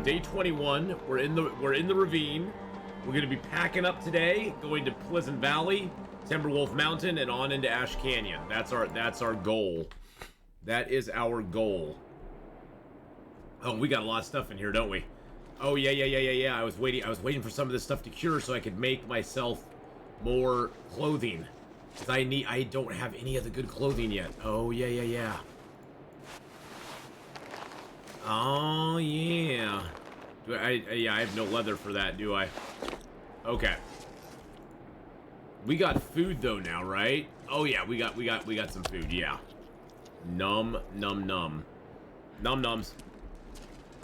Day 21. We're in the ravine. We're gonna be packing up today, going to Pleasant Valley, Timberwolf Mountain, and on into Ash Canyon. That's our goal. That is our goal. Oh, we got a lot of stuff in here, don't we? Oh yeah. I was waiting for some of this stuff to cure so I could make myself more clothing. Cause I don't have any of the good clothing yet. Oh yeah. Oh yeah. I have no leather for that, do I? Okay. We got food though now, right? Oh yeah, we got some food, yeah. Num. Nums.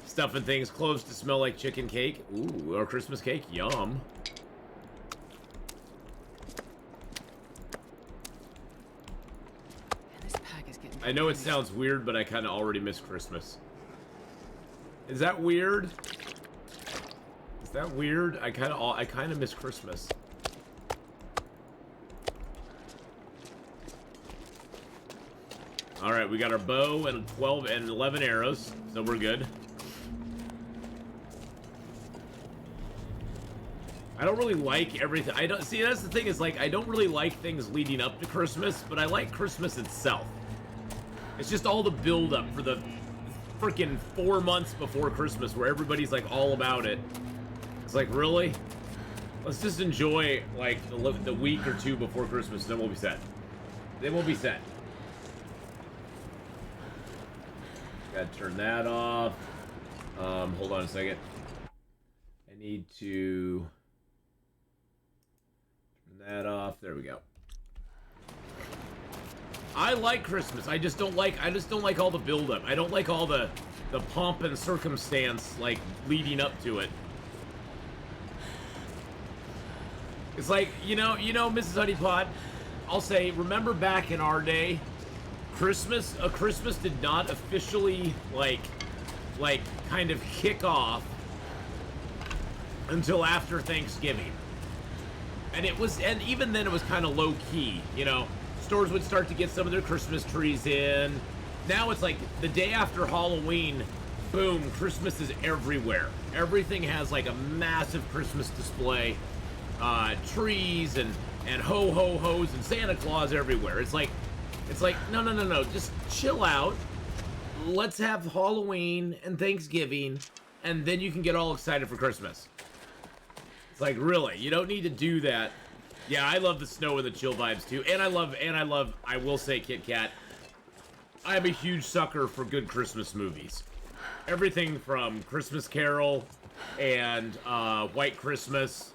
Stuffing things close to smell like chicken cake. Ooh, or Christmas cake. Yum. This pack is getting I know it sounds weird, but I kind of already miss Christmas. Is that weird? Is that weird? I kind of miss Christmas. All right, we got our bow and 12 and 11 arrows, so we're good. I don't really like everything. I don't see. That's the thing is like I don't really like things leading up to Christmas, but I like Christmas itself. It's just all the build up for the freaking 4 months before Christmas, where everybody's like all about it. It's like really. Let's just enjoy like the week or two before Christmas, then we'll be set. Then we'll be set. Gotta turn that off. Hold on a second. I need to turn that off. There we go. I like Christmas. I just don't like all the buildup. I don't like all the pomp and circumstance like leading up to it. It's like, you know, Mrs. Honeypot, I'll say, remember back in our day, Christmas did not officially like kind of kick off until after Thanksgiving. And even then it was kind of low key, you know. Stores would start to get some of their Christmas trees in. Now it's like the day after Halloween, boom, Christmas is everywhere. Everything has like a massive Christmas display. Trees and ho-ho-hos and Santa Claus everywhere. It's like, no, just chill out. Let's have Halloween and Thanksgiving, and then you can get all excited for Christmas. It's like, really, you don't need to do that. Yeah, I love the snow and the chill vibes too, and I love, I will say, Kit Kat, I'm a huge sucker for good Christmas movies. Everything from Christmas Carol and White Christmas,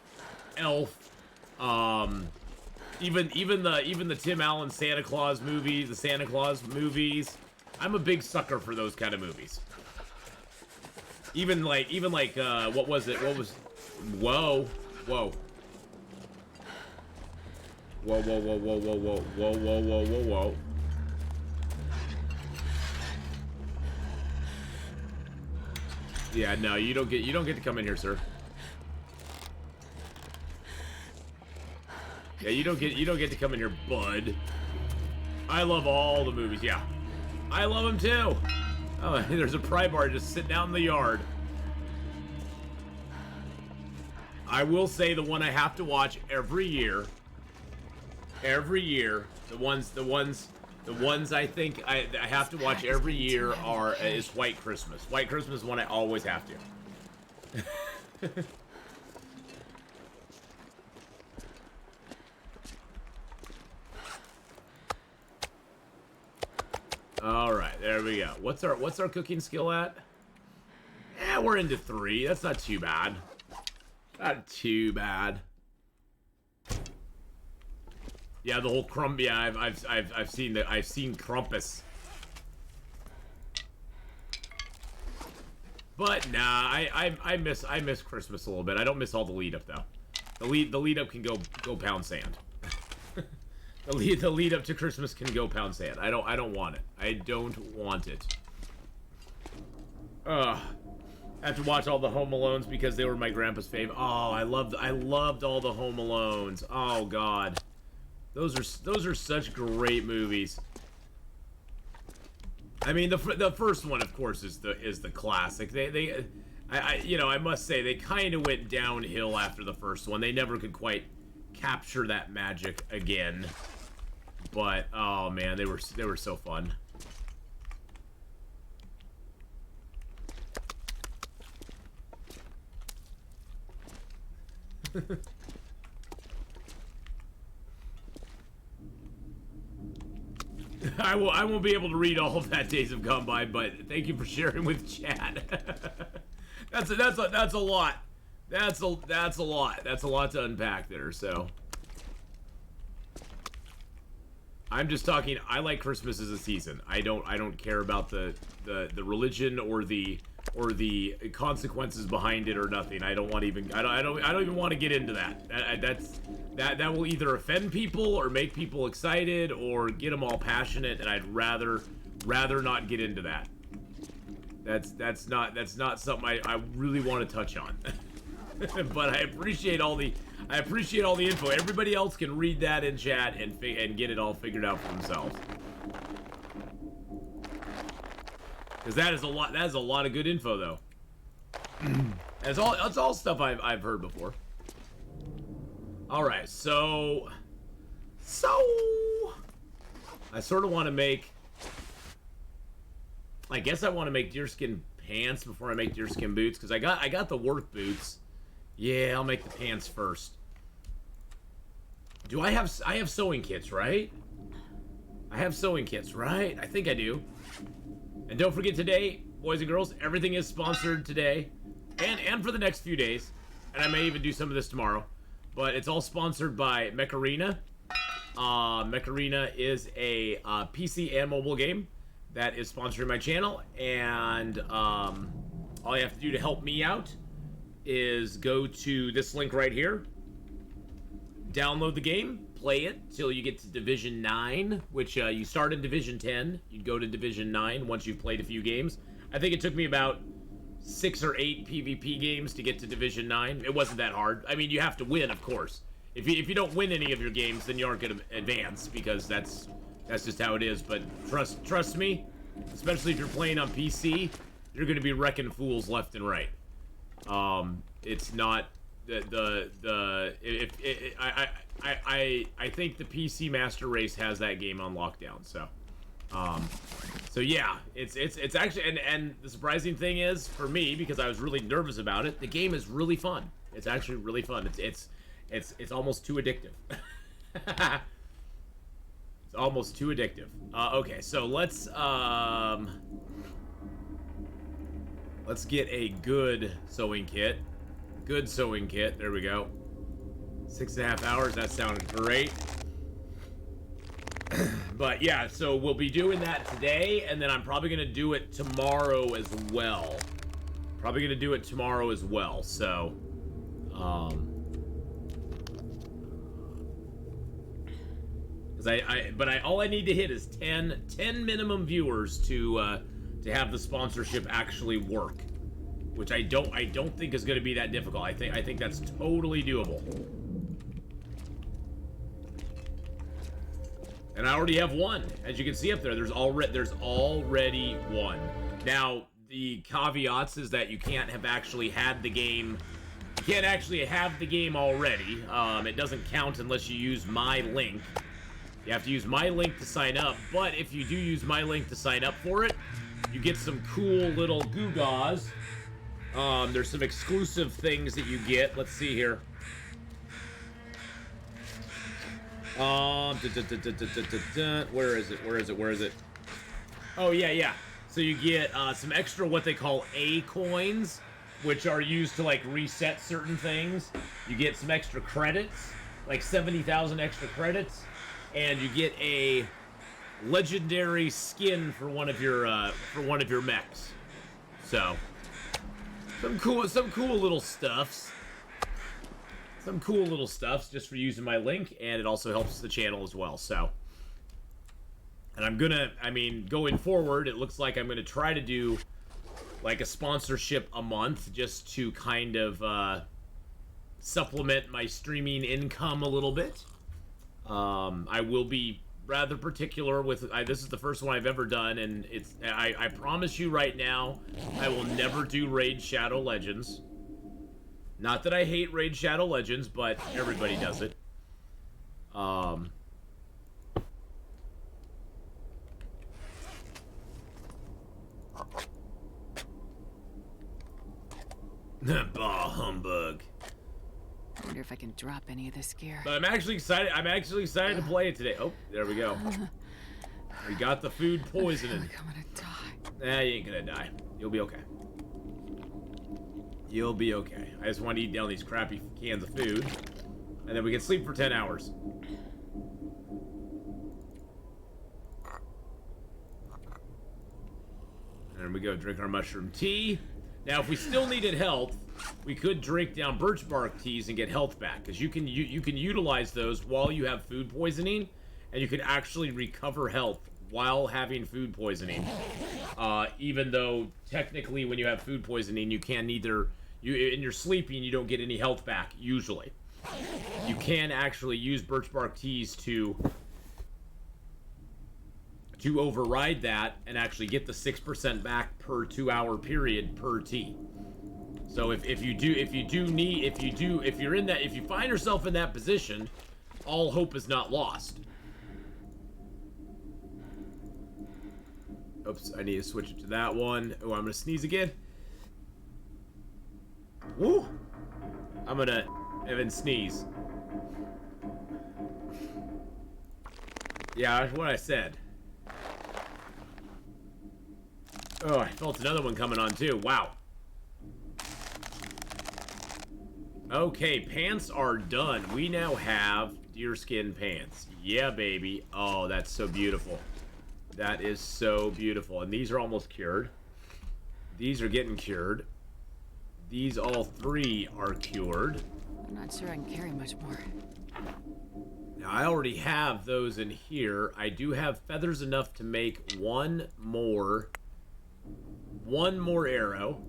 Elf, even the Tim Allen Santa Claus movie, the Santa Claus movies. I'm a big sucker for those kind of movies. Even like what was it? Whoa. Yeah, no, you don't get to come in here, sir. Yeah, you don't get to come in here, bud. I love all the movies, yeah. I love them too. Oh, there's a pry bar just sitting out in the yard. I will say the one I have to watch every year. The ones I think I have to watch every year is White Christmas. White Christmas is one I always have to. All right, there we go. What's our cooking skill at? Yeah, we're into 3. That's not too bad. Not too bad. Yeah, the whole crumb. Yeah, I've seen Krampus. But nah, I miss Christmas a little bit. I don't miss all the lead up though. The lead up can go pound sand. The lead up to Christmas can go pound sand. I don't want it. I don't want it. Ugh. I have to watch all the Home Alones because they were my grandpa's fave. Oh, I loved all the Home Alones. Oh God. Those are such great movies. I mean, the first one, of course, is the classic. They you know, I must say they kind of went downhill after the first one. They never could quite capture that magic again. But oh man, they were so fun. I won't be able to read all of that Days Have Gone By, but thank you for sharing with chat. that's a lot. That's a lot. That's a lot to unpack there. So I'm just talking. I like Christmas as a season. I don't care about the religion or the consequences behind it or nothing. I don't even want to get into that. That will either offend people or make people excited or get them all passionate, and I'd rather not get into that. That's not something I really want to touch on. But I appreciate all the info. Everybody else can read that in chat and get it all figured out for themselves. Because that is a lot. That is a lot of good info, though. That's all stuff I've heard before. All right, so I sort of want to make. I guess I want to make deerskin pants before I make deerskin boots, because I got the work boots. Yeah, I'll make the pants first. Do I have sewing kits, right? I have sewing kits, right? I think I do. And don't forget today, boys and girls, everything is sponsored today and for the next few days. And I may even do some of this tomorrow. But it's all sponsored by Mech Arena. Mech Arena is a PC and mobile game that is sponsoring my channel. And all you have to do to help me out is go to this link right here. Download the game, play it till you get to Division 9, which you start in Division 10. You'd go to Division 9 once you've played a few games. I think it took me about 6 or 8 PvP games to get to Division 9. It wasn't that hard. I mean, you have to win, of course. If you don't win any of your games, then you aren't going to advance, because that's just how it is. But trust me, especially if you're playing on PC, you're going to be wrecking fools left and right. It's not I think the PC Master Race has that game on lockdown. So yeah, it's actually, and the surprising thing is for me, because I was really nervous about it, the game is really fun. It's actually really fun. It's almost too addictive. It's almost too addictive. Okay, so let's get a good sewing kit. Good sewing kit. There we go. 6.5 hours. That sounded great. But yeah, so we'll be doing that today, and then I'm probably gonna do it tomorrow as well. So, because all I need to hit is 10 minimum viewers to have the sponsorship actually work, which I don't think is going to be that difficult. I think that's totally doable. And I already have one, as you can see up there. There's already one. Now the caveats is that you can't have actually had the game. You can't actually have the game already. It doesn't count unless you use my link. You have to use my link to sign up. But if you do use my link to sign up for it, you get some cool little gewgaws. There's some exclusive things that you get. Let's see here. Where is it? Oh, yeah. So you get some extra what they call A coins, which are used to, like, reset certain things. You get some extra credits, like 70,000 extra credits, and you get a legendary skin for one of your mechs. So some cool little stuffs. Some cool little stuffs just for using my link, and it also helps the channel as well. So, and going forward, it looks like I'm gonna try to do like a sponsorship a month just to kind of supplement my streaming income a little bit. I will be rather particular with, this is the first one I've ever done, and I promise you right now, I will never do Raid Shadow Legends. Not that I hate Raid Shadow Legends, but everybody does it. Bah humbug. I wonder if I can drop any of this gear. But I'm actually excited. I'm actually excited to play it today. Oh, there we go. We got the food poisoning. I feel like I'm gonna die. Nah, you ain't gonna die. You'll be okay. You'll be okay. I just want to eat down these crappy cans of food, and then we can sleep for 10 hours. There we go. Drink our mushroom tea. Now, if we still needed health, we could drink down birch bark teas and get health back, because you can utilize those while you have food poisoning, and you can actually recover health while having food poisoning. Even though technically, when you have food poisoning, you can neither and you're sleeping, you don't get any health back usually. You can actually use birch bark teas to override that and actually get the 6% back per 2-hour period per tea. So if you find yourself in that position, all hope is not lost. Oops, I need to switch it to that one. Oh, I'm gonna sneeze again. Woo! I'm gonna even sneeze. Yeah, that's what I said. Oh, I felt another one coming on too. Wow. Okay, pants are done. We now have deerskin pants. Yeah, baby. Oh, that's so beautiful. That is so beautiful. And these are almost cured. These are getting cured. These all three are cured. I'm not sure I can carry much more. Now, I already have those in here. I do have feathers enough to make one more arrow.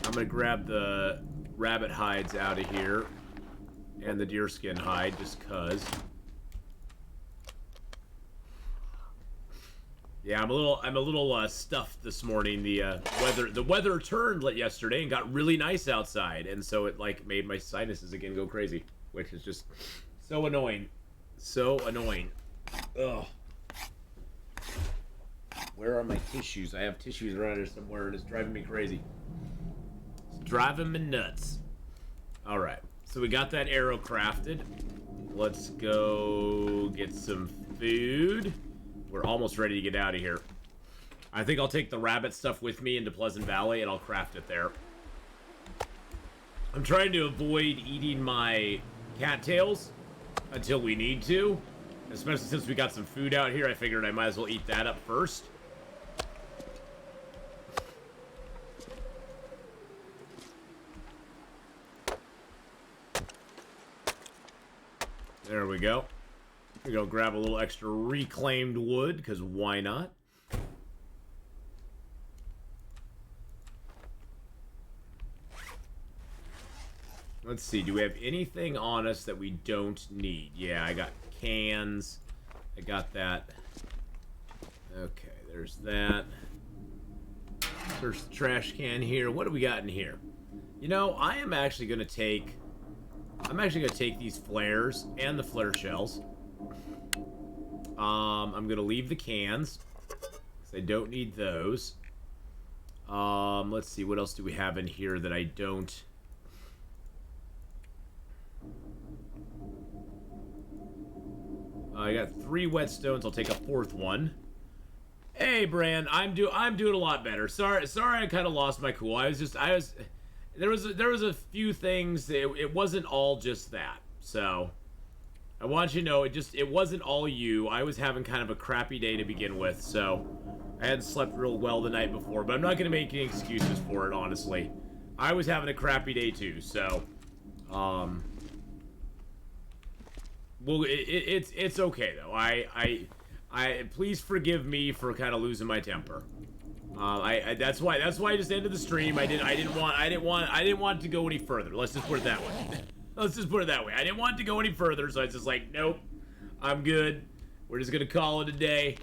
I'm gonna grab the rabbit hides out of here and the deerskin hide just cuz. Yeah, I'm a little stuffed this morning. The weather turned yesterday and got really nice outside, and so it like made my sinuses again go crazy, which is just so annoying. So annoying. Ugh. Where are my tissues? I have tissues around here somewhere, and it's driving me crazy. It's driving me nuts. Alright, so we got that arrow crafted. Let's go get some food. We're almost ready to get out of here. I think I'll take the rabbit stuff with me into Pleasant Valley, and I'll craft it there. I'm trying to avoid eating my cattails until we need to. Especially since we got some food out here, I figured I might as well eat that up first. There we go. We're gonna grab a little extra reclaimed wood, because why not? Let's see, do we have anything on us that we don't need? Yeah, I got cans. I got that. Okay, there's that. There's the trash can here. What do we got in here? You know, I'm actually gonna take these flares and the flare shells. I'm gonna leave the cans, because I don't need those. Let's see, what else do we have in here that I don't... I got 3 whetstones. I'll take a 4th one. Hey, Bran, I'm doing a lot better. Sorry, I kind of lost my cool. There was a few things. It wasn't all just that. So, I want you to know it wasn't all you. I was having kind of a crappy day to begin with, so I hadn't slept real well the night before. But I'm not gonna make any excuses for it, honestly. I was having a crappy day too. So, well, it's okay though. I please forgive me for kind of losing my temper. That's why I just ended the stream. I didn't want it to go any further. Let's just put it that way. Let's just put it that way. I didn't want it to go any further, so I was just like, nope, I'm good. We're just gonna call it a day,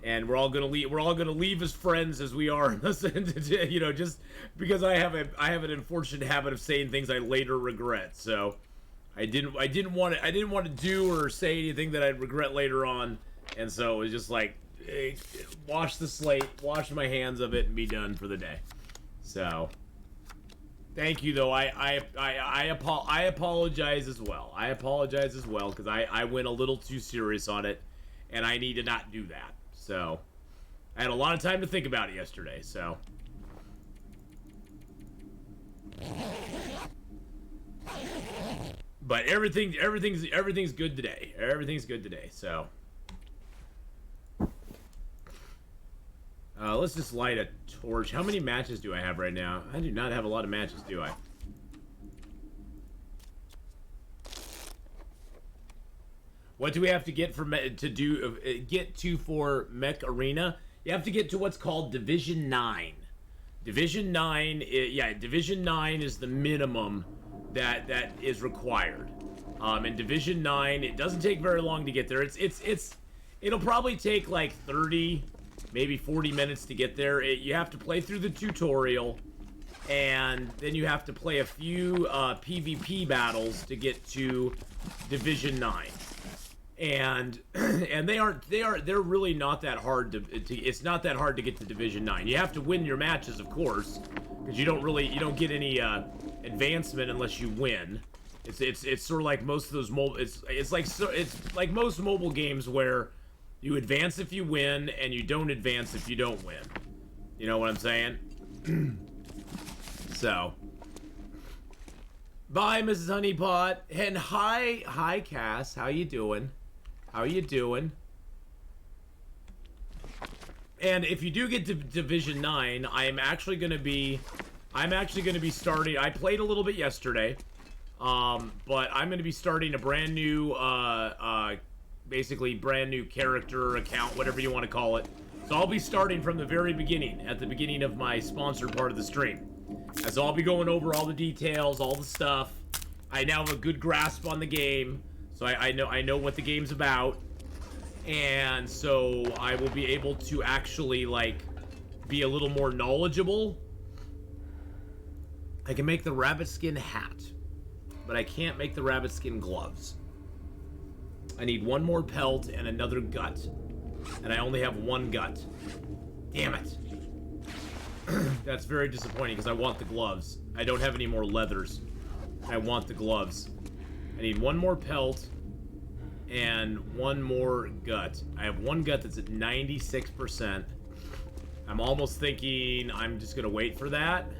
and we're all gonna leave. We're all gonna leave as friends as we are. You know, just because I have an unfortunate habit of saying things I later regret. So I didn't want to do or say anything that I'd regret later on, and so it was just like, wash the slate, wash my hands of it, and be done for the day. So. Thank you, though. I apologize as well. I apologize as well, because I went a little too serious on it, and I need to not do that. So, I had a lot of time to think about it yesterday, so. But everything's good today. Everything's good today, so. Let's just light a torch. How many matches do I have right now? I do not have a lot of matches, do I? What do we have to get for get to for Mech Arena? You have to get to what's called Division 9. Division 9, Division 9 is the minimum that is required. And Division 9, it doesn't take very long to get there. It'll probably take like 30, maybe 40 minutes to get there. You have to play through the tutorial, and then you have to play a few PvP battles to get to Division 9. And they're really not that hard to it's not that hard to get to Division 9. You have to win your matches, of course, because you don't get any advancement unless you win. It's sort of like most of those it's like most mobile games where you advance if you win, and you don't advance if you don't win. You know what I'm saying? So. Bye, Mrs. Honeypot. And hi, Cass. How you doing? How you doing? And if you do get to Division 9, I'm actually gonna be starting. I played a little bit yesterday, but I'm gonna be starting a brand new basically brand new character account, whatever you want to call it. So I'll be starting from the very beginning, at the beginning of my sponsored part of the stream. As I'll be going over all the details, all the stuff. I now have a good grasp on the game, so I know what the game's about. And so I will be able to actually, like, be a little more knowledgeable. I can make the rabbit skin hat, but I can't make the rabbit skin gloves. I need one more pelt and another gut. And I only have one gut. Damn it. That's very disappointing because I want the gloves. I don't have any more leathers. I want the gloves. I need one more pelt and one more gut. I have one gut that's at 96%. I'm almost thinking I'm just gonna wait for that.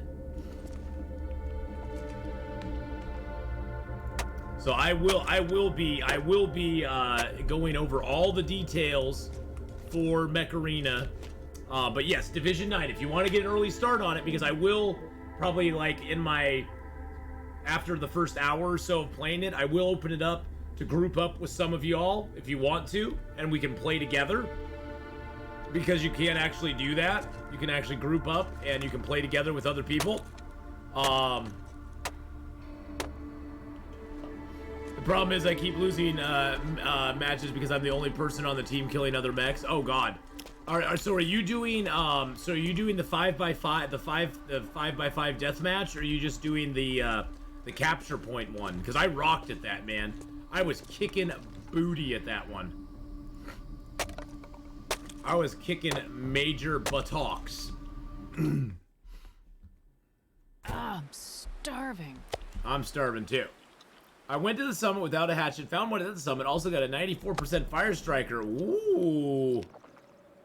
So I will be going over all the details for Mech Arena. But yes, Division 9, if you want to get an early start on it, because I will probably, like, after the first hour or so of playing it, I will open it up to group up with some of y'all if you want to, and we can play together. Because you can actually do that. You can actually group up and you can play together with other people. The problem is I keep losing matches because I'm the only person on the team killing other mechs. Oh god. All right, so are you doing the 5x5 the 5x5 deathmatch, or are you just doing the capture point one? Because I rocked at that, man. I was kicking booty at that one. I was kicking major buttocks. I'm starving. I'm starving too. I went to the summit without a hatchet, found one at the summit, also got a 94% fire striker. Ooh.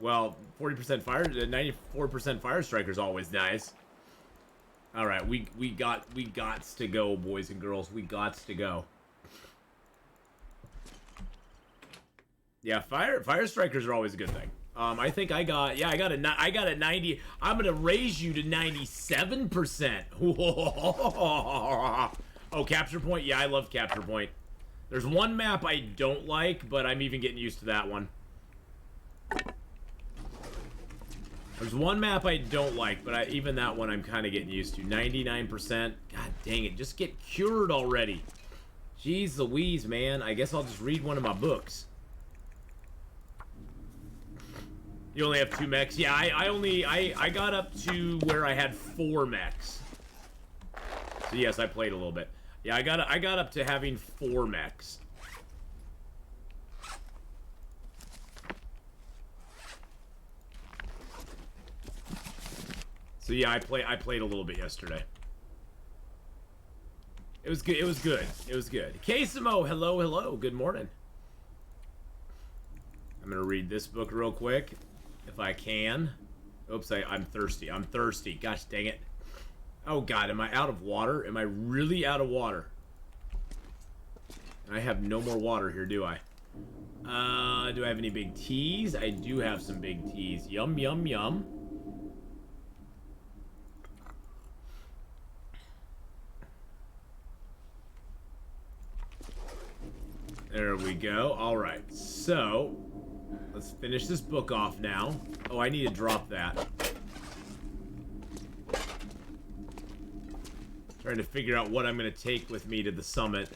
Well, 40% fire, 94% fire striker is always nice. All right, we gots to go, boys and girls. We gots to go. Yeah, fire strikers are always a good thing. I think I got a 90. I'm gonna raise you to 97%. Oh, capture point. Yeah, I love capture point. There's one map I don't like, but I'm even getting used to that one. There's one map I don't like, but even that one I'm kind of getting used to. 99%. God dang it, just get cured already. Jeez Louise, man. I guess I'll just read one of my books. You only have 2 mechs? Yeah, I got up to where I had 4 mechs. So yes, I played a little bit. Yeah, I got up to having 4 mechs. So yeah, I played a little bit yesterday. It was good. It was good. It was good. Kasimo, hello. Good morning. I'm gonna read this book real quick, if I can. Oops, I'm thirsty. I'm thirsty. Gosh dang it. Oh God, am I out of water? Am I really out of water? I have no more water here, do I? Do I have any big teas? I do have some big teas. Yum, yum, yum. There we go. All right, so let's finish this book off now. Oh, I need to drop that. Trying to figure out what I'm going to take with me to the summit,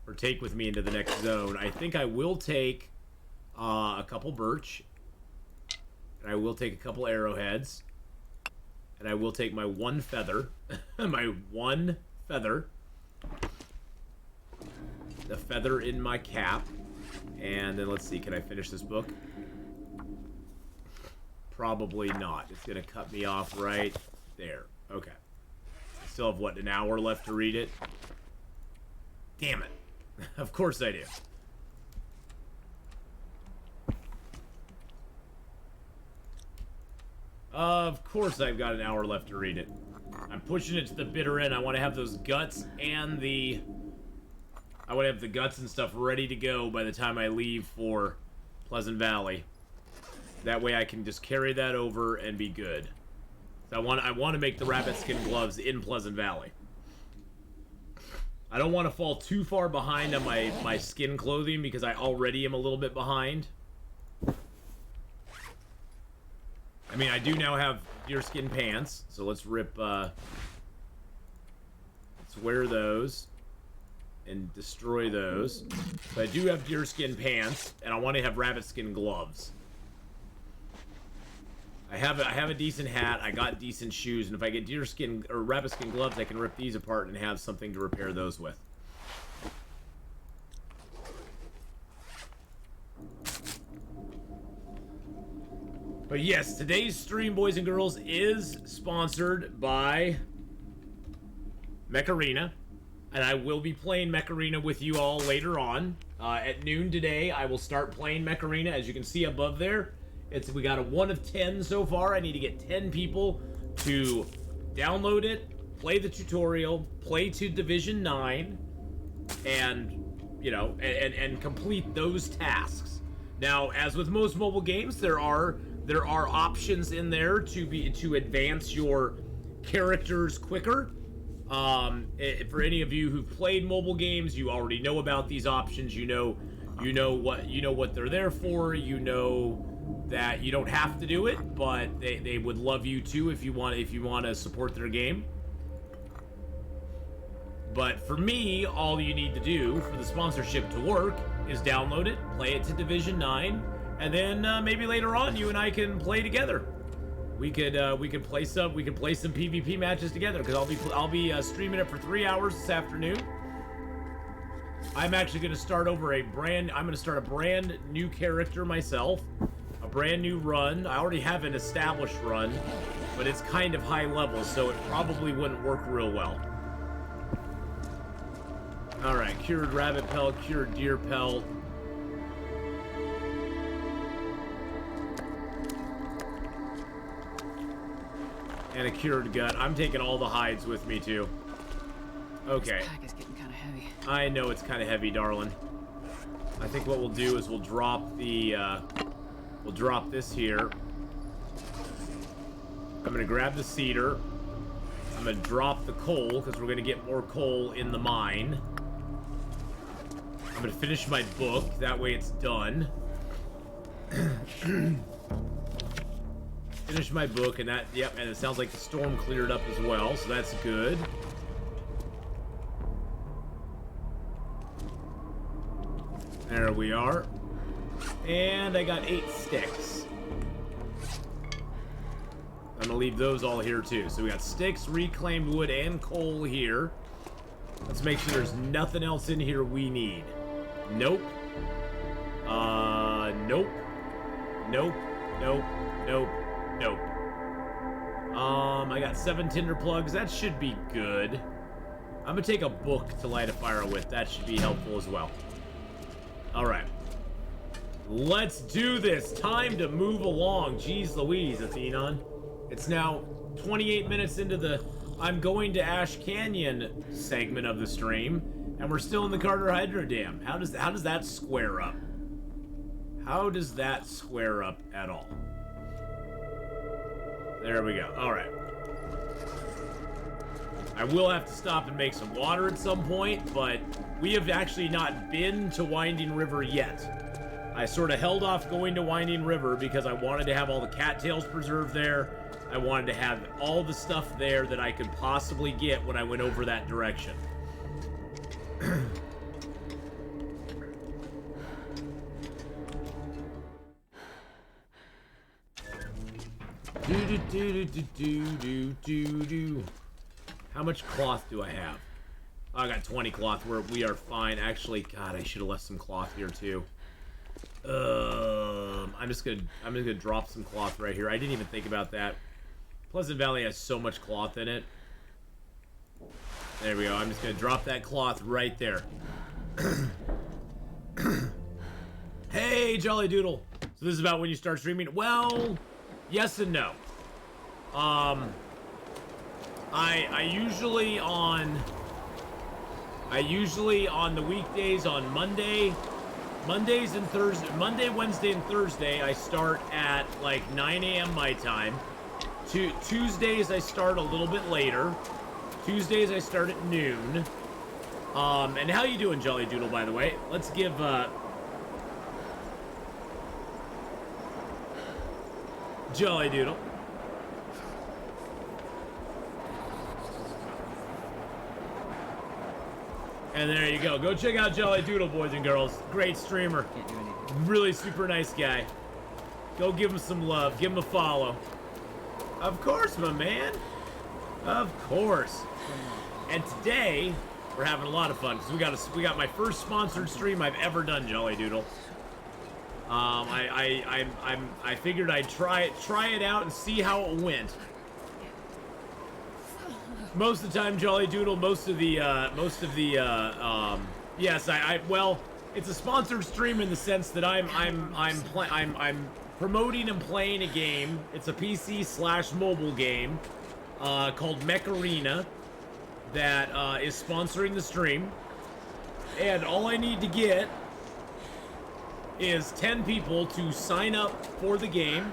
or take with me into the next zone. I think I will take a couple birch, and I will take a couple arrowheads, and I will take my 1 feather, my 1 feather. The feather in my cap. And then let's see, can I finish this book? Probably not. It's gonna cut me off right there. Okay. Still have, what, an hour left to read it? Damn it. Of course I do. Of course I've got an hour left to read it. I'm pushing it to the bitter end. I want to have those guts and the... I would have the guts and stuff ready to go by the time I leave for Pleasant Valley. That way I can just carry that over and be good. So I want to make the rabbit skin gloves in Pleasant Valley. I don't want to fall too far behind on my skin clothing because I already am a little bit behind. I mean, I do now have deerskin pants, so let's rip, let's wear those. And destroy those. So I do have deerskin pants, and I want to have rabbit skin gloves. I have a decent hat. I got decent shoes, and if I get deerskin or rabbit skin gloves, I can rip these apart and have something to repair those with. But yes, today's stream, boys and girls, is sponsored by Mech Arena. And I will be playing Mech Arena with you all later on. At noon today, I will start playing Mech Arena. As you can see above there, we got a 1 of 10 so far. I need to get 10 people to download it, play the tutorial, play to Division 9, and, you know, and complete those tasks. Now, as with most mobile games, there are options in there to advance your characters quicker. For any of you who've played mobile games, you already know about these options. You know what they're there for. You know that you don't have to do it, but they would love you too if you want to support their game. But for me, all you need to do for the sponsorship to work is download it, play it to Division 9, and then maybe later on you and I can play together. We could play some PvP matches together because I'll be streaming it for 3 hours this afternoon. I'm actually going to start I'm going to start a brand new character myself, a brand new run. I already have an established run, but it's kind of high level, so it probably wouldn't work real well. All right, cured rabbit pelt, cured deer pelt. And a cured gut. I'm taking all the hides with me too. Okay. This pack is getting kind of heavy. I know it's kind of heavy, darling. I think what we'll do is we'll drop this here. I'm gonna grab the cedar. I'm gonna drop the coal because we're gonna get more coal in the mine. I'm gonna finish my book. That way it's done. Finish my book, and yep, and it sounds like the storm cleared up as well, so that's good. There we are. And I got 8 sticks. I'm gonna leave those all here too. So we got sticks, reclaimed wood, and coal here. Let's make sure there's nothing else in here we need. Nope. Nope. Nope. Nope. Nope. Nope. I got 7 tinder plugs. That should be good. I'm gonna take a book to light a fire with. That should be helpful as well. Alright. Let's do this. Time to move along. Jeez Louise, Atheenon. It's now 28 minutes into the I'm going to Ash Canyon segment of the stream, and we're still in the Carter Hydro Dam. How does that square up? How does that square up at all? There we go. All right. I will have to stop and make some water at some point, but we have actually not been to Winding River yet. I sort of held off going to Winding River because I wanted to have all the cattails preserved there. I wanted to have all the stuff there that I could possibly get when I went over that direction. How much cloth do I have? Oh, I got 20 cloth. We are fine. Actually, God, I should have left some cloth here too. I'm just gonna drop some cloth right here. I didn't even think about that. Pleasant Valley has so much cloth in it. There we go. I'm just gonna drop that cloth right there. Hey, Jolly Doodle. So this is about when you start streaming? Well, yes and no. I usually on the weekdays on Monday, Wednesday, and Thursday, I start at like 9 a.m. my time. Tuesdays, I start a little bit later. Tuesdays, I start at noon. And how you doing, Jolly Doodle, by the way? Let's give, Jolly Doodle. And there you go. Go check out Jolly Doodle, boys and girls. Great streamer. Can't do anything. Really super nice guy. Go give him some love. Give him a follow. Of course, my man. Of course. And today, we're having a lot of fun because we got my first sponsored stream I've ever done, Jolly Doodle. I figured I'd try it out and see how it went. Most of the time, Jolly Doodle. Yes, well, it's a sponsored stream in the sense that I'm promoting and playing a game. It's a PC/mobile game called Mech Arena that is sponsoring the stream. And all I need to get is 10 people to sign up for the game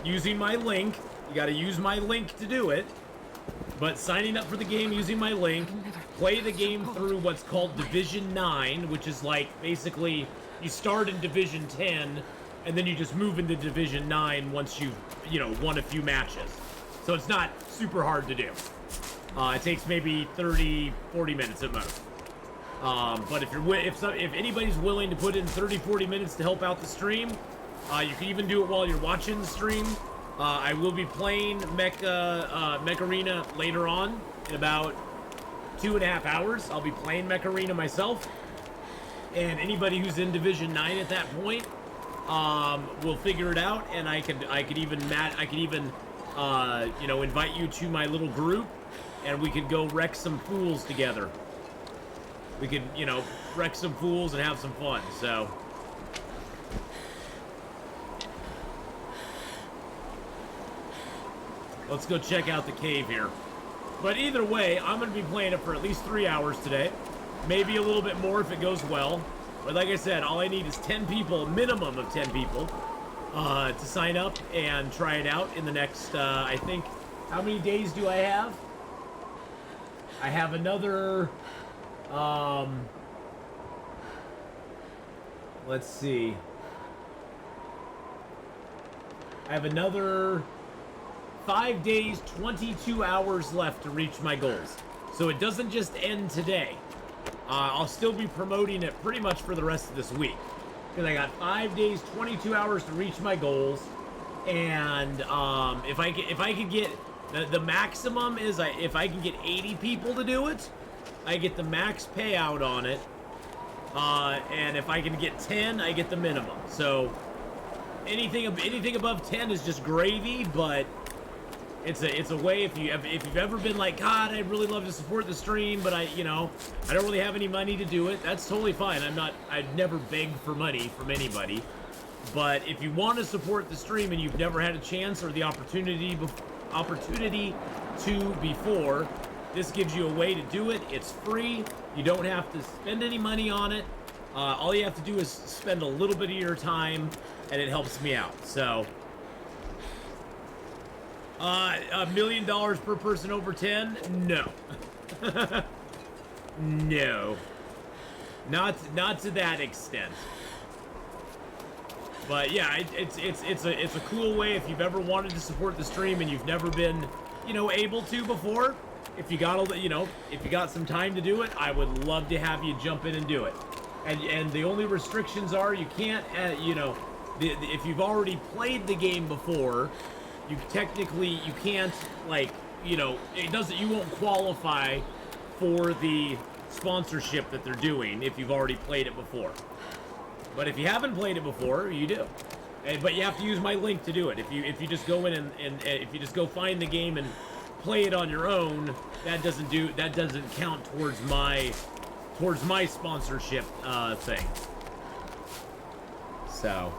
using my link. You got to use my link to do it. But signing up for the game using my link, play the game through what's called Division 9, which is like basically you start in Division 10 and then you just move into Division 9 once you've, won a few matches. So it's not super hard to do. It takes maybe 30, 40 minutes at most. But if anybody's willing to put in 30, 40 minutes to help out the stream, you can even do it while you're watching the stream. I will be playing Mech Arena later on in about 2.5 hours. I'll be playing Mech Arena myself, and anybody who's in Division 9 at that point will figure it out. And I could even invite you to my little group, and we could go wreck some fools together. We could wreck some fools and have some fun. So. Let's go check out the cave here. But either way, I'm going to be playing it for at least 3 hours today. Maybe a little bit more if it goes well. But like I said, all I need is 10 people, a minimum of 10 people, to sign up and try it out in the next, I think, how many days do I have? I have another, let's see. I have another 5 days, 22 hours left to reach my goals. So it doesn't just end today. I'll still be promoting it pretty much for the rest of this week. Because I got 5 days, 22 hours to reach my goals. And if I could get... The maximum is if I can get 80 people to do it, I get the max payout on it. And if I can get 10, I get the minimum. So anything above 10 is just gravy, but it's a way if you've ever been like, God, I'd really love to support the stream, but I don't really have any money to do it. That's totally fine. I'd never beg for money from anybody. But if you want to support the stream and you've never had a chance or the opportunity to before, this gives you a way to do it. It's free. You don't have to spend any money on it. All you have to do is spend a little bit of your time, and it helps me out. So, $1 million per person over 10? No. No. Not to that extent. But yeah, it's a cool way if you've ever wanted to support the stream and you've never been, able to before. If you got some time to do it, I would love to have you jump in and do it. And the only restrictions are you can't, if you've already played the game before, you can't, you won't qualify for the sponsorship that they're doing if you've already played it before. But if you haven't played it before, you do. But you have to use my link to do it. If you just go in and if you just go find the game and play it on your own, that doesn't count towards my sponsorship thing. So.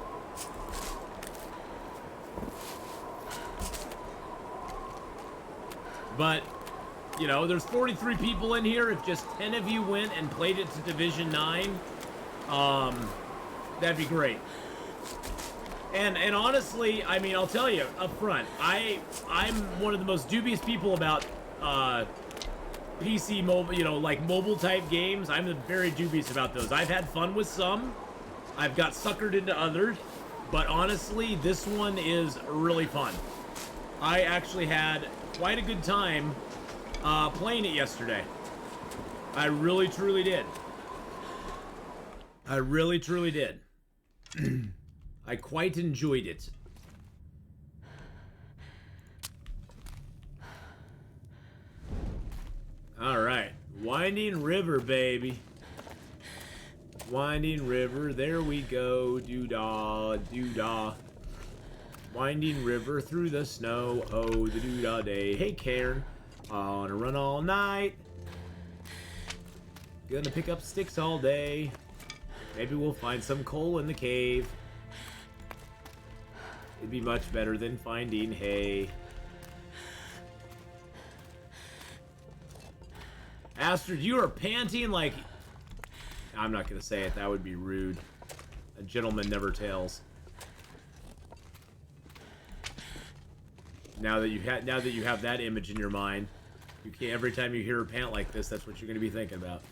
But, there's 43 people in here. If just 10 of you went and played it to Division 9, that'd be great. And honestly, I mean, I'll tell you up front, I'm one of the most dubious people about PC mobile, like mobile type games. I'm very dubious about those. I've had fun with some. I've got suckered into others, but honestly, this one is really fun. I actually had quite a good time playing it yesterday. I really, truly did. I really, truly did. I quite enjoyed it. All right. Winding River, baby. Winding River. There we go. Doo-dah, doo-dah. Winding River through the snow. Oh, the doo-dah day. Hey, Karen. On a run all night. Gonna pick up sticks all day. Maybe we'll find some coal in the cave. It'd be much better than finding hay. Astrid, you are panting like... I'm not gonna say it. That would be rude. A gentleman never tells. Now that you have that image in your mind, you can't. Every time you hear her pant like this, that's what you're gonna be thinking about.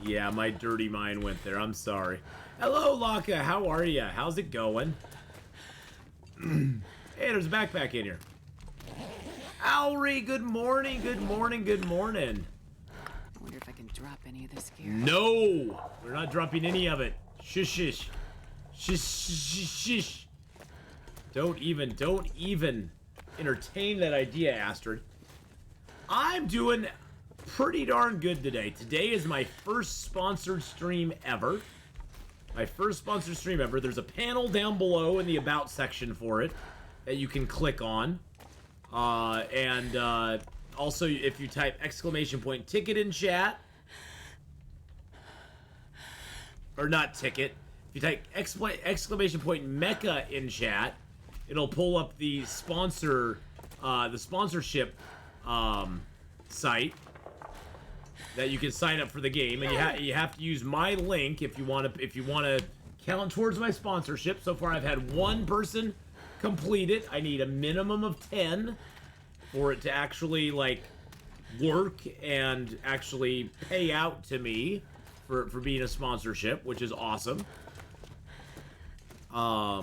Yeah, my dirty mind went there. I'm sorry. Hello, Laka. How are ya? How's it going? Hey, there's a backpack in here. Owry, good morning, good morning, good morning. I wonder if I can drop any of this gear. No! We're not dropping any of it. Shush, shush. Shush, shush, shush. Don't even entertain that idea, Astrid. I'm doing pretty darn good today. Today is my first sponsored stream ever. My first sponsored stream ever. There's a panel down below in the About section for it that you can click on. Also, if you type !ticket in chat, or not ticket, if you type !Mecha in chat, it'll pull up the sponsorship site that you can sign up for the game, and you have to use my link if you want to count towards my sponsorship. So far, I've had one person complete it. I need a minimum of 10 for it to actually like work and actually pay out to me for being a sponsorship, which is awesome. But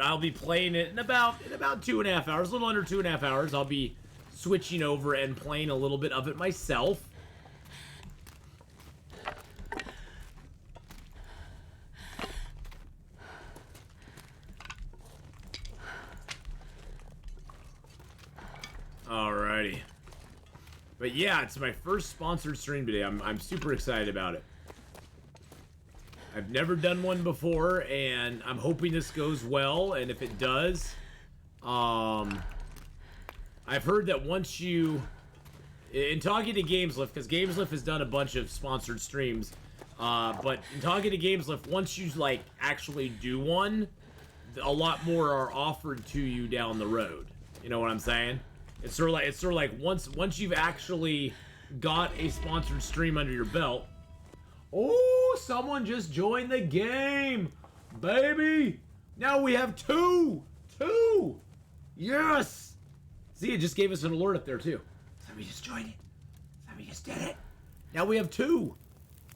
I'll be playing it in about 2.5 hours, a little under 2.5 hours. I'll be switching over and playing a little bit of it myself. Alrighty. But yeah, it's my first sponsored stream today. I'm super excited about it. I've never done one before, and I'm hoping this goes well, and if it does, I've heard that once you, in talking to GamesLift, because GamesLift has done a bunch of sponsored streams, but in talking to GamesLift, once you, like, actually do one, a lot more are offered to you down the road. You know what I'm saying? It's sort of like once you've actually got a sponsored stream under your belt. Oh, someone just joined the game, baby! Now we have two! Yes! See, it just gave us an alert up there, too. Somebody just joined it. Somebody just did it. Now we have 2.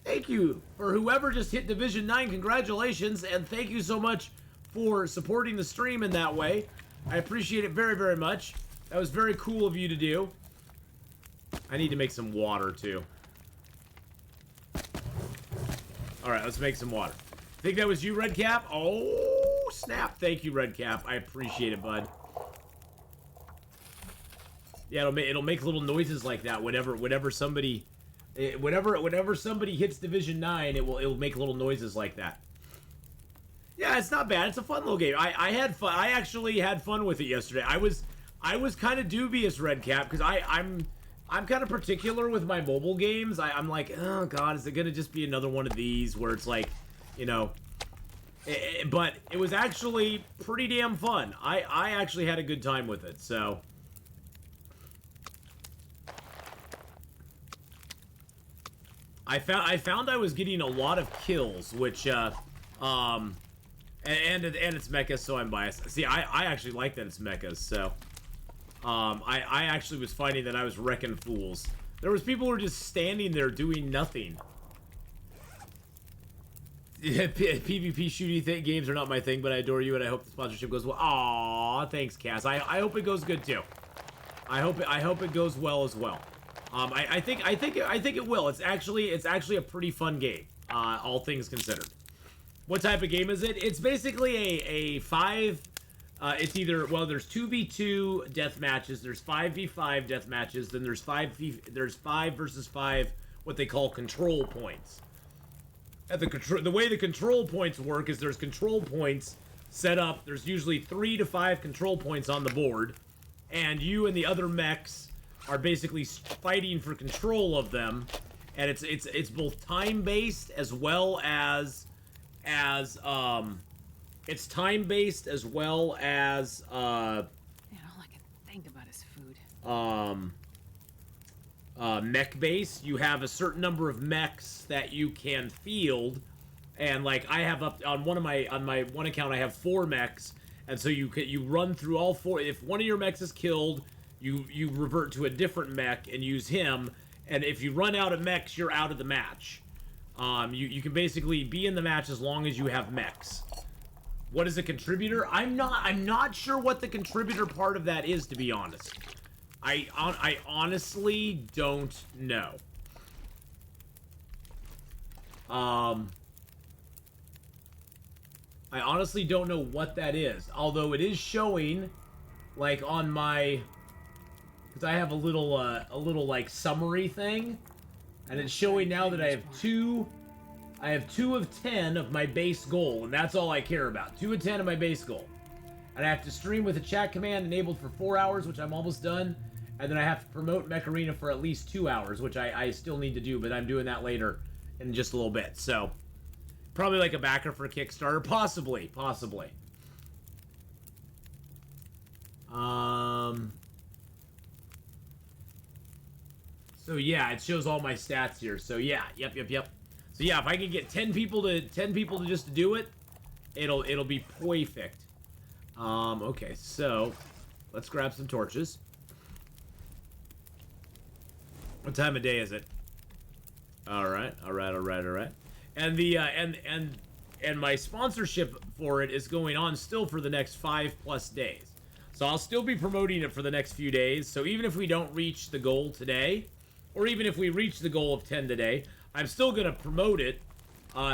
Thank you for whoever just hit Division 9. Congratulations, and thank you so much for supporting the stream in that way. I appreciate it very, very much. That was very cool of you to do. I need to make some water, too. Alright, let's make some water. Think that was you, Redcap? Oh, snap. Thank you, Redcap. I appreciate it, bud. Yeah, it'll make little noises like that whenever somebody somebody hits Division 9, it'll make little noises like that. Yeah, it's not bad. It's a fun little game. I had fun. I actually had fun with it yesterday. I was kind of dubious, Redcap, because I'm kind of particular with my mobile games. I'm like, oh god, is it gonna just be another one of these where it's like, you know? But it was actually pretty damn fun. I actually had a good time with it. So. I found I was getting a lot of kills, which and it's mechas, so I'm biased. See, I actually like that it's mechas, so I actually was finding that I was wrecking fools. There was people who were just standing there doing nothing. Yeah, PvP shooty games are not my thing, but I adore you and I hope the sponsorship goes well. Aw, thanks, Cass. I hope it goes good too. I hope it goes well as well. I think it will. It's actually a pretty fun game, all things considered. What type of game is it? It's basically a 5. It's either, well, there's 2v2 death matches, there's 5v5 death matches, then there's 5 versus 5 what they call control points. At the way the control points work is there's control points set up. There's usually 3 to 5 control points on the board, and you and the other mechs are basically fighting for control of them, and it's both time-based as well as it's time-based as well as Man, all I can think about is food. Mech-based. You have a certain number of mechs that you can field, and like I have up on my one account I have 4 mechs, and so you run through all 4. If one of your mechs is killed, you revert to a different mech and use him, and if you run out of mechs, you're out of the match. You can basically be in the match as long as you have mechs. What is a contributor? I'm not sure what the contributor part of that is, to be honest. I honestly don't know. I honestly don't know what that is. Although it is showing, like on my, because I have a little like summary thing, and it's showing now that I have 2 of 10 of my base goal, and that's all I care about. 2 of 10 of my base goal. And I have to stream with a chat command enabled for 4 hours, which I'm almost done. And then I have to promote Mech Arena for at least 2 hours, which I still need to do, but I'm doing that later in just a little bit. So, probably like a backer for Kickstarter. Possibly. So yeah, it shows all my stats here. So yeah, yep. So yeah, if I can get 10 people to just do it, it'll be perfect. Okay, so let's grab some torches. What time of day is it? All right. And the and my sponsorship for it is going on still for the next 5+ days. So I'll still be promoting it for the next few days. So even if we don't reach the goal today, or even if we reach the goal of 10 today, I'm still going to promote it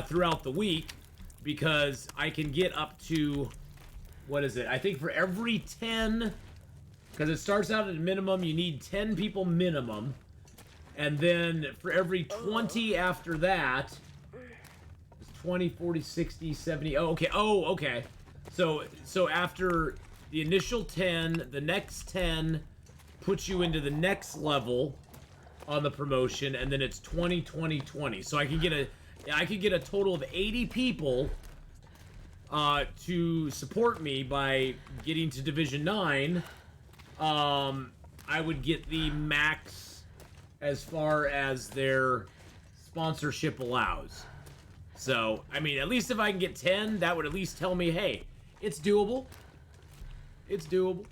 throughout the week, because I can get up to, what is it? I think for every 10, because it starts out at a minimum, you need 10 people minimum. And then for every 20 after that, it's 20, 40, 60, 70. Oh, okay. Oh, okay. So after the initial 10, the next 10 puts you into the next level on the promotion, and then it's 20, 20, 20. So I can get a total of 80 people to support me by getting to Division 9. I would get the max as far as their sponsorship allows. So, I mean, at least if I can get 10, that would at least tell me, hey, it's doable. It's doable.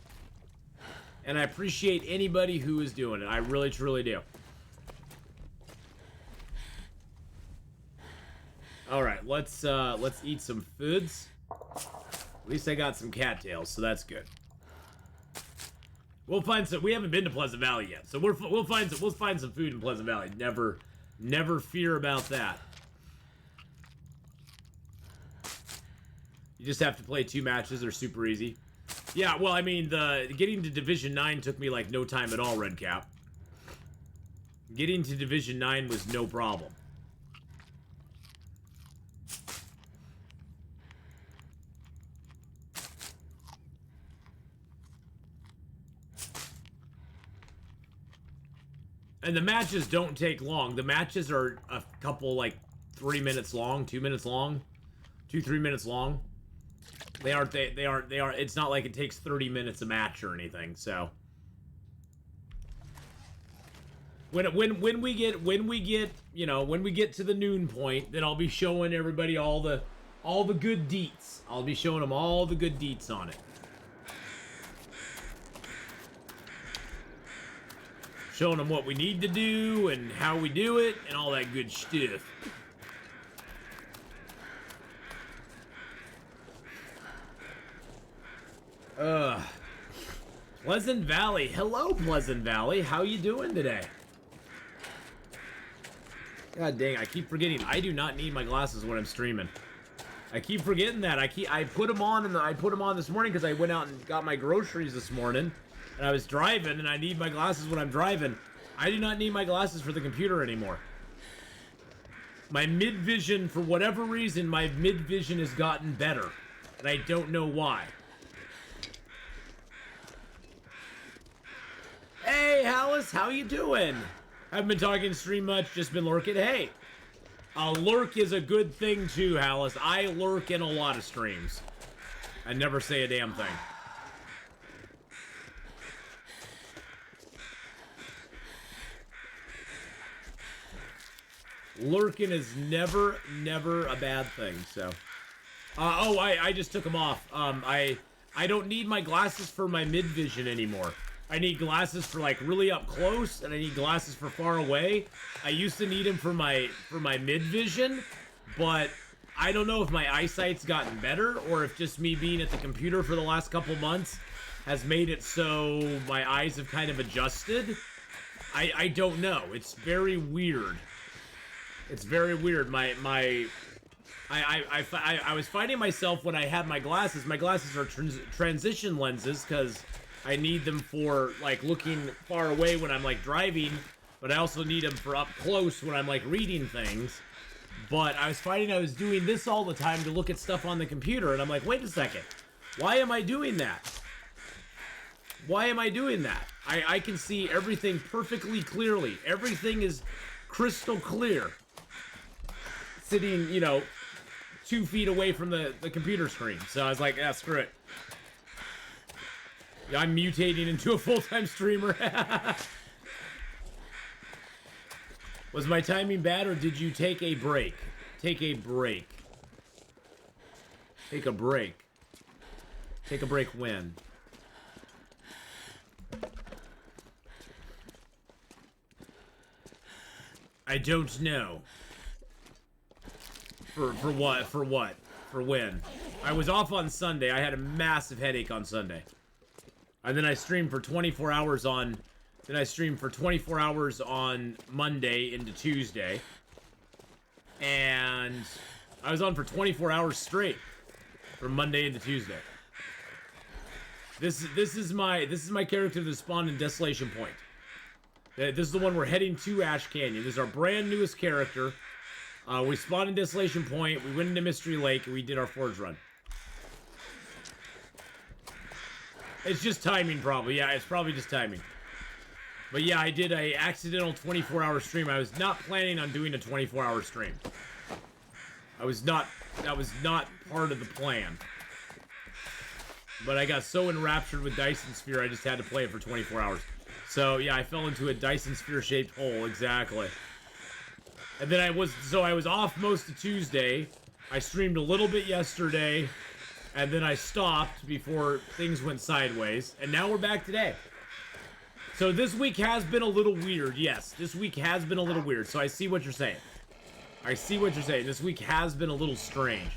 And I appreciate anybody who is doing it. I really, truly do. Alright, let's eat some foods. At least I got some cattails, so that's good. We'll find some. We haven't been to Pleasant Valley yet, so we'll find some food in Pleasant Valley. Never fear about that. You just have to play 2 matches. They're super easy. Yeah, well, I mean, getting to Division 9 took me like no time at all, Redcap. Getting to Division 9 was no problem. And the matches don't take long. The matches are a couple, like, 3 minutes long, 2 minutes long, 2-3 minutes long. They aren't. It's not like it takes 30 minutes a match or anything. So when we get to the noon point, then I'll be showing everybody all the good deets. I'll be showing them all the good deets on it. Showing them what we need to do and how we do it and all that good stuff. Pleasant Valley. Hello, Pleasant Valley. How you doing today? God dang, I keep forgetting. I do not need my glasses when I'm streaming. I keep forgetting that. I put them on I put them on this morning because I went out and got my groceries this morning. And I was driving, and I need my glasses when I'm driving. I do not need my glasses for the computer anymore. My mid-vision, for whatever reason, my mid-vision has gotten better. And I don't know why. Hey, Hallis, how you doing? Haven't been talking stream much, just been lurking. Hey, a lurk is a good thing too, Hallis. I lurk in a lot of streams. I never say a damn thing. Lurking is never a bad thing, so. I just took them off. I don't need my glasses for my mid-vision anymore. I need glasses for, like, really up close, and I need glasses for far away. I used to need them for my mid-vision, but I don't know if my eyesight's gotten better, or if just me being at the computer for the last couple months has made it so my eyes have kind of adjusted. I don't know. It's very weird. It's very weird. I was finding myself when I had my glasses. My glasses are transition lenses because I need them for, like, looking far away when I'm, like, driving, but I also need them for up close when I'm, like, reading things. But I was finding I was doing this all the time to look at stuff on the computer, and I'm like, wait a second. Why am I doing that? Why am I doing that? I can see everything perfectly clearly. Everything is crystal clear. Sitting, 2 feet away from the computer screen. So I was like, yeah, screw it. I'm mutating into a full-time streamer. Was my timing bad, or did you take a break? Take a break. Take a break. Take a break when? I don't know. For what? For what? For when? I was off on Sunday. I had a massive headache on Sunday. And then I streamed for 24 hours on... Then I streamed for 24 hours on Monday into Tuesday. And I was on for 24 hours straight from Monday into Tuesday. This is my character that spawned in Desolation Point. This is the one we're heading to, Ash Canyon. This is our brand newest character. We spawned in Desolation Point, we went into Mystery Lake, and we did our Forge run. It's just timing, probably. Yeah, it's probably just timing. But yeah, I did a accidental 24-hour stream. I was not planning on doing a 24-hour stream. That was not part of the plan. But I got so enraptured with Dyson Sphere, I just had to play it for 24 hours. So yeah, I fell into a Dyson Sphere-shaped hole, exactly. And then I was off most of Tuesday. I streamed a little bit yesterday, and then I stopped before things went sideways. And now we're back today. So this week has been a little weird, yes. This week has been a little weird, so I see what you're saying. I see what you're saying. This week has been a little strange.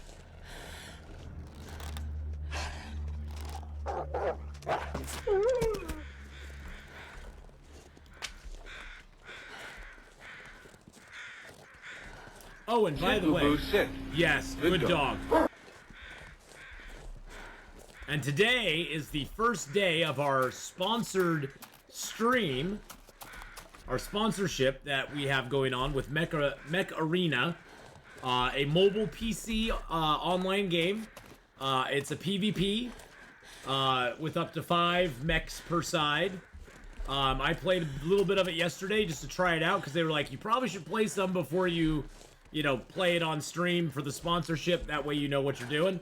Oh, and by the way, yes, good dog. And today is the first day of our sponsored stream, our sponsorship that we have going on with Mech Arena, a mobile PC online game. It's a PvP with up to 5 mechs per side. I played a little bit of it yesterday just to try it out because they were like, you probably should play some before you know, play it on stream for the sponsorship. That way you know what you're doing.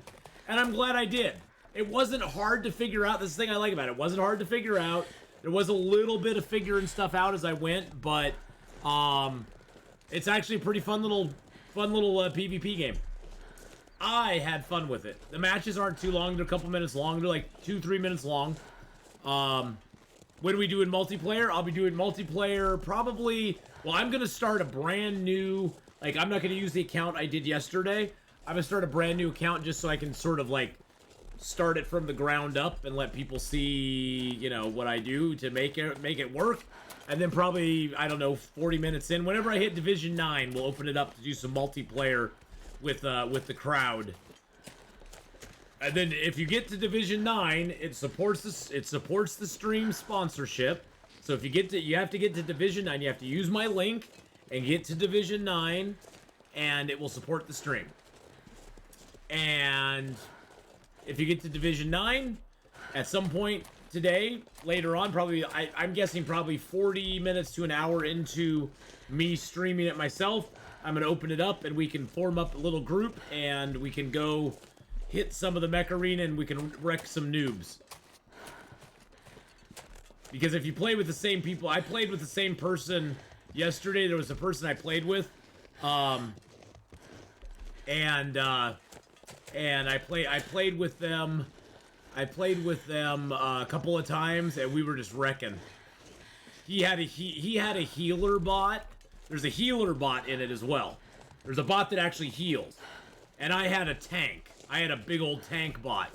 And I'm glad I did. It wasn't hard to figure out. This is the thing I like about it. It wasn't hard to figure out. There was a little bit of figuring stuff out as I went, but it's actually a pretty fun little PvP game. I had fun with it. The matches aren't too long. They're a couple minutes long. They're like 2-3 minutes long. When are we doing multiplayer? I'll be doing multiplayer probably... Well, I'm going to start a brand new... Like, I'm not going to use the account I did yesterday. I'm going to start a brand new account just so I can sort of, like, start it from the ground up and let people see, you know, what I do to make it work. And then probably, I don't know, 40 minutes in, whenever I hit Division 9, we'll open it up to do some multiplayer with the crowd. And then if you get to Division 9, it supports the stream sponsorship. So if you have to get to Division 9, you have to use my link and get to Division 9, and it will support the stream. And if you get to Division 9, at some point today, later on, probably, I'm guessing probably 40 minutes to an hour into me streaming it myself, I'm going to open it up, and we can form up a little group, and we can go hit some of the Mech Arena, and we can wreck some noobs. Because if you play with the same people, I played with the same person yesterday. There was a person I played with, and I played with them. I played with them a couple of times, and we were just wrecking. He had a healer bot. There's a healer bot in it as well. There's a bot that actually heals, and I had a tank. I had a big old tank bot,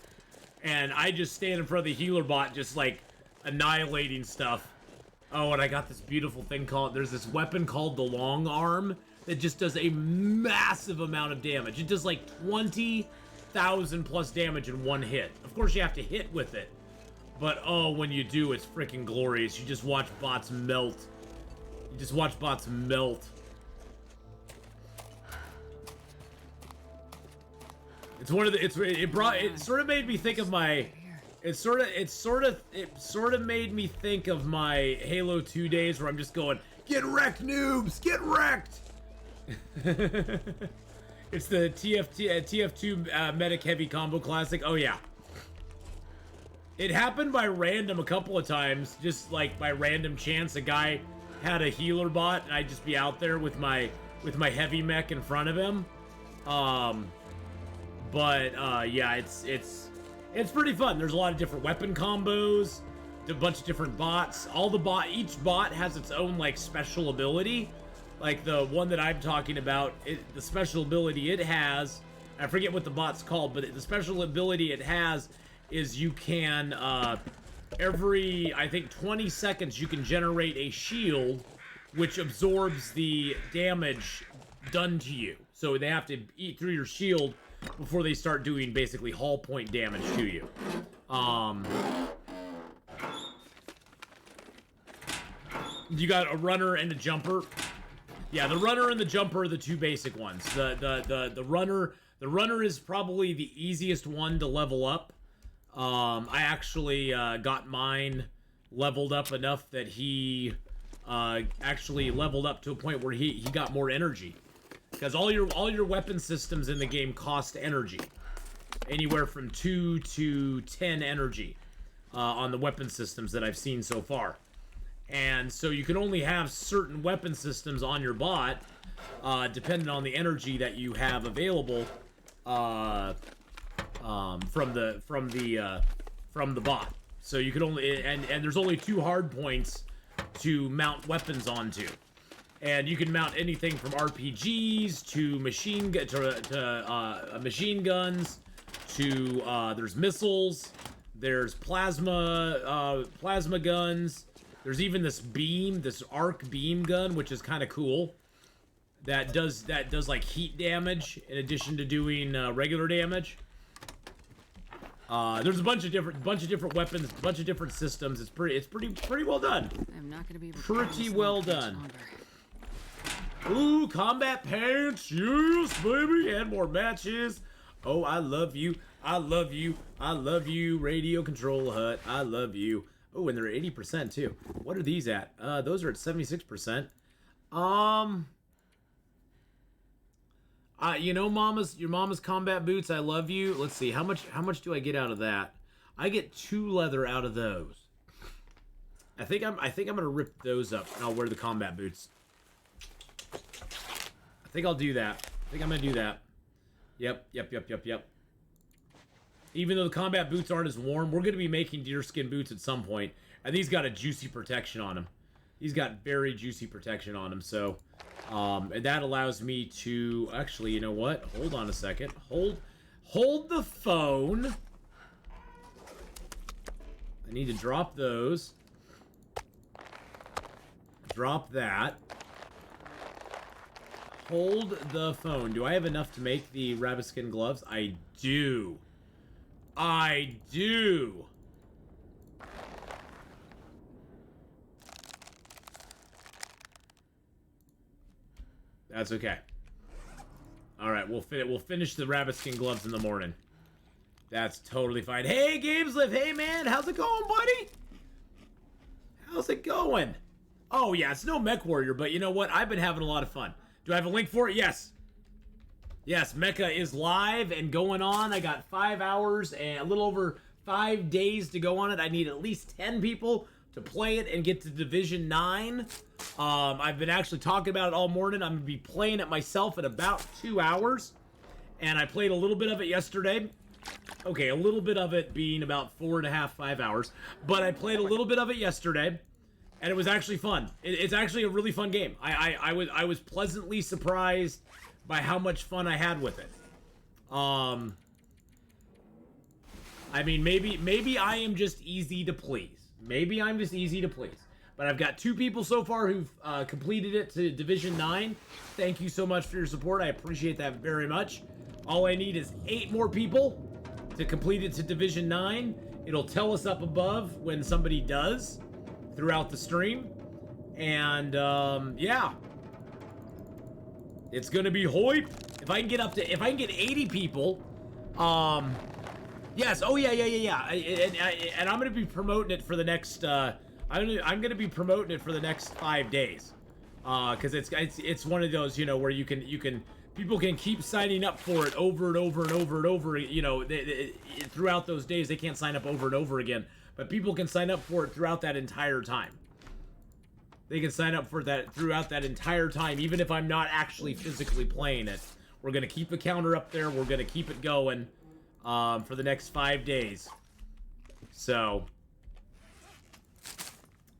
and I just stand in front of the healer bot, just like annihilating stuff. Oh, and I got this beautiful thing called, there's this weapon called the long arm that just does a massive amount of damage. It does like 20,000 plus damage in one hit. Of course you have to hit with it, but oh, when you do, it's freaking glorious. You just watch bots melt. You just watch bots melt. It's one of the, it sort of made me think of my, it sort of made me think of my Halo 2 days where I'm just going, get wrecked, noobs, get wrecked. It's the TF2 Medic Heavy Combo Classic. Oh yeah. It happened by random a couple of times, just like by random chance. A guy had a healer bot, and I'd just be out there with my heavy mech in front of him. Yeah, it's pretty fun. There's a lot of different weapon combos, a bunch of different bots. Each bot has its own like special ability. Like the one that I'm talking about, the special ability it has, I forget what the bot's called, but the special ability it has is you can every, I think, 20 seconds you can generate a shield which absorbs the damage done to you. So they have to eat through your shield before they start doing basically hull point damage to you. You got a runner and a jumper. Yeah, the runner and the jumper are the two basic ones. The runner is probably the easiest one to level up. I actually got mine leveled up enough that he actually leveled up to a point where he got more energy. Because all your weapon systems in the game cost energy. Anywhere from 2 to 10 energy on the weapon systems that I've seen so far. And so you can only have certain weapon systems on your bot, depending on the energy that you have available from the bot. So you can only and there's only 2 hard points to mount weapons onto, and you can mount anything from RPGs to machine guns to there's missiles, there's plasma guns. There's even this arc beam gun, which is kind of cool. That does like heat damage in addition to doing regular damage. There's a bunch of different weapons, a bunch of different systems. It's pretty well done. I'm not gonna be able to pretty well done. Ooh, combat pants, yes, baby, and more matches. Oh, I love you, I love you, I love you, Radio Control Hut, I love you. Oh, and they're 80% too. What are these at? Those are at 76%. You know, your mama's combat boots. I love you. Let's see, how much do I get out of that? I get 2 leather out of those. I think I'm gonna rip those up and I'll wear the combat boots. I think I'll do that. I think I'm gonna do that. Yep. Even though the combat boots aren't as warm, we're going to be making deerskin boots at some point. And these got a juicy protection on them. These got very juicy protection on them. So, and that allows me to... Actually, you know what? Hold on a second. Hold the phone. I need to drop those. Drop that. Hold the phone. Do I have enough to make the rabbit skin gloves? I do. I do. That's okay. All right, we'll finish the rabbit skin gloves in the morning. That's totally fine. Hey, Gameslift. Hey, man. How's it going, buddy? How's it going? Oh, yeah, it's no Mech Warrior, but you know what? I've been having a lot of fun. Do I have a link for it? Yes. Yes, Mecha is live and going on. I got 5 hours and a little over 5 days to go on it. I need at least 10 people to play it and get to Division 9. I've been actually talking about it all morning. I'm going to be playing it myself in about 2 hours. And I played a little bit of it yesterday. Okay, a little bit of it being about 4.5, 5 hours. But I played a little bit of it yesterday. And it was actually fun. It's actually a really fun game. I was pleasantly surprised by how much fun I had with it. I mean, maybe I am just easy to please. Maybe I'm just easy to please. But I've got 2 people so far who've completed it to Division 9. Thank you so much for your support. I appreciate that very much. All I need is 8 more people to complete it to Division 9. It'll tell us up above when somebody does throughout the stream. And, yeah. It's gonna be hype. If I can get 80 people, yes, oh yeah. And I'm gonna be promoting it for the next, I'm gonna be promoting it for the next 5 days, cause it's one of those, you know, where people can keep signing up for it over and over and over and over, you know, throughout those days. They can't sign up over and over again, but people can sign up for it throughout that entire time. They can sign up for that throughout that entire time, even if I'm not actually physically playing it. We're going to keep the counter up there. We're going to keep it going for the next 5 days. So,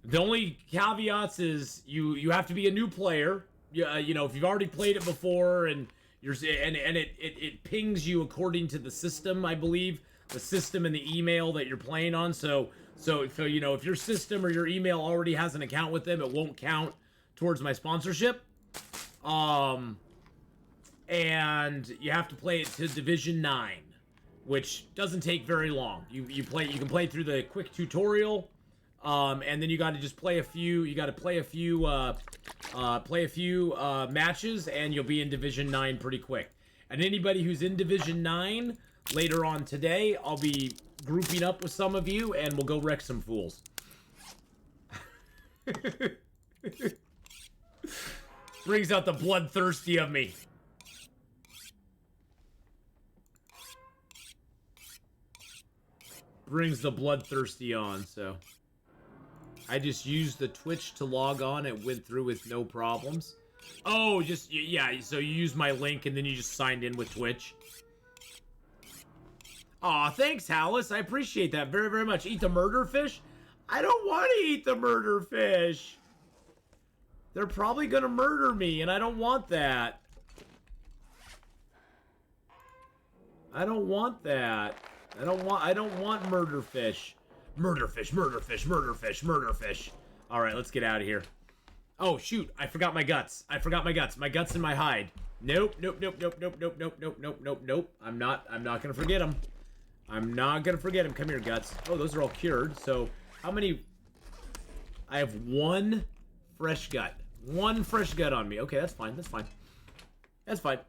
the only caveats is you have to be a new player. You know, if you've already played it before and it pings you according to the system, I believe. The system and the email that you're playing on. So So you know, if your system or your email already has an account with them, it won't count towards my sponsorship. And you have to play it to Division 9, which doesn't take very long. You can play through the quick tutorial, and then you got to just play a few. You got to play a few matches, and you'll be in Division 9 pretty quick. And anybody who's in Division 9 later on today, I'll be grouping up with some of you, and we'll go wreck some fools. Brings out the bloodthirsty of me. Brings the bloodthirsty on, so I just used the Twitch to log on. It went through with no problems. Oh, just, yeah, so you used my link and then you just signed in with Twitch. Aw, thanks, Hallis. I appreciate that very, very much. Eat the murder fish? I don't want to eat the murder fish. They're probably gonna murder me, and I don't want that. I don't want that. I don't want murder fish. Murder fish, murder fish, murder fish, murder fish. All right, let's get out of here. Oh, shoot. I forgot my guts. I forgot my guts. My guts in my hide. Nope, nope, nope, nope, nope, nope, nope, nope, nope, nope, nope. I'm not gonna forget them. I'm not gonna forget them. Come here, guts. Oh, those are all cured. So, how many? I have one fresh gut. One fresh gut on me. Okay, that's fine. That's fine. That's fine.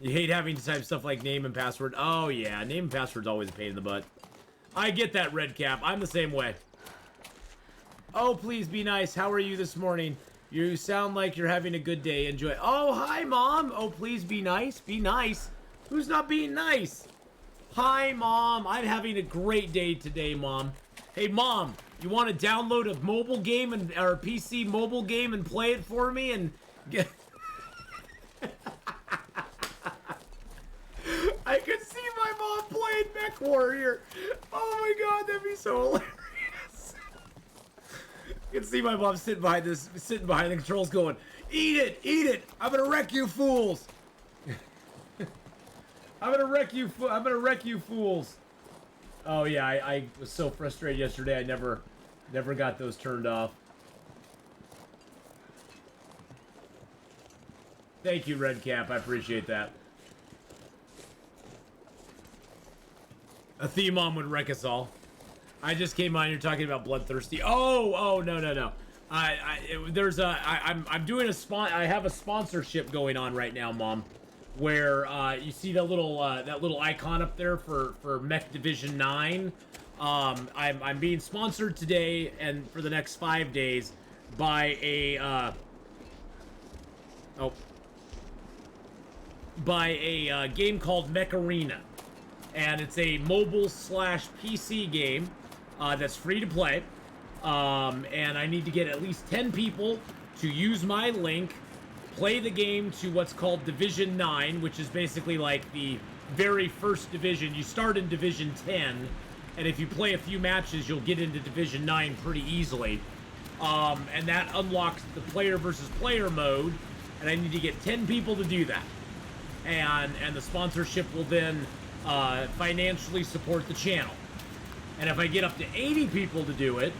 You hate having to type stuff like name and password. Oh, yeah. Name and password's always a pain in the butt. I get that, Red Cap. I'm the same way. Oh, please be nice. How are you this morning? You sound like you're having a good day. Enjoy. Oh, hi, Mom. Oh, please be nice. Be nice. Who's not being nice? Hi, Mom. I'm having a great day today, Mom. Hey, Mom, you want to download a mobile game or a PC mobile game and play it for me and get... I could see my mom playing Mech Warrior. Oh my god, that'd be so hilarious. You can see my mom sitting behind the controls going, eat it, I'm gonna wreck you fools. I'm gonna wreck you fools. Oh yeah, I was so frustrated yesterday. I never got those turned off. Thank you, Red Cap. I appreciate that. Atheenon would wreck us all. I just came on. You're talking about bloodthirsty. Oh, no. I'm doing I have a sponsorship going on right now, Mom, where you see that little icon up there for Mech Division 9. I'm being sponsored today and for the next 5 days by a game called Mech Arena. And it's a mobile/PC game that's free to play. And I need to get at least 10 people to use my link, play the game to what's called Division 9, which is basically like the very first division. You start in Division 10, and if you play a few matches, you'll get into Division 9 pretty easily. And that unlocks the player versus player mode, and I need to get 10 people to do that. And the sponsorship will then financially support the channel. And if I get up to 80 people to do it,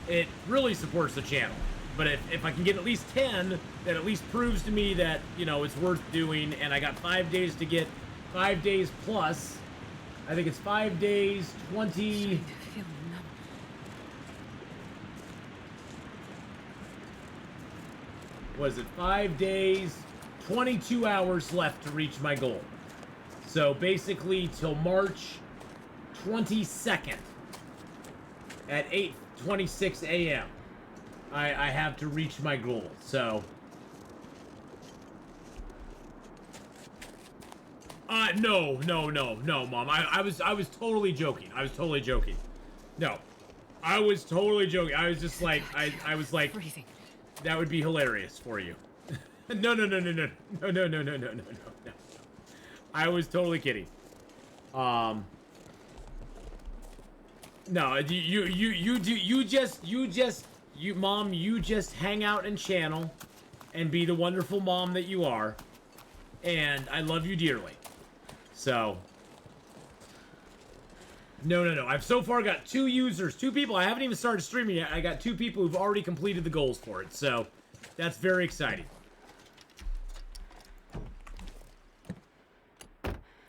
it really supports the channel. But if I can get at least 10, that at least proves to me that, you know, it's worth doing. And I got 5 days to get 5 days plus. I think it's 5 days, 20... What is it? 5 days, 22 hours left to reach my goal. So basically till March 22nd at 8:26 a.m. I have to reach my goal. So no, Mom. I was totally joking. I was totally joking. No. I was totally joking. I was just like I was like Freezing. That would be hilarious for you. No. I was totally kidding. No, Mom, you just hang out and channel and be the wonderful mom that you are. And I love you dearly. So, No. I've so far got 2 users, 2 people. I haven't even started streaming yet. I got 2 people who've already completed the goals for it. So, that's very exciting.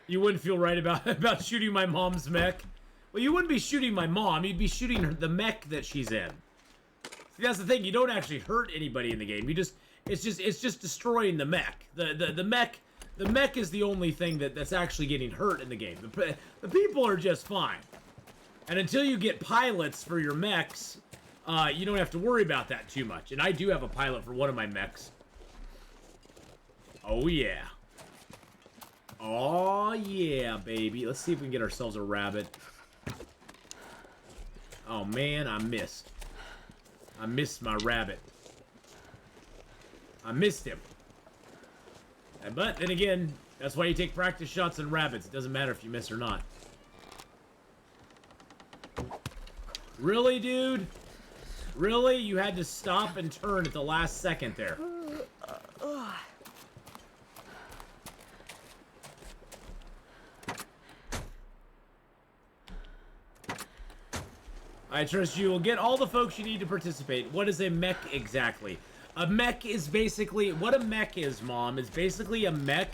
You wouldn't feel right about shooting my mom's mech. Well, you wouldn't be shooting my mom. You'd be shooting the mech that she's in. See, that's the thing. You don't actually hurt anybody in the game. You just it's just destroying the mech. The mech is the only thing that's actually getting hurt in the game. The people are just fine. And until you get pilots for your mechs, you don't have to worry about that too much. And I do have a pilot for one of my mechs. Oh yeah. Oh yeah, baby. Let's see if we can get ourselves a rabbit. Oh man, I missed. I missed my rabbit. I missed him. But then again, that's why you take practice shots on rabbits. It doesn't matter if you miss or not. Really, dude? Really? You had to stop and turn at the last second there. I trust you will get all the folks you need to participate. What is a mech exactly? A mech is basically... What a mech is, Mom, is basically a mech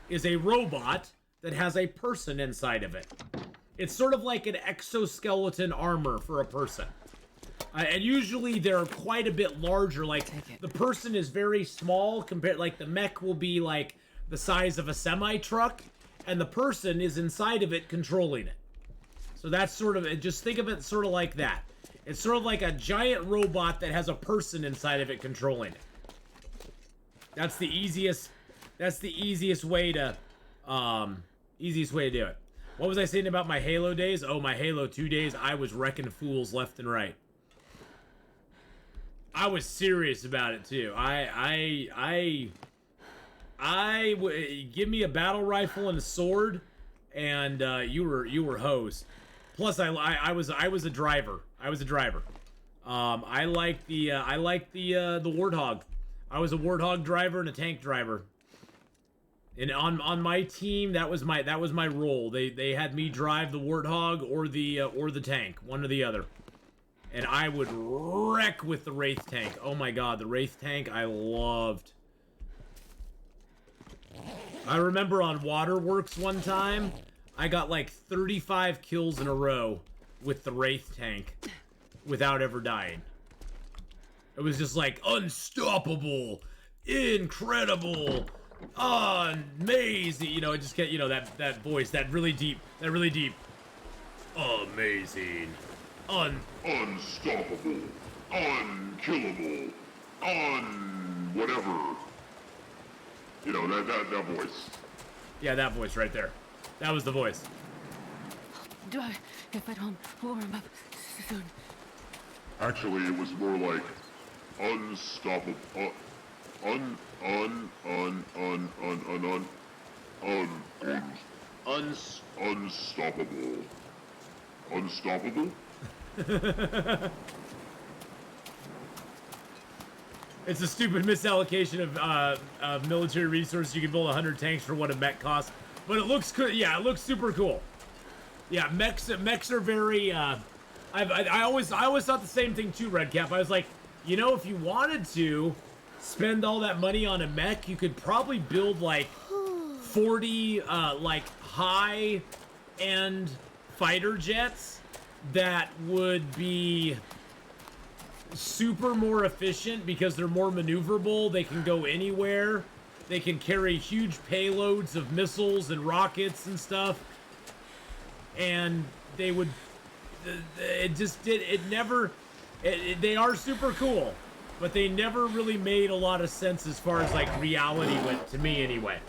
is a robot that has a person inside of it. It's sort of like an exoskeleton armor for a person. And usually they're quite a bit larger. Like, the person is very small compared... Like, the mech will be, like, the size of a semi-truck. And the person is inside of it controlling it. So that's sort of, just think of it sort of like that. It's sort of like a giant robot that has a person inside of it controlling it. That's the easiest way to, easiest way to do it. What was I saying about my Halo days? Oh, my Halo 2 days, I was wrecking fools left and right. I was serious about it too. Give me a battle rifle and a sword, and you were hosed. Plus, I was a driver. I was a driver. I liked the Warthog. I was a Warthog driver and a tank driver. And on my team, that was my role. They had me drive the Warthog or the tank, one or the other. And I would wreck with the Wraith tank. Oh my god, the Wraith tank I loved. I remember on Waterworks one time, I got like 35 kills in a row with the Wraith tank without ever dying. It was just like unstoppable, incredible, amazing. You know, it just get, you know, that voice, that really deep, amazing, unstoppable, unkillable, whatever. You know, that voice. Yeah, that voice right there. That was the voice. Do I get back home? Warm up soon. Actually, it was more like unstoppable. Unstoppable. Unstoppable? It's a stupid misallocation of military resources. You can build 100 tanks for what a mech costs. But it looks cool. Yeah, it looks super cool. Yeah, mechs are very, I always thought the same thing too, Redcap. I was like, you know, if you wanted to spend all that money on a mech, you could probably build like 40, like high-end fighter jets that would be super more efficient because they're more maneuverable. They can go anywhere. They can carry huge payloads of missiles and rockets and stuff. And they would, they are super cool, but they never really made a lot of sense as far as like reality went, to me anyway.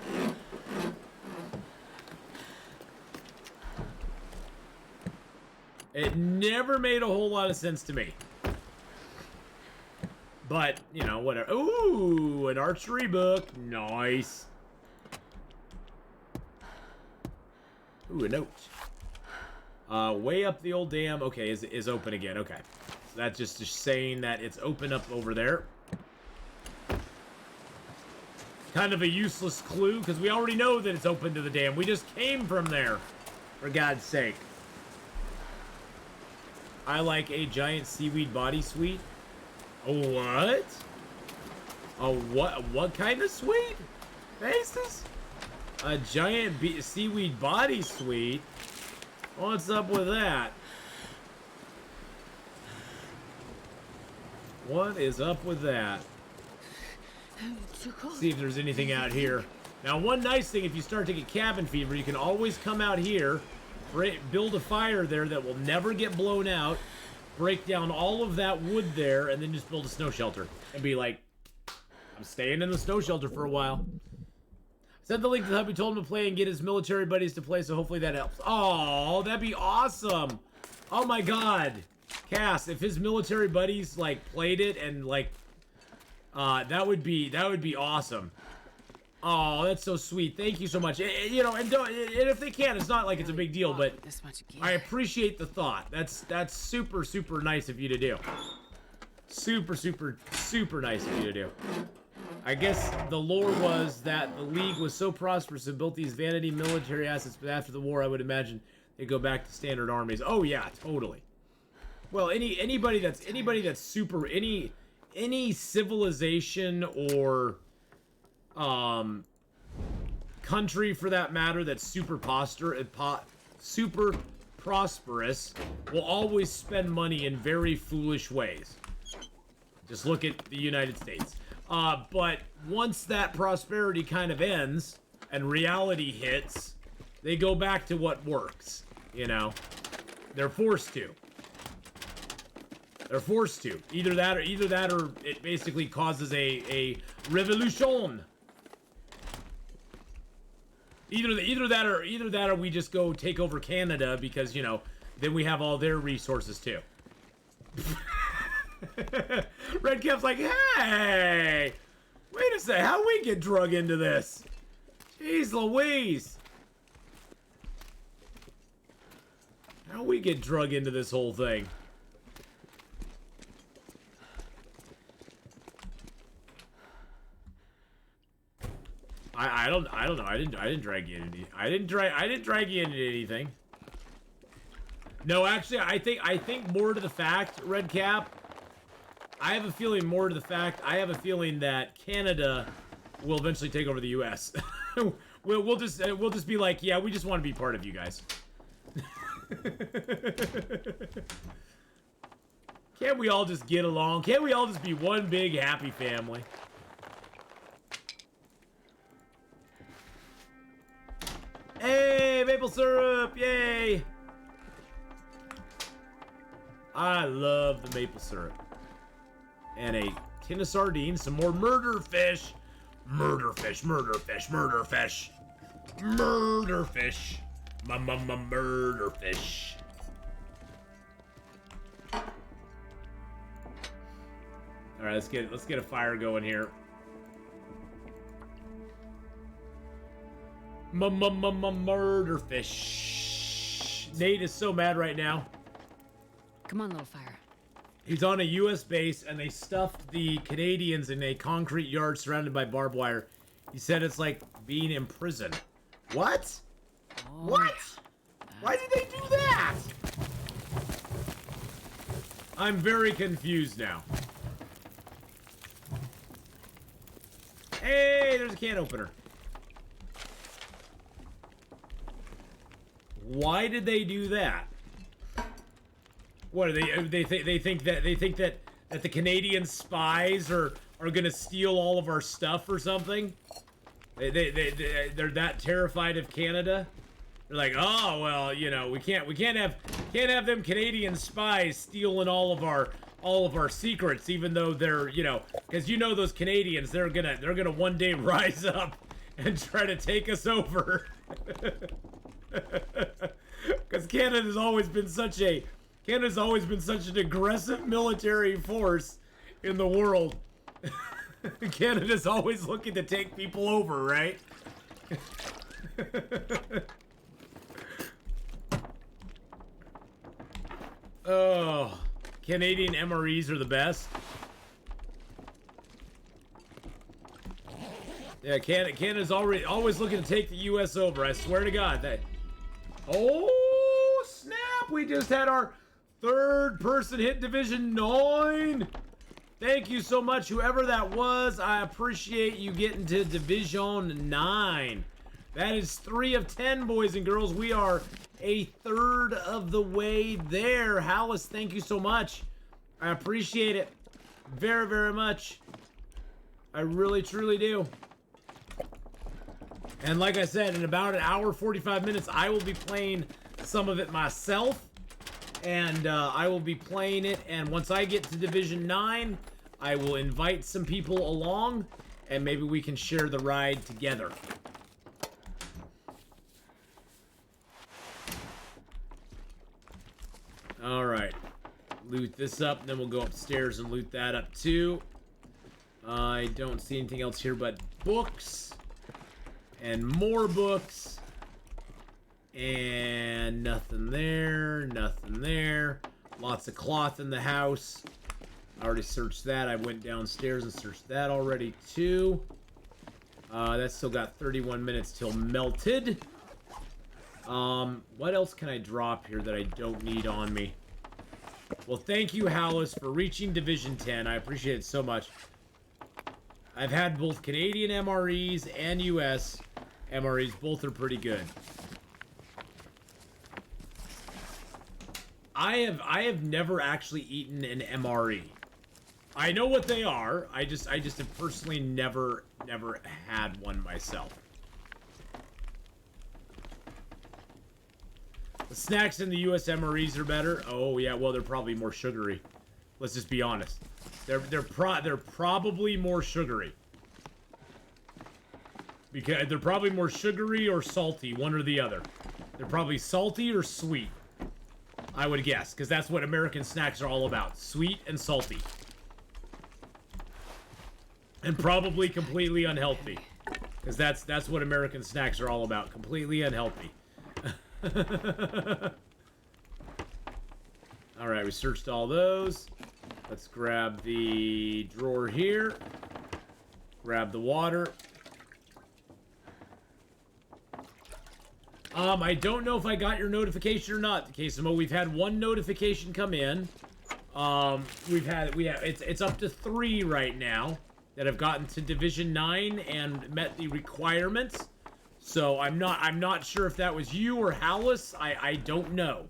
It never made a whole lot of sense to me. But, you know, whatever. Ooh, an archery book. Nice. Ooh, a note. Way up the old dam. Okay, is open again. Okay. So that's just saying that it's open up over there. Kind of a useless clue, because we already know that it's open to the dam. We just came from there. For God's sake. I like a giant seaweed bodysuit. A what? A what? What kind of suite? Faces? A giant seaweed bodysuit? What's up with that? What is up with that? See if there's anything out here. Now, one nice thing, if you start to get cabin fever, you can always come out here, build a fire there that will never get blown out, break down all of that wood there, and then just build a snow shelter. And be like, I'm staying in the snow shelter for a while. Sent the link to the hub. We told him to play and get his military buddies to play, so hopefully that helps. Oh, that'd be awesome. Oh my god. Cass, if his military buddies, like, played it and, like, that would be awesome. Oh, that's so sweet. Thank you so much. You know, and if they can, it's not like it's a big deal, but I appreciate the thought. That's super, super nice of you to do. Super, super, super nice of you to do. I guess the lore was that the League was so prosperous and built these vanity military assets, but after the war, I would imagine they go back to standard armies. Oh yeah, totally. Well, anybody that's super any civilization or country for that matter that's super prosperous will always spend money in very foolish ways. Just look at the United States. But once that prosperity kind of ends and reality hits, they go back to what works, you know? They're forced to. They're forced to. Either that or it basically causes a revolution. Either that or we just go take over Canada because, you know, then we have all their resources too. Redcap's like, hey, wait a sec, how'd we get drug into this? Jeez Louise. How'd we get drug into this whole thing? I don't know. I didn't drag you into I didn't drag you into anything. No, actually, I think more to the fact, Redcap. I have a feeling more to the fact. I have a feeling that Canada will eventually take over the U.S. we'll just be like, yeah, we just want to be part of you guys. Can't we all just get along? Can't we all just be one big happy family? Hey, maple syrup! Yay! I love the maple syrup. And a tin of sardines, some more murder fish. Murder fish, murder fish, murder fish. Murder fish. Murder fish. Alright, let's get a fire going here. Murder fish. Nate is so mad right now. Come on, little fire. He's on a U.S. base, and they stuffed the Canadians in a concrete yard surrounded by barbed wire. He said it's like being in prison. What? Oh, What? Why did they do that? I'm very confused now. Hey, there's a can opener. Why did they do that? What are they think that the Canadian spies are gonna steal all of our stuff or something? They're that terrified of Canada. They're like, oh well, you know, we can't have them Canadian spies stealing all of our secrets, even though they're, you know, because you know those Canadians, they're gonna one day rise up and try to take us over. Because Canada's always been such an aggressive military force in the world. Canada's always looking to take people over, right? Oh, Canadian MREs are the best. Yeah, Canada's always looking to take the U.S. over. I swear to God. Oh, snap! We just had our Third person hit Division 9. Thank you so much, whoever that was. I appreciate you getting to Division 9. That is 3 of 10, boys and girls. We are a third of the way there. Hallis, thank you so much. I appreciate it very, very much. I really, truly do. And like I said, in about an hour, 45 minutes, I will be playing some of it myself. And I will be playing it. And once I get to Division 9, I will invite some people along. And maybe we can share the ride together. Alright. Loot this up, then we'll go upstairs and loot that up too. I don't see anything else here but books. And more books. And nothing there, nothing there. Lots of cloth in the house. I already searched that. I went downstairs and searched that already too. That's still got 31 minutes till melted. What else can I drop here that I don't need on me? Well, thank you, Hallis, for reaching Division 10. I appreciate it so much. I've had both Canadian MREs and US MREs. Both are pretty good. I have never actually eaten an MRE. I know what they are. I just have personally never had one myself. The snacks in the US MREs are better. Oh yeah, well they're probably more sugary. Let's just be honest. They're probably more sugary. Because they're probably more sugary or salty, one or the other. They're probably salty or sweet. I would guess, because that's what American snacks are all about. Sweet and salty. And probably completely unhealthy. Because that's what American snacks are all about. Completely unhealthy. Alright, we searched all those. Let's grab the drawer here. Grab the water. I don't know if I got your notification or not, Casimo. We've had one notification come in. It's up to 3 right now that have gotten to Division 9 and met the requirements. So I'm not sure if that was you or Hallis. I don't know.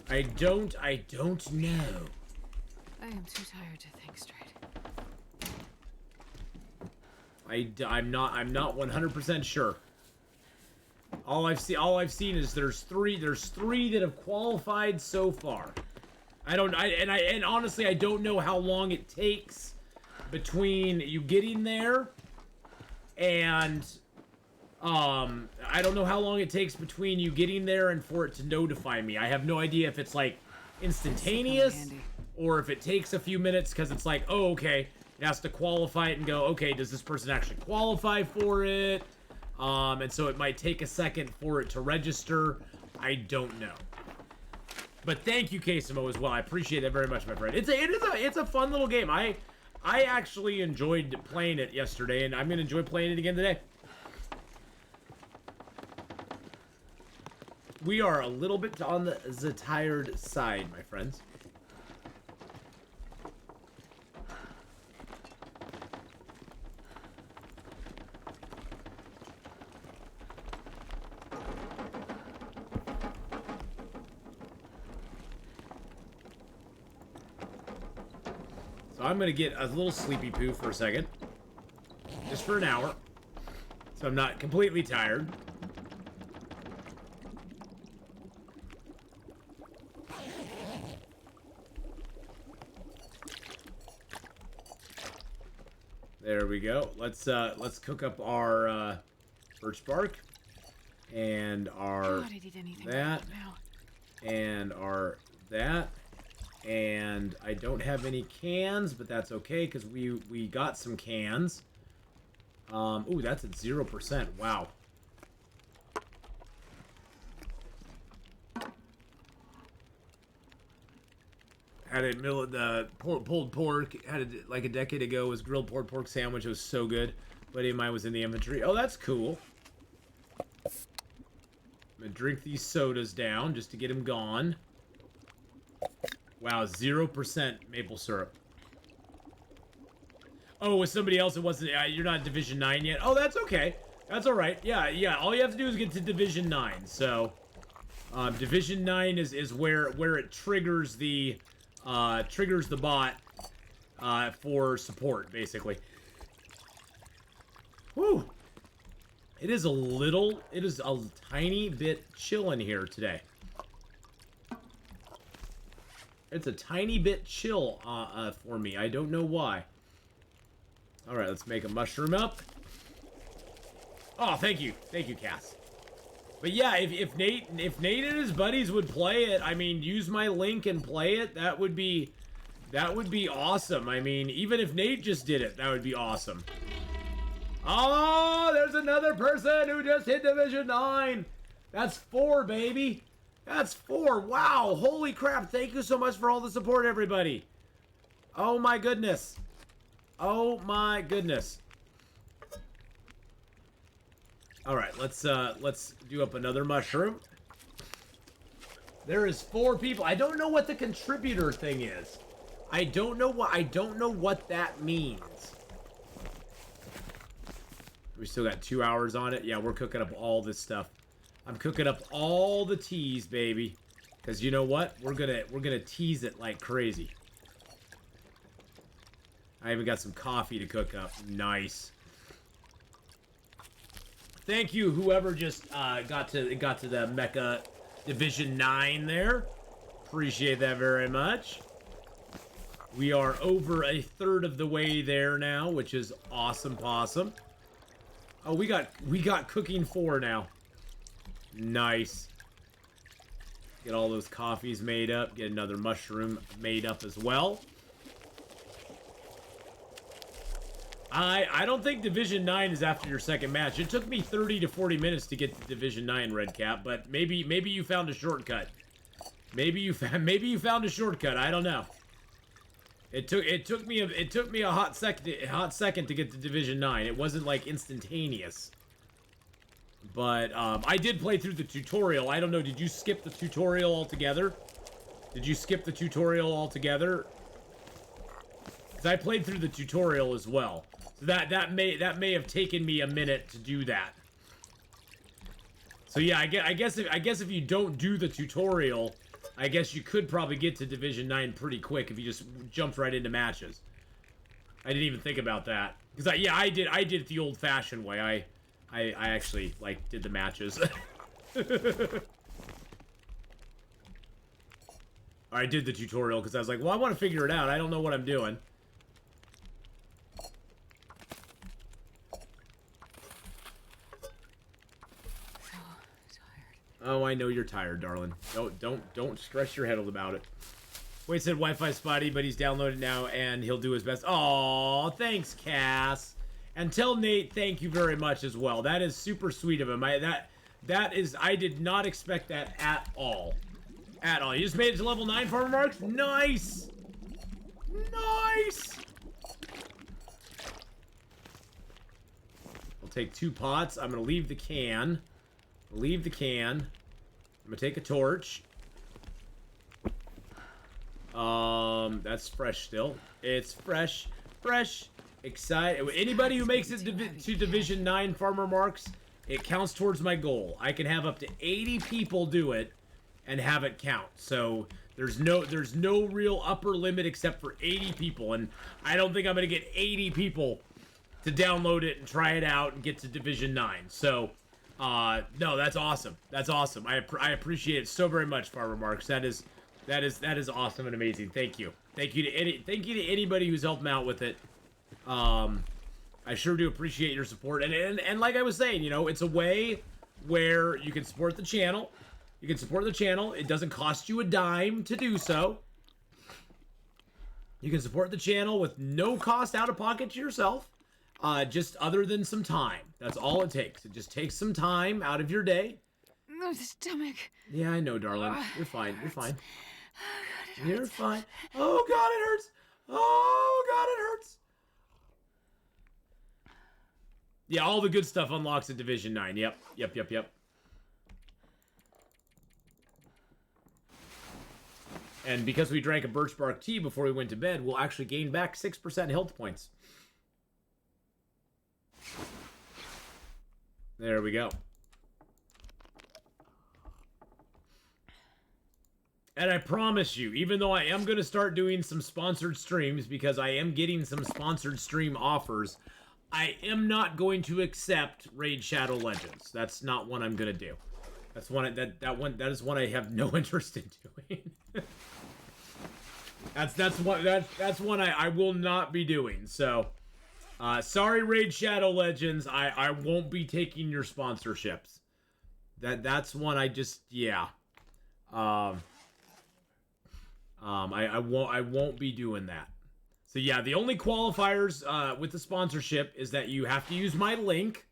I don't know. I am too tired to think straight. I'm not 100% sure. All I've seen is there's three that have qualified so far. And honestly I don't know how long it takes between you getting there and I don't know how long it takes between you getting there and for it to notify me. I have no idea if it's like instantaneous or if it takes a few minutes because it's like, oh, okay, it has to qualify it and go, okay, does this person actually qualify for it? And so it might take a second for it to register. I don't know. But thank you, Casimo, as well. I appreciate it very much, my friend. It's a fun little game. I actually enjoyed playing it yesterday, and I'm gonna enjoy playing it again today. We are a little bit on the tired side, my friends. So I'm gonna get a little sleepy poo for a second. Just for an hour. So I'm not completely tired. There we go. Let's cook up our birch bark and our that and our that. And I don't have any cans, but that's okay because we got some cans. Ooh, that's at 0%. Wow. Had a pulled pork. Had it like a decade ago. It was grilled pulled pork sandwich. It was so good. Buddy of mine was in the inventory. Oh, that's cool. I'm gonna drink these sodas down just to get them gone. Wow, 0% maple syrup. Oh, with somebody else it wasn't... you're not Division 9 yet? Oh, that's okay. That's alright. Yeah, yeah. All you have to do is get to Division 9. So, Division 9 is where it triggers the bot for support, basically. Whew. It is a tiny bit chill in here today. It's a tiny bit chill for me. I don't know why. Alright, let's make a mushroom up. Oh, thank you. Thank you, Cass. But yeah, if Nate and his buddies would play it, I mean, use my link and play it, that would be awesome. I mean, even if Nate just did it, that would be awesome. Oh, there's another person who just hit Division 9. That's 4, baby. That's 4. Wow. Holy crap. Thank you so much for all the support, everybody. Oh, my goodness. Oh, my goodness. All right, let's do up another mushroom. There is 4 people. I don't know what the contributor thing is. I don't know what that means. We still got 2 hours on it. Yeah, we're cooking up all this stuff. I'm cooking up all the teas, baby. Cause you know what? We're gonna tease it like crazy. I even got some coffee to cook up. Nice. Thank you, whoever just got to the Mecha Division 9 there. Appreciate that very much. We are over a third of the way there now, which is awesome possum. Oh, we got cooking 4 now. Nice. Get all those coffees made up. Get another mushroom made up as well. I don't think Division 9 is after your second match. It took me 30 to 40 minutes to get to Division 9, Redcap, but maybe you found a shortcut. Maybe you found a shortcut. I don't know. It took me a hot second to get to Division 9. It wasn't like instantaneous. But I did play through the tutorial. I don't know, did you skip the tutorial altogether? Did you skip the tutorial altogether? Cuz I played through the tutorial as well. So that may have taken me a minute to do that. So yeah, I guess if you don't do the tutorial, I guess you could probably get to Division 9 pretty quick if you just jumped right into matches. I didn't even think about that. Because I did it the old-fashioned way. I actually, like, did the matches. I did the tutorial because I was like, well, I want to figure it out. I don't know what I'm doing. Oh, I know you're tired, darling. Don't stress your head about it. Wade said Wi-Fi spotty, but he's downloaded now and he'll do his best. Aw, thanks, Cass. And tell Nate thank you very much as well. That is super sweet of him. I did not expect that at all. At all. You just made it to level 9, Farmer Marks? Nice! Nice! I'll take 2 pots. I'm gonna leave the can. Leave the can. I'm gonna take a torch. That's fresh still. It's fresh. Fresh. Excited. Anybody who makes it to Division 9 Farmer Marks, it counts towards my goal. I can have up to 80 people do it and have it count. So there's no real upper limit except for 80 people, and I don't think I'm gonna get 80 people to download it and try it out and get to Division 9. So no, that's awesome. That's awesome. I appreciate it so very much, Farmer Marks. That is awesome and amazing. Thank you. Thank you to anybody who's helped me out with it. I sure do appreciate your support. And like I was saying, you know, it's a way where you can support the channel. You can support the channel. It doesn't cost you a dime to do so. You can support the channel with no cost out of pocket to yourself. Just other than some time. That's all it takes. It just takes some time out of your day. No, stomach. Yeah, I know, darling. You're fine. You're fine. Oh, God, You're fine. Oh, God, it hurts. Oh, God, it hurts. Yeah, all the good stuff unlocks at Division 9. Yep. And because we drank a birch bark tea before we went to bed, we'll actually gain back 6% health points. There we go. And I promise you, even though I am going to start doing some sponsored streams, because I am getting some sponsored stream offers, I am not going to accept Raid Shadow Legends. That's not one I'm going to do. That's one that is one I have no interest in doing. that's one I will not be doing. So, sorry, Raid Shadow Legends. I won't be taking your sponsorships. That's one I just, yeah. I won't be doing that. So yeah, the only qualifiers with the sponsorship is that you have to use my link.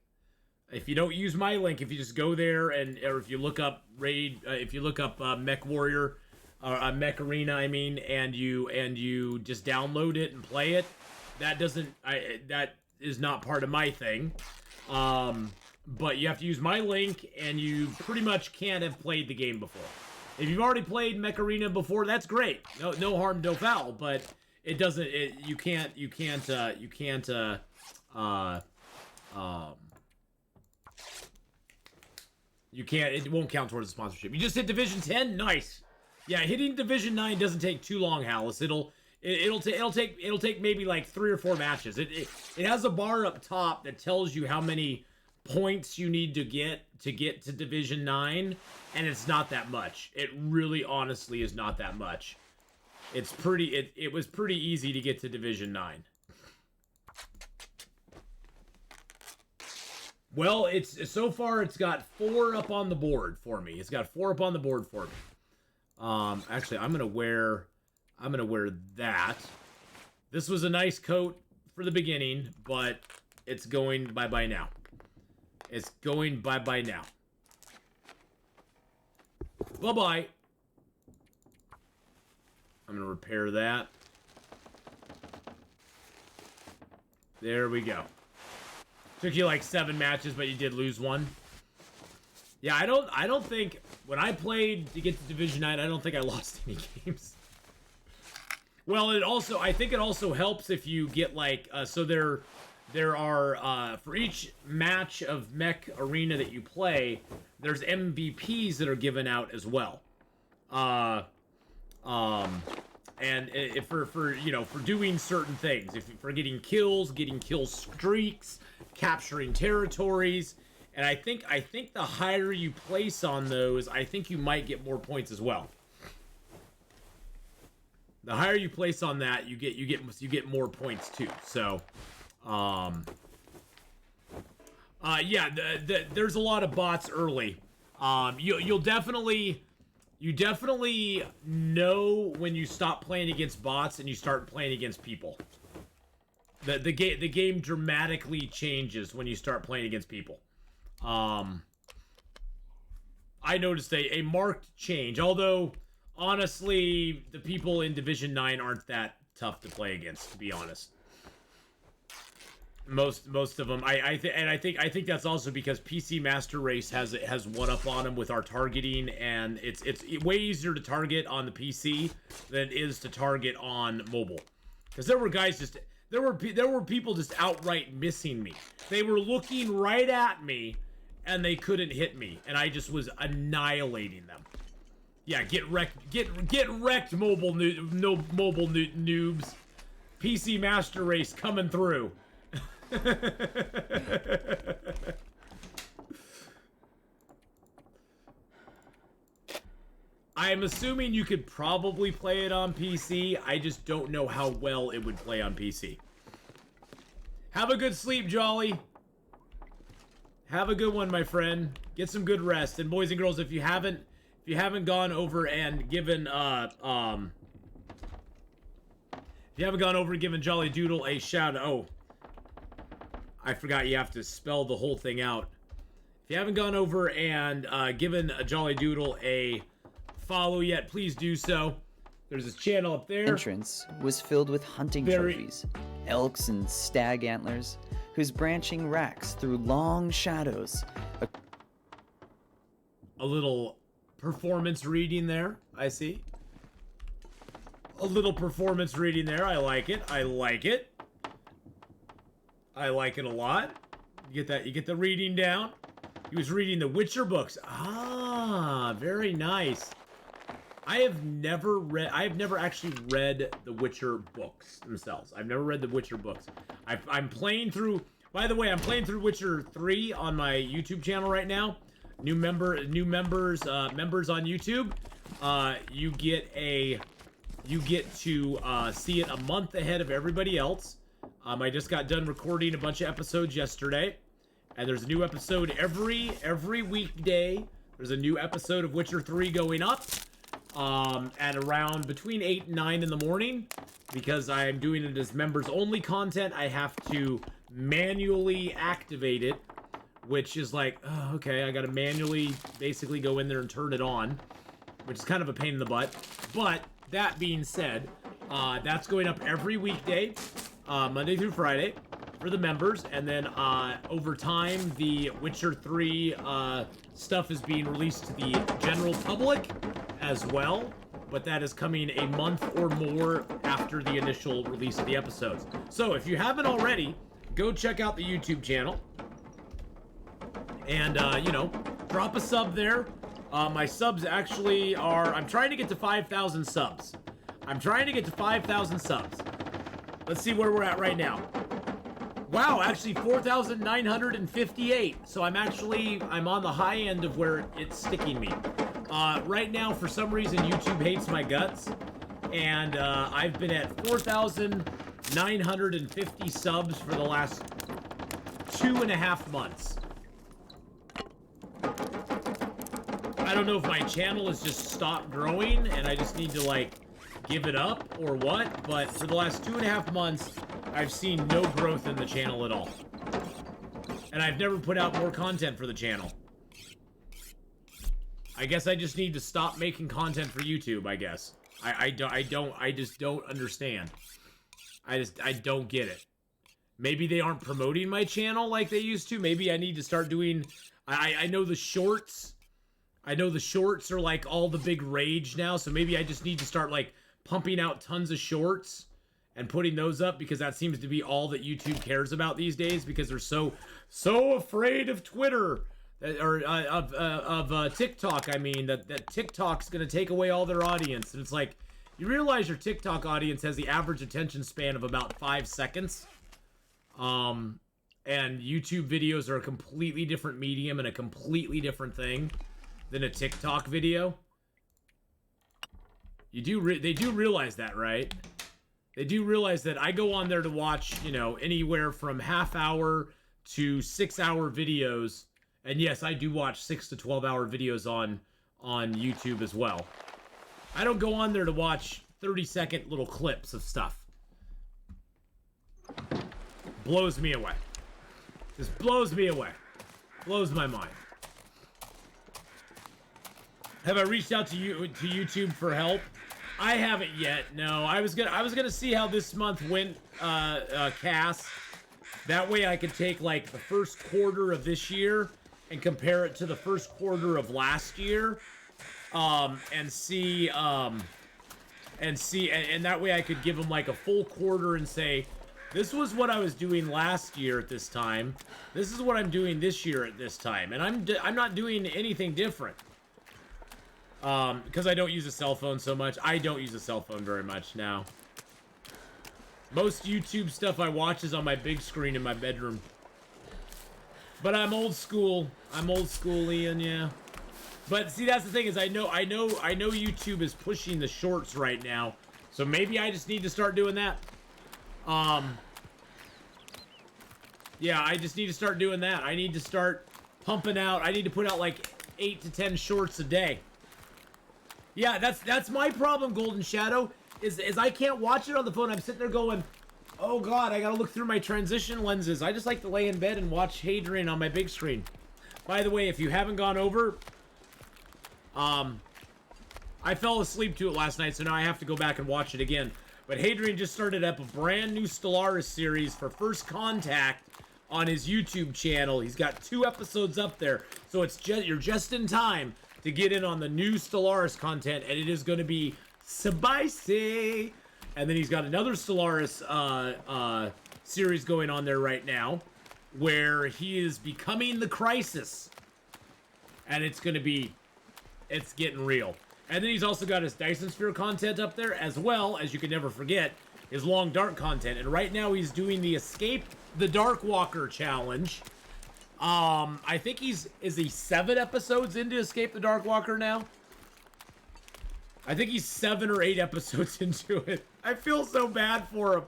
If you don't use my link, if you just go there or if you look up Mech Warrior, Mech Arena, I mean, and you just download it and play it, that is not part of my thing. But you have to use my link, and you pretty much can't have played the game before. If you've already played Mech Arena before, that's great. No harm, no foul. But it doesn't. You can't. It won't count towards the sponsorship. You just hit Division 10. Nice. Yeah, hitting Division 9 doesn't take too long, Hallis. It'll take maybe like 3 or 4 matches. It has a bar up top that tells you how many points you need to get to Division 9, and it's not that much. It really honestly is not that much. It's pretty it was pretty easy to get to Division 9. Well, so far it's got 4 up on the board for me. It's got 4 up on the board for me. Actually, I'm gonna wear that. This was a nice coat for the beginning, but it's going bye-bye now. It's going bye-bye now. Bye-bye. I'm gonna repair that. There we go. Took you like 7 matches, but you did lose 1. Yeah, I don't think when I played to get to Division 9, I don't think I lost any games. Well, I think it also helps if you get like so there are for each match of Mech Arena that you play, there's MVPs that are given out as well. And if for doing certain things, for getting kills, getting kill streaks, capturing territories, and I think the higher you place on those, I think you might get more points as well. The higher you place on that, you get more points too. So, yeah, there's a lot of bots early. You definitely know when you stop playing against bots and you start playing against people. The game dramatically changes when you start playing against people. I noticed a marked change, although honestly the people in Division 9 aren't that tough to play against, to be honest. Most of them, I think that's also because PC Master Race has one up on them with our targeting, and it's way easier to target on the PC than it is to target on mobile. Because there were people just outright missing me. They were looking right at me, and they couldn't hit me, and I just was annihilating them. Yeah, get wrecked, mobile noobs. PC Master Race coming through. I'm assuming you could probably play it on PC. I just don't know how well it would play on PC. Have a good sleep, Jolly. Have a good one, my friend. Get some good rest. And boys and girls, if you haven't gone over and given Jolly Doodle a shout out. Oh, I forgot you have to spell the whole thing out. If you haven't gone over and given a Jolly Doodle a follow yet, please do so. There's this channel up there. Entrance was filled with hunting trophies, elks and stag antlers, whose branching racks threw long shadows. A little performance reading there, I see. A little performance reading there. I like it. I like it. I like it a lot. You get that? You get the reading down. He was reading the Witcher books. Ah, very nice. I have never actually read the Witcher books themselves. I've never read the Witcher books. I'm playing through. By the way, I'm playing through Witcher 3 on my YouTube channel right now. New members on YouTube. You get to see it a month ahead of everybody else. I just got done recording a bunch of episodes yesterday, and there's a new episode every weekday. There's a new episode of Witcher 3 going up at around between 8 and 9 in the morning. Because I am doing it as members only content, I have to manually activate it, which is like, oh, okay, I gotta manually basically go in there and turn it on, which is kind of a pain in the butt. But that being said, that's going up every weekday, Monday through Friday for the members, and then over time the Witcher 3 stuff is being released to the general public as well, but that is coming a month or more after the initial release of the episodes. So if you haven't already, go check out the YouTube channel and you know, drop a sub there. My subs actually are, I'm trying to get to 5,000 subs. I'm trying to get to 5,000 subs. Let's see where we're at right now. Wow, actually 4,958. So I'm on the high end of where it's sticking me. Right now, for some reason, YouTube hates my guts. And I've been at 4,950 subs for the last 2.5 months. I don't know if my channel has just stopped growing and I just need to, like, give it up or what, but for the last 2.5 months, I've seen no growth in the channel at all. And I've never put out more content for the channel. I guess I just need to stop making content for YouTube, I guess. I just don't understand. I don't get it. Maybe they aren't promoting my channel like they used to. Maybe I need to start doing, I know the shorts. I know the shorts are like all the big rage now, so maybe I just need to start like pumping out tons of shorts and putting those up, because that seems to be all that YouTube cares about these days, because they're so afraid of Twitter or of TikTok. I mean, that TikTok's gonna take away all their audience, and it's like, you realize your TikTok audience has the average attention span of about 5 seconds, and YouTube videos are a completely different medium and a completely different thing than a TikTok video. They do realize that, right? They do realize that I go on there to watch, you know, anywhere from half-hour to 6-hour videos. And yes, I do watch 6 to 12-hour videos on YouTube as well. I don't go on there to watch 30-second little clips of stuff. Blows me away. Just blows me away. Blows my mind. Have I reached out to YouTube for help? I haven't yet. No, I was gonna see how this month went, Cass. That way I could take like the first quarter of this year and compare it to the first quarter of last year, and see, and that way I could give them like a full quarter and say, this was what I was doing last year at this time. This is what I'm doing this year at this time, and I'm not doing anything different. Because I don't use a cell phone so much. I don't use a cell phone very much now. Most YouTube stuff I watch is on my big screen in my bedroom. But I'm old school. I'm old school, Ian, yeah. But see, that's the thing, is I know YouTube is pushing the shorts right now. So maybe I just need to start doing that. Yeah, I just need to start doing that. I need to start pumping out. I need to put out like 8 to 10 shorts a day. Yeah, that's my problem, Golden Shadow, is I can't watch it on the phone. I'm sitting there going, oh god, I gotta look through my transition lenses. I just like to lay in bed and watch Hadrian on my big screen. By the way, if you haven't gone over, I fell asleep to it last night, so now I have to go back and watch it again. But Hadrian just started up a brand new Stellaris series for First Contact on his YouTube channel. He's got 2 episodes up there, so you're just in time to get in on the new Stellaris content, and it is going to be Spicy. And then he's got another Stellaris series going on there right now, where he is becoming the Crisis. And it's getting real. And then he's also got his Dyson Sphere content up there, as well as, you can never forget, his Long Dark content. And right now he's doing the Escape the Darkwalker challenge. I think is he 7 episodes into Escape the Darkwalker now? I think he's 7 or 8 episodes into it. I feel so bad for him.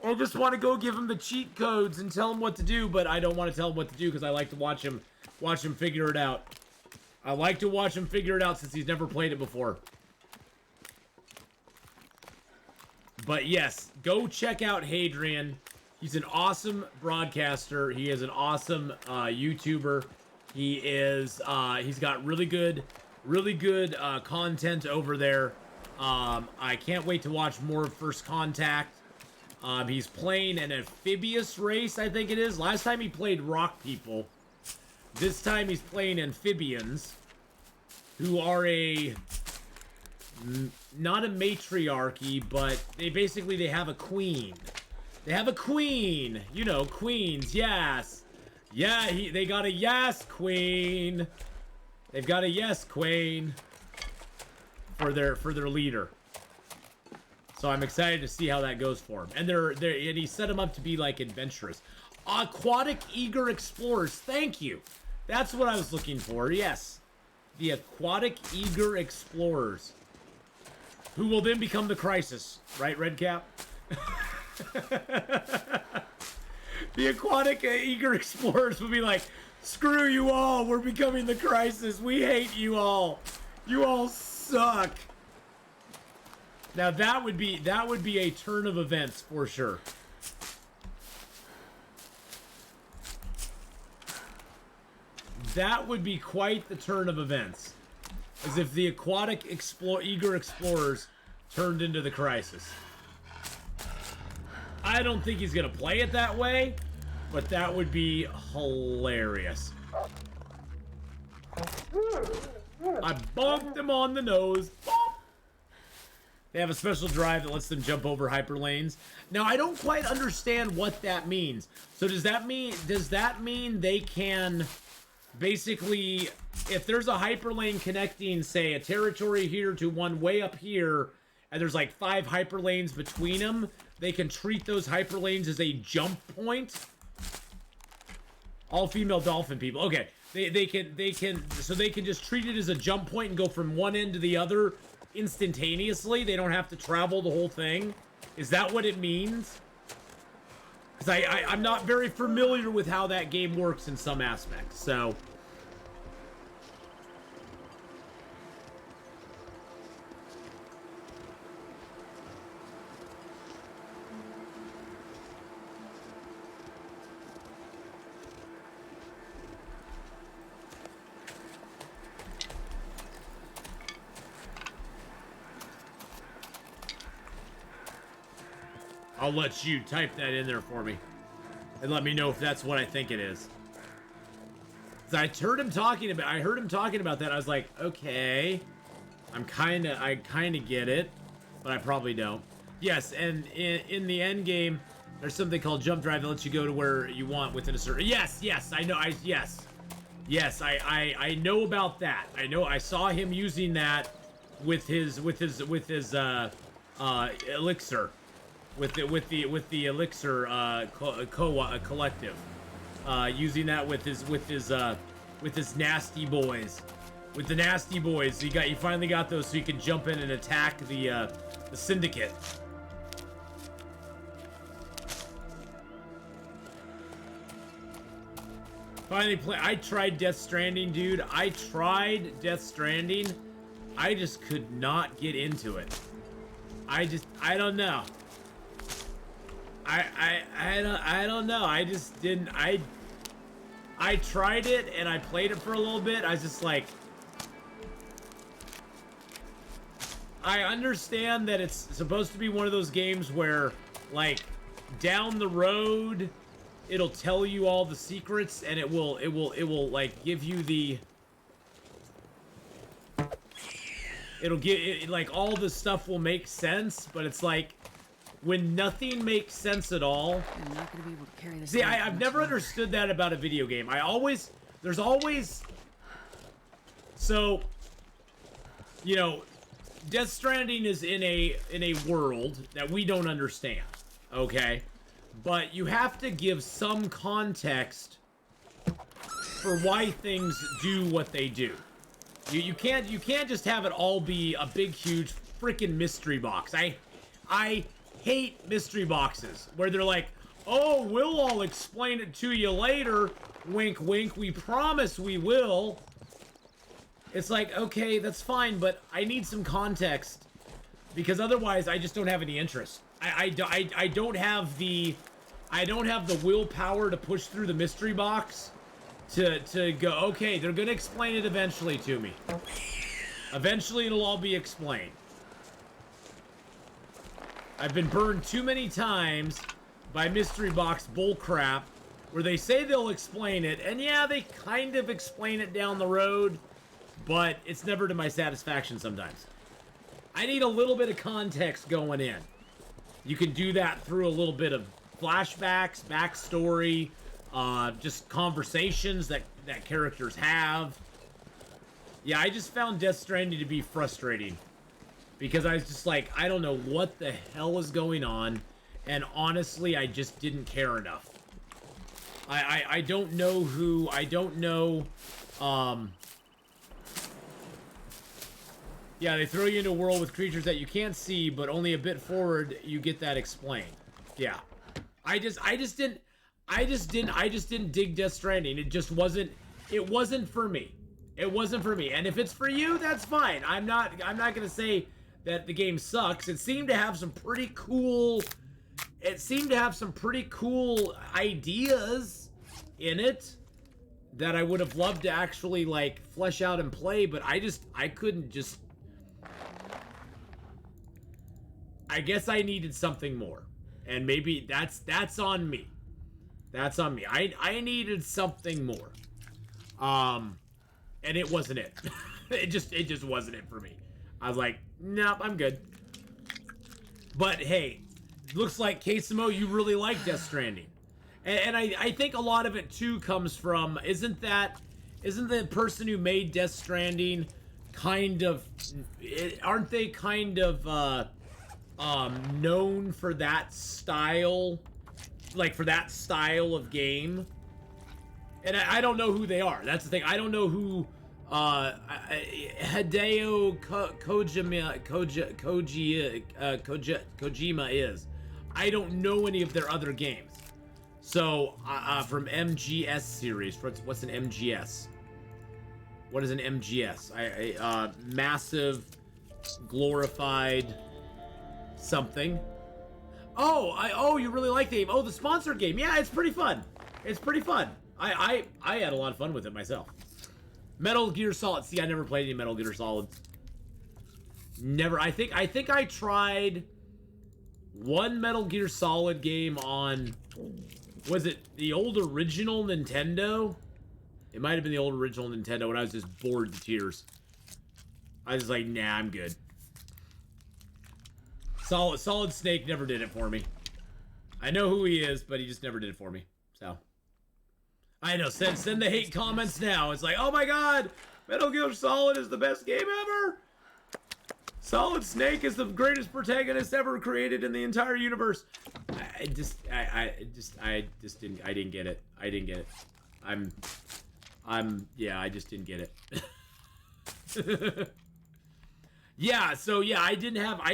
I just want to go give him the cheat codes and tell him what to do, but I don't want to tell him what to do because I like to watch him figure it out. I like to watch him figure it out since he's never played it before. But yes, go check out Hadrian. He's an awesome broadcaster. He is an awesome YouTuber. He's got really good content over there. I can't wait to watch more of First Contact. He's playing an amphibious race, I think it is. Last time he played rock people. This time he's playing amphibians, who are not a matriarchy, but they have a queen. They have a queen. You know, queens, yes. Yeah, they got a yes queen. They've got a yes queen for their leader. So I'm excited to see how that goes for him. And and he set them up to be like adventurous. Aquatic eager explorers. Thank you. That's what I was looking for. Yes. The aquatic eager explorers. Who will then become the Crisis. Right, Redcap? The aquatic eager explorers will be like, screw you all. We're becoming the Crisis. We hate you all. You all suck. Now that would be a turn of events for sure. That would be quite the turn of events. As if the aquatic eager explorers turned into the Crisis. I don't think he's gonna play it that way, but that would be hilarious. I bonked him on the nose. Bonk. They have a special drive that lets them jump over hyperlanes. Now, I don't quite understand what that means. So does that mean they can basically, if there's a hyperlane connecting, say, a territory here to one way up here, and there's like 5 hyperlanes between them, they can treat those hyperlanes as a jump point? All female dolphin people. Okay. They can just treat it as a jump point and go from one end to the other instantaneously. They don't have to travel the whole thing. Is that what it means? Because I'm not very familiar with how that game works in some aspects, so... I'll let you type that in there for me. And let me know if that's what I think it is. I heard him talking about that. I was like, okay. I kinda get it. But I probably don't. Yes, and in the end game, there's something called jump drive that lets you go to where you want within a certain... Yes, I know, Yes, I know about that. I saw him using that with his elixir. With the elixir collective, using that with his nasty boys, with the nasty boys. You finally got those, so you can jump in and attack the syndicate. I tried Death Stranding, dude. I just could not get into it. I don't know. I don't know. I just didn't. I tried it and I played it for a little bit. I was just like, I understand that it's supposed to be one of those games where, like, down the road, it'll tell you all the secrets and it will like give you the. it'll get like all the stuff will make sense, but it's like when nothing makes sense at all. I'm not gonna be able to carry this. See, I've never understood that about a video game. There's always, so, you know, Death Stranding is in a world that we don't understand, okay? But you have to give some context for why things do what they do. You can't just have it all be a big huge freaking mystery box. I hate mystery boxes where they're like, "Oh, we'll all explain it to you later. Wink wink, we promise we will." It's like, okay, that's fine, but I need some context because otherwise I just don't have any interest. I don't have the willpower to push through the mystery box to go, okay, they're gonna explain it eventually to me. Eventually it'll all be explained. I've been burned too many times by mystery box bullcrap where they say they'll explain it, and yeah, they kind of explain it down the road, but it's never to my satisfaction sometimes. I need a little bit of context going in. You can do that through a little bit of flashbacks, backstory, just conversations that characters have. Yeah, I just found Death Stranding to be frustrating because I was just like, I don't know what the hell is going on, and honestly, I just didn't care enough. I don't know who, I don't know, yeah, they throw you into a world with creatures that you can't see, but only a bit forward you get that explained. Yeah. I just didn't dig Death Stranding. It wasn't for me. It wasn't for me. And if it's for you, that's fine. I'm not going to say that the game sucks. It seemed to have some pretty cool ideas in it that I would have loved to actually like flesh out and play, but I couldn't just. I guess I needed something more. And maybe that's on me. That's on me. I needed something more. And it wasn't it. it just wasn't it for me. I was like, nope, I'm good. But hey, looks like Casimo, you really like Death Stranding. And I think a lot of it too comes from, isn't the person who made Death Stranding kind of, aren't they kind of known for that style, like for that style of game? And I don't know who they are. That's the thing. I don't know who Hideo Kojima is. I don't know any of their other games. So from MGS series, what's an MGS? What is an MGS? Massive, glorified something. Oh, you really like the game? Oh, the sponsored game. Yeah, it's pretty fun. It's pretty fun. I had a lot of fun with it myself. Metal Gear Solid. See, I never played any Metal Gear Solid. Never. I think I tried one Metal Gear Solid game on, was it the old original Nintendo? It might have been the old original Nintendo when I was just bored to tears. I was like, nah, I'm good. Solid Snake never did it for me. I know who he is, but he just never did it for me. So I know. Send the hate comments now. It's like, oh my god, Metal Gear Solid is the best game ever. Solid Snake is the greatest protagonist ever created in the entire universe. I just didn't get it. I didn't get it. Yeah, I just didn't get it. Yeah, so yeah, I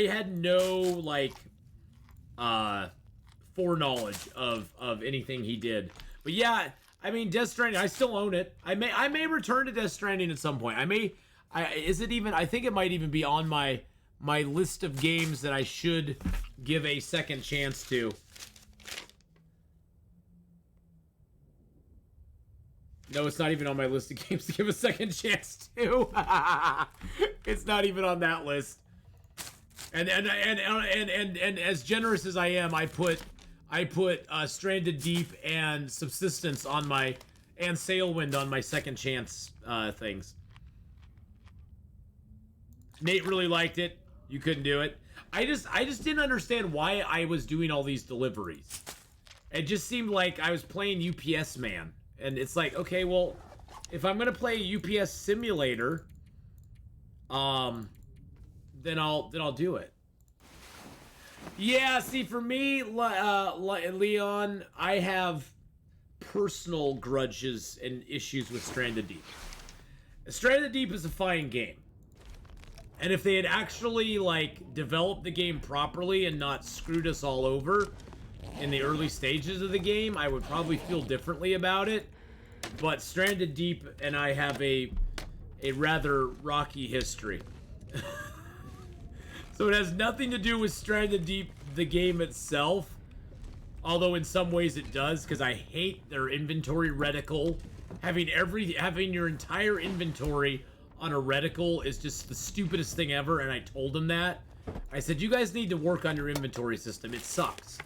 had no like foreknowledge of anything he did. But yeah, I mean, Death Stranding, I still own it. I may return to Death Stranding at some point. I think it might even be on my list of games that I should give a second chance to. No, it's not even on my list of games to give a second chance to. It's not even on that list. And as generous as I am, I put Stranded Deep and Subsistence on my, and Sailwind on my second chance things. Nate really liked it. You couldn't do it. I just didn't understand why I was doing all these deliveries. It just seemed like I was playing UPS man. And it's like, okay, well, if I'm gonna play a UPS simulator, then I'll do it. Yeah, see, for me, Leon, I have personal grudges and issues with Stranded Deep. Stranded Deep is a fine game. And if they had actually, like, developed the game properly and not screwed us all over in the early stages of the game, I would probably feel differently about it. But Stranded Deep and I have a rather rocky history. So it has nothing to do with Stranded Deep, the game itself. Although in some ways it does, because I hate their inventory reticle. Having your entire inventory on a reticle is just the stupidest thing ever, and I told them that. I said, you guys need to work on your inventory system. It sucks.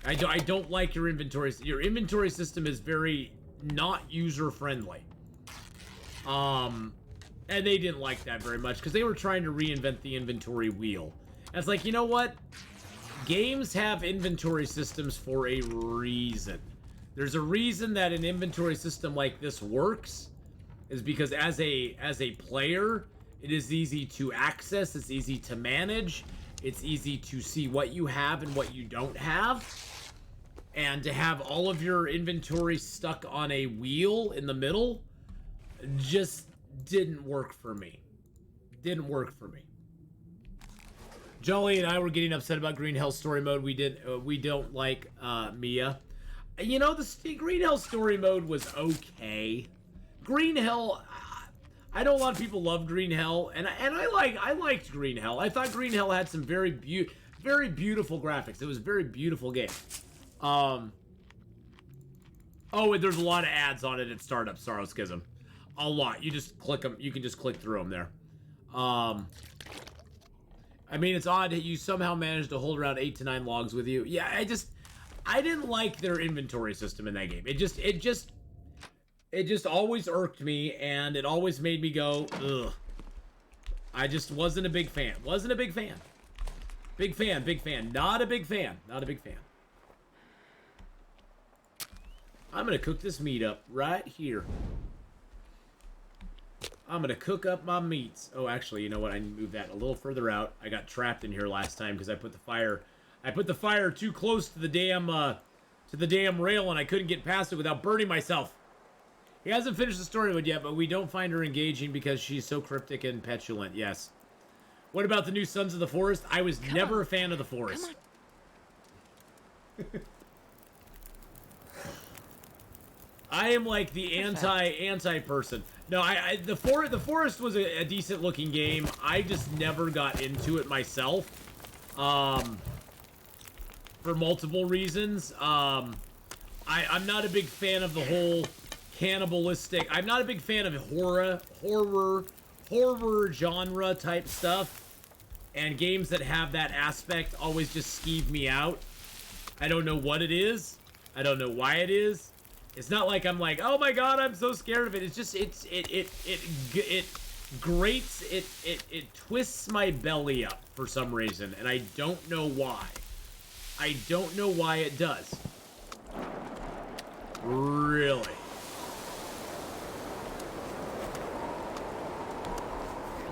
I don't like your inventory. Your inventory system is very not user-friendly. And they didn't like that very much, because they were trying to reinvent the inventory wheel. And it's like, you know what? Games have inventory systems for a reason. There's a reason that an inventory system like this works, is because as a player, it is easy to access, it's easy to manage, it's easy to see what you have and what you don't have. And to have all of your inventory stuck on a wheel in the middle just didn't work for me. Didn't work for me. Jolly and I were getting upset about Green Hell Story Mode. We don't like Mia. You know, the Green Hell Story Mode was okay. Green Hell, I know a lot of people love Green Hell, and I liked Green Hell. I thought Green Hell had some very beautiful graphics. It was a very beautiful game. Oh, and there's a lot of ads on it at startup, Sorrow Schism. A lot. You just click them. You can just click through them there. I mean, it's odd that you somehow managed to hold around 8 to 9 logs with you. Yeah, I didn't like their inventory system in that game. It just always irked me, and it always made me go, ugh. I just wasn't a big fan. Wasn't a big fan. Big fan. Not a big fan. Not a big fan. I'm gonna cook this meat up right here. I'm gonna cook up my meats. Oh, actually, you know what? I need to move that a little further out. I got trapped in here last time because I put the fire too close to the damn rail, and I couldn't get past it without burning myself. He hasn't finished the story mode yet, but we don't find her engaging because she's so cryptic and petulant. Yes. What about the new Sons of the Forest? I was never a fan of the Forest. I am like the anti person. No, the Forest was a decent looking game. I just never got into it myself. For multiple reasons. I'm not a big fan of the whole cannibalistic. I'm not a big fan of horror genre type stuff. And games that have that aspect always just skeeve me out. I don't know what it is. I don't know why it is. It's not like I'm like, oh my god, I'm so scared of it. It's just, it grates, it twists my belly up for some reason, and I don't know why. I don't know why it does. Really.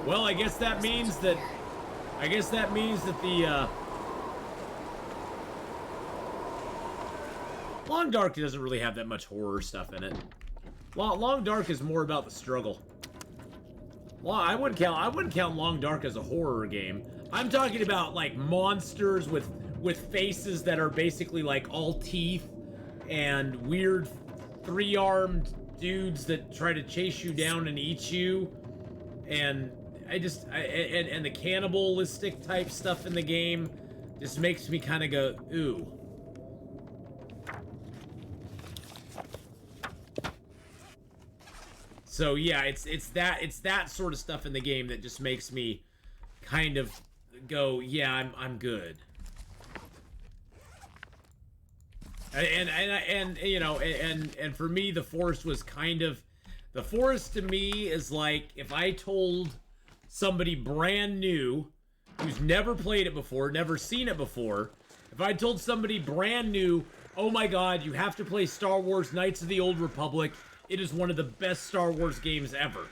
Well, I guess that means that the, Long Dark doesn't really have that much horror stuff in it. Long Dark is more about the struggle. I wouldn't count Long Dark as a horror game. I'm talking about like monsters with faces that are basically like all teeth and weird 3-armed dudes that try to chase you down and eat you. And and the cannibalistic type stuff in the game just makes me kind of go, ooh. So yeah, it's that sort of stuff in the game that just makes me kind of go, yeah, I'm good. And you know, and for me, the Forest was kind of, the Forest to me is like if I told somebody brand new who's never played it before, never seen it before, if I told somebody brand new, oh my god, you have to play Star Wars Knights of the Old Republic, it is one of the best Star Wars games ever,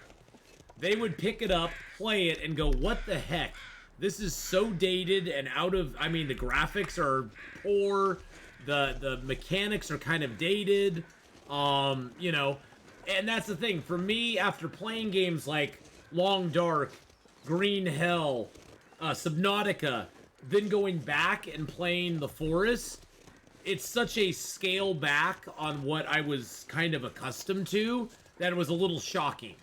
they would pick it up, play it, and go, what the heck? This is so dated and out of, I mean, the graphics are poor, the mechanics are kind of dated, you know, and that's the thing. For me, after playing games like Long Dark, Green Hell, Subnautica, then going back and playing The Forest, it's such a scale back on what I was kind of accustomed to that it was a little shocking.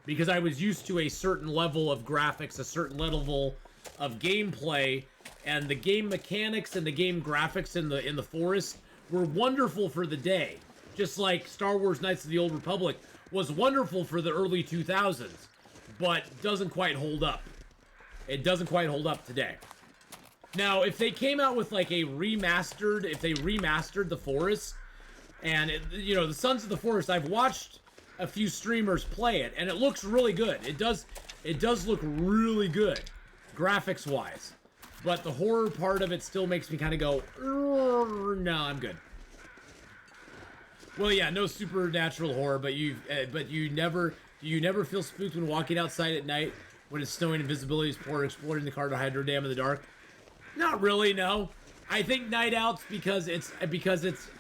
Because I was used to a certain level of graphics, a certain level of gameplay, and the game mechanics and the game graphics in the Forest were wonderful for the day. Just like Star Wars Knights of the Old Republic was wonderful for the early 2000s, but doesn't quite hold up. It doesn't quite hold up today. Now, if they came out with like a remastered, if they remastered The Forest, and you know, the Sons of the Forest, I've watched a few streamers play it, and it looks really good. It does look really good, graphics-wise. But the horror part of it still makes me kind of go, no, I'm good. Well, yeah, no supernatural horror, but you never feel spooked when walking outside at night when it's snowing and visibility is poor, exploring the Hydro Dam in the dark? Not really, no. I think night outs because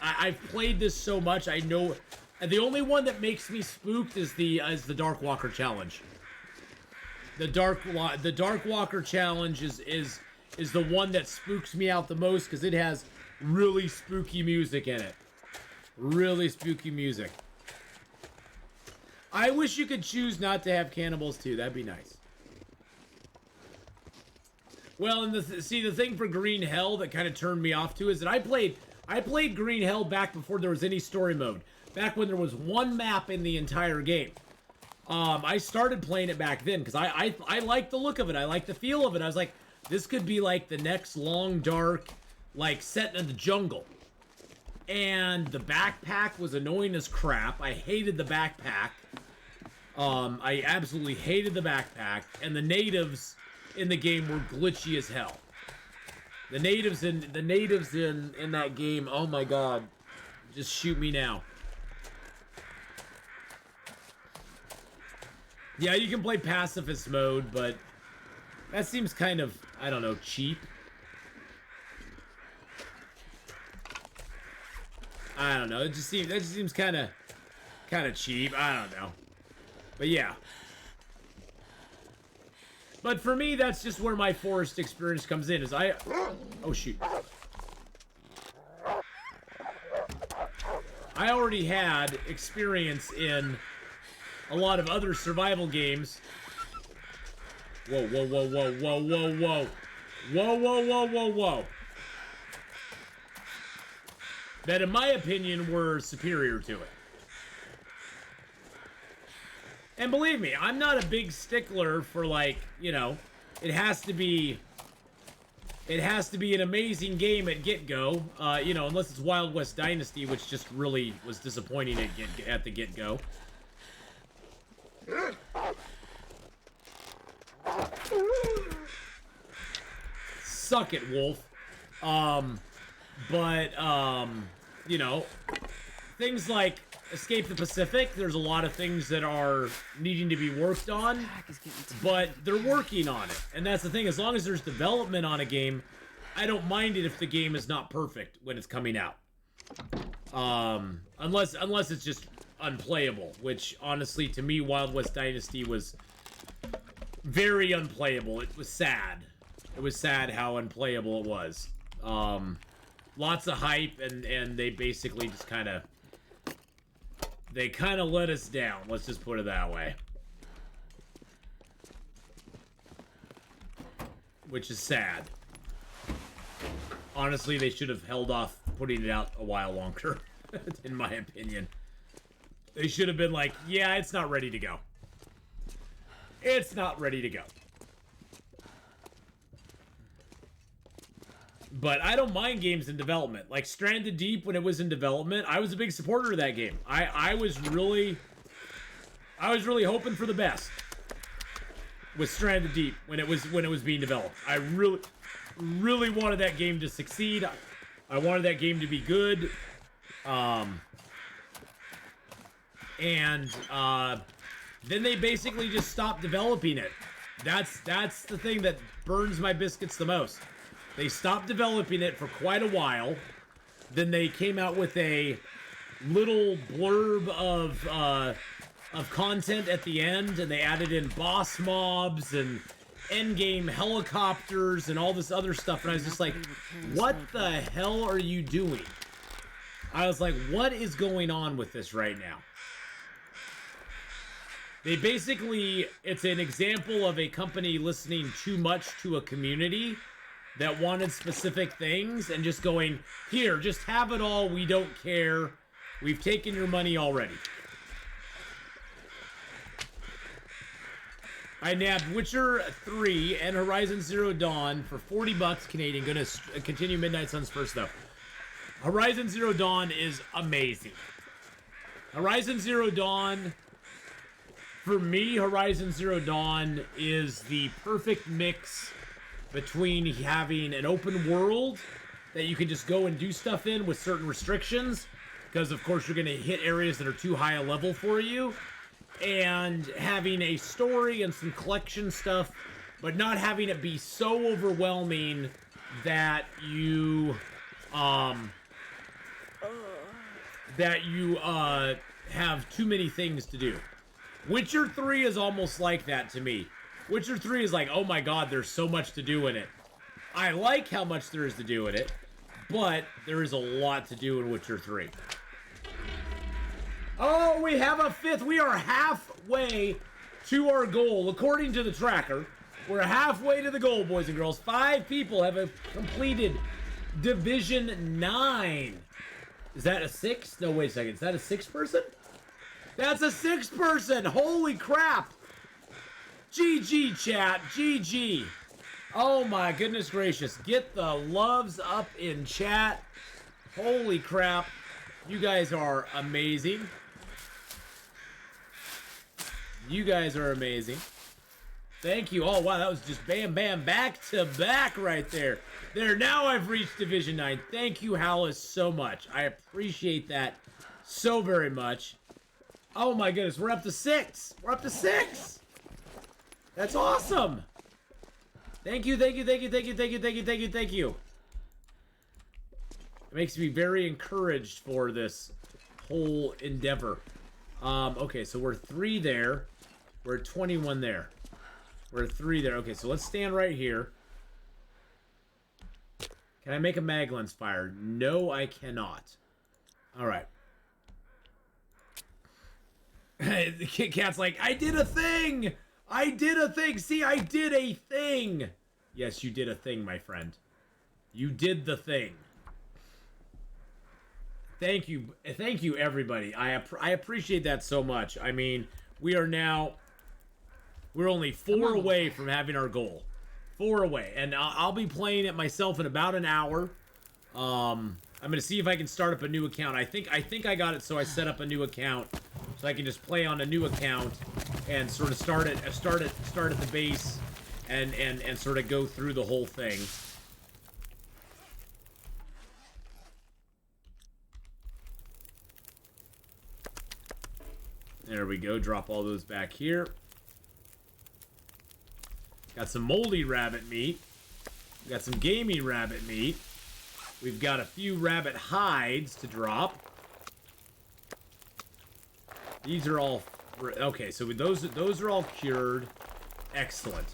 I've played this so much. I know the only one that makes me spooked is the Dark Walker challenge. The Dark Walker challenge is the one that spooks me out the most because it has really spooky music in it. Really spooky music. I wish you could choose not to have cannibals too. That'd be nice. Well, and the thing for Green Hell that kind of turned me off to is that I played Green Hell back before there was any story mode. Back when there was one map in the entire game. I started playing it back then because I liked the look of it. I liked the feel of it. I was like, this could be like the next Long Dark, like set in the jungle. And the backpack was annoying as crap. I hated the backpack. I absolutely hated the backpack. And the natives in the game were glitchy as hell. The natives in that game, oh my god. Just shoot me now. Yeah, you can play pacifist mode, but that seems kind of, I don't know, cheap. I don't know. That just seems kind of cheap. I don't know. But yeah. But for me, that's just where my Forest experience comes in. Oh shoot. I already had experience in a lot of other survival games. Whoa, whoa, whoa, whoa, whoa, whoa, whoa. Whoa, whoa, whoa, whoa, whoa. That, in my opinion, were superior to it. And believe me, I'm not a big stickler for, like, you know, it has to be an amazing game at get-go, you know, unless it's Wild West Dynasty, which just really was disappointing at the get-go. Suck it, Wolf. You know, things like Escape the Pacific, there's a lot of things that are needing to be worked on, but they're working on it. And that's the thing, as long as there's development on a game, I don't mind it if the game is not perfect when it's coming out. Unless it's just unplayable, which honestly to me Wild West Dynasty was very unplayable. It was sad. It was sad how unplayable it was. Lots of hype and they basically just kind of let us down. Let's just put it that way. Which is sad. Honestly, they should have held off putting it out a while longer, in my opinion. They should have been like, yeah, it's not ready to go. It's not ready to go. But I don't mind games in development. Like Stranded Deep, when it was in development, I was a big supporter of that game. I was really hoping for the best. with Stranded Deep when it was being developed. I really wanted that game to succeed. I wanted that game to be good. Then they basically just stopped developing it. That's the thing that burns my biscuits the most. They stopped developing it for quite a while. Then they came out with a little blurb of content at the end, and they added in boss mobs and endgame helicopters and all this other stuff, and I was just like, what the hell are you doing? I was like, what is going on with this right now? They basically, it's an example of a company listening too much to a community that wanted specific things and just going, here, just have it all, we don't care. We've taken your money already. I nabbed Witcher 3 and Horizon Zero Dawn for 40 bucks Canadian. Gonna continue Midnight Suns first, though. Horizon Zero Dawn is amazing. Horizon Zero Dawn, for me, Horizon Zero Dawn is the perfect mix between having an open world that you can just go and do stuff in with certain restrictions, because of course you're going to hit areas that are too high a level for you, and having a story and some collection stuff, but not having it be so overwhelming that you have too many things to do. Witcher 3 is almost like that to me. Witcher 3 is like, oh my god, there's so much to do in it. I like how much there is to do in it, but there is a lot to do in Witcher 3. Oh, we have a fifth. We are halfway to our goal. According to the tracker, we're halfway to the goal, boys and girls. 5 people have completed Division 9. Is that a 6? No, wait a second. Is that a 6 person? That's a 6 person. Holy crap. GG, chat. GG. Oh, my goodness gracious. Get the loves up in chat. Holy crap. You guys are amazing. You guys are amazing. Thank you. Oh, wow, that was just bam, bam, back to back right there. There, now I've reached Division 9. Thank you, Hallis, so much. I appreciate that so very much. Oh, my goodness, we're up to 6. We're up to 6. That's awesome. Thank you, thank you, thank you, thank you, thank you, thank you, thank you, thank you. It makes me very encouraged for this whole endeavor. Okay, so we're 3 there. We're at 21 there. We're at 3 there. Okay, so let's stand right here. Can I make a mag lens fire? No, I cannot. Alright. The Kit Kat's like, I did a thing! I did a thing! See, I did a thing! Yes, you did a thing, my friend. You did the thing. Thank you, everybody. I appreciate that so much. I mean, we're only 4 away from having our goal. 4 away, and I'll be playing it myself in about an hour. I'm gonna see if I can start up a new account. I think I got it, so I set up a new account, so I can just play on a new account and sort of start at the base, and sort of go through the whole thing. There we go. Drop all those back here. Got some moldy rabbit meat. We got some gamey rabbit meat. We've got a few rabbit hides to drop. These are all... Okay, so those are all cured. Excellent.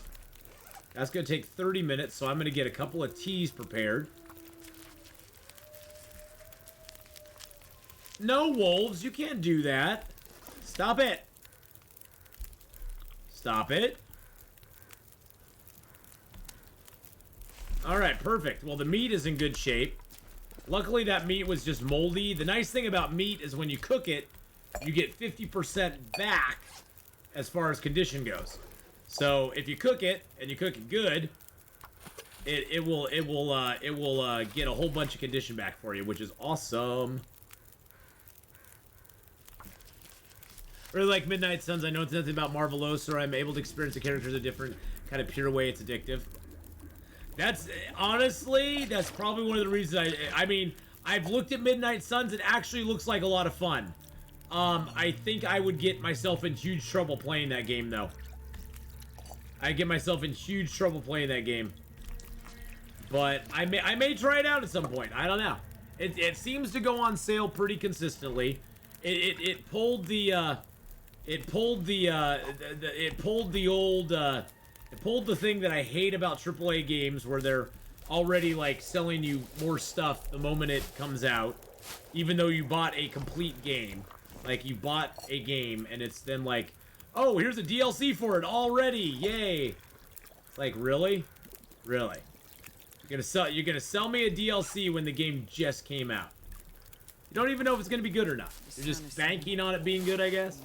That's going to take 30 minutes, so I'm going to get a couple of teas prepared. No, wolves, you can't do that. Stop it. Stop it. Alright, perfect. Well, the meat is in good shape. Luckily, that meat was just moldy. The nice thing about meat is when you cook it, you get 50% back as far as condition goes. So, if you cook it, and you cook it good, it will get a whole bunch of condition back for you, which is awesome. Really like Midnight Suns. I know it's nothing about Marvelosa, or I'm able to experience the characters a different kind of pure way. It's addictive. That's, honestly, that's probably one of the reasons I mean, I've looked at Midnight Suns. It actually looks like a lot of fun. I think I would get myself in huge trouble playing that game, though. I'd get myself in huge trouble playing that game. But I may try it out at some point. I don't know. It seems to go on sale pretty consistently. It pulled the thing that I hate about AAA games, where they're already like selling you more stuff the moment it comes out, even though you bought a complete game. Like, you bought a game and it's then like, oh, here's a DLC for it already, yay! It's like, really? Really? You're gonna sell me a DLC when the game just came out. You don't even know if it's gonna be good or not. You're just banking on it being good, I guess.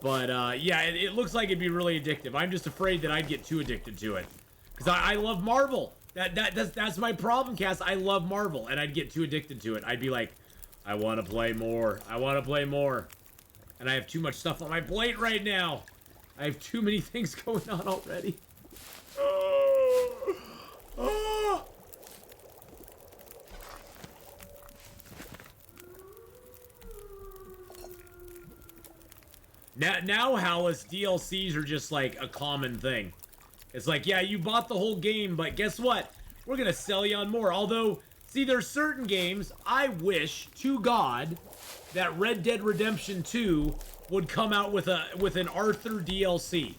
But yeah, it looks like it'd be really addictive. I'm just afraid that I'd get too addicted to it, because I love Marvel. That's my problem, Cass. I love Marvel, and I'd get too addicted to it. I'd be like, I want to play more. I want to play more, and I have too much stuff on my plate right now. I have too many things going on already. Now, Hallis, DLCs are just like a common thing. It's like, yeah, you bought the whole game, but guess what? We're gonna sell you on more. Although, see, there's certain games I wish to God that Red Dead Redemption 2 would come out with an Arthur DLC,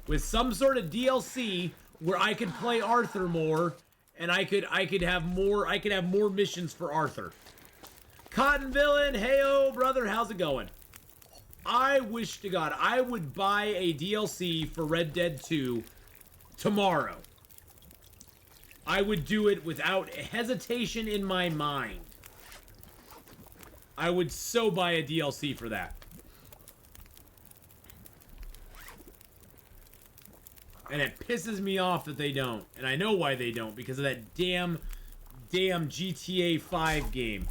with some sort of DLC where I could play Arthur more, and I could have more missions for Arthur. Cotton Villain, heyo, brother, how's it going? I wish to God I would buy a DLC for Red Dead 2 tomorrow. I would do it without hesitation in my mind. I would so buy a DLC for that. And it pisses me off that they don't. And I know why they don't, because of that damn GTA 5 game.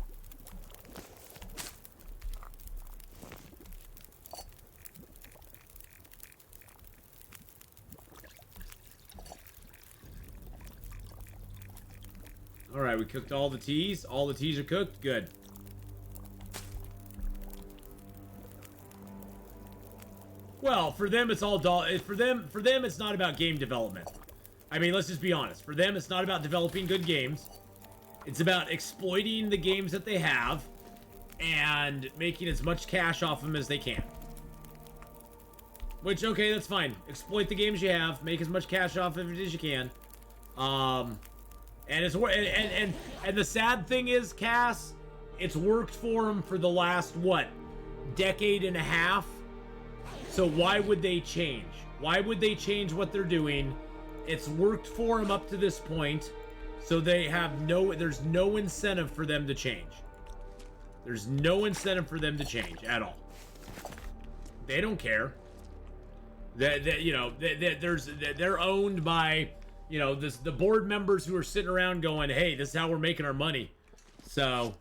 Alright, we cooked all the teas. All the teas are cooked. Good. Well, for them it's all for them it's not about game development. I mean, let's just be honest. For them it's not about developing good games. It's about exploiting the games that they have and making as much cash off them as they can. Which, okay, that's fine. Exploit the games you have, make as much cash off of it as you can. And it's and the sad thing is, Cass, it's worked for them for the last, what, decade and a half? So why would they change? Why would they change what they're doing? It's worked for them up to this point, so there's no incentive for them to change. There's no incentive for them to change at all. They don't care. They're owned by, you know, the board members who are sitting around going, hey, this is how we're making our money. So,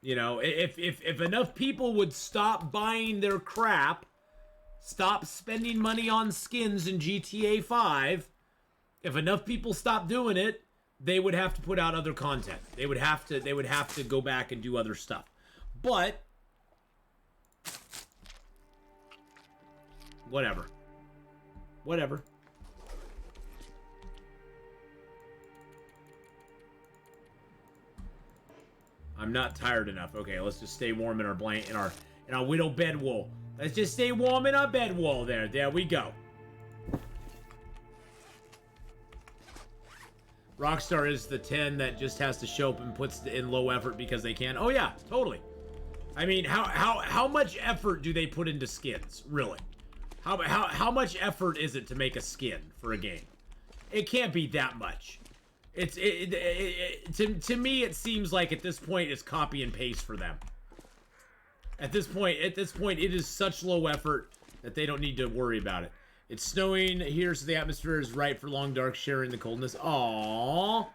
you know, if enough people would stop buying their crap, stop spending money on skins in GTA 5, if enough people stop doing it, they would have to put out other content. They would have to go back and do other stuff. But whatever. Whatever. I'm not tired enough. Okay, let's just stay warm in our blanket, in our widow bed wool. Let's just stay warm in our bed wool there. There we go. Rockstar is the 10 that just has to show up and puts in low effort because they can. Oh yeah, totally. I mean, how much effort do they put into skins, really? How much effort is it to make a skin for a game? It can't be that much. To me, it seems like at this point it's copy and paste for them. At this point, it is such low effort that they don't need to worry about it. It's snowing here, so the atmosphere is right for long dark, sharing the coldness. Aww.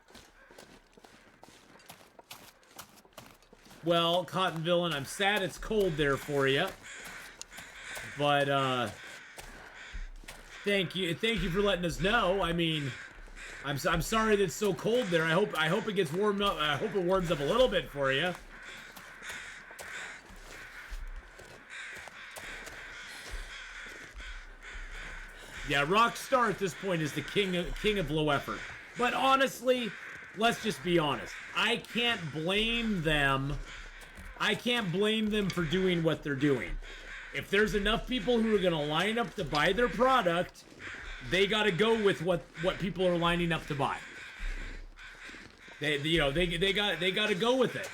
Well, Cotton Villain, I'm sad it's cold there for you. But, thank you for letting us know. I mean, I'm sorry that it's so cold there. I hope it gets warmed up. I hope it warms up a little bit for you. Yeah, Rockstar at this point is the king of low effort. But honestly, let's just be honest. I can't blame them. I can't blame them for doing what they're doing. If there's enough people who are going to line up to buy their product, they got to go with what people are lining up to buy. They got to go with it.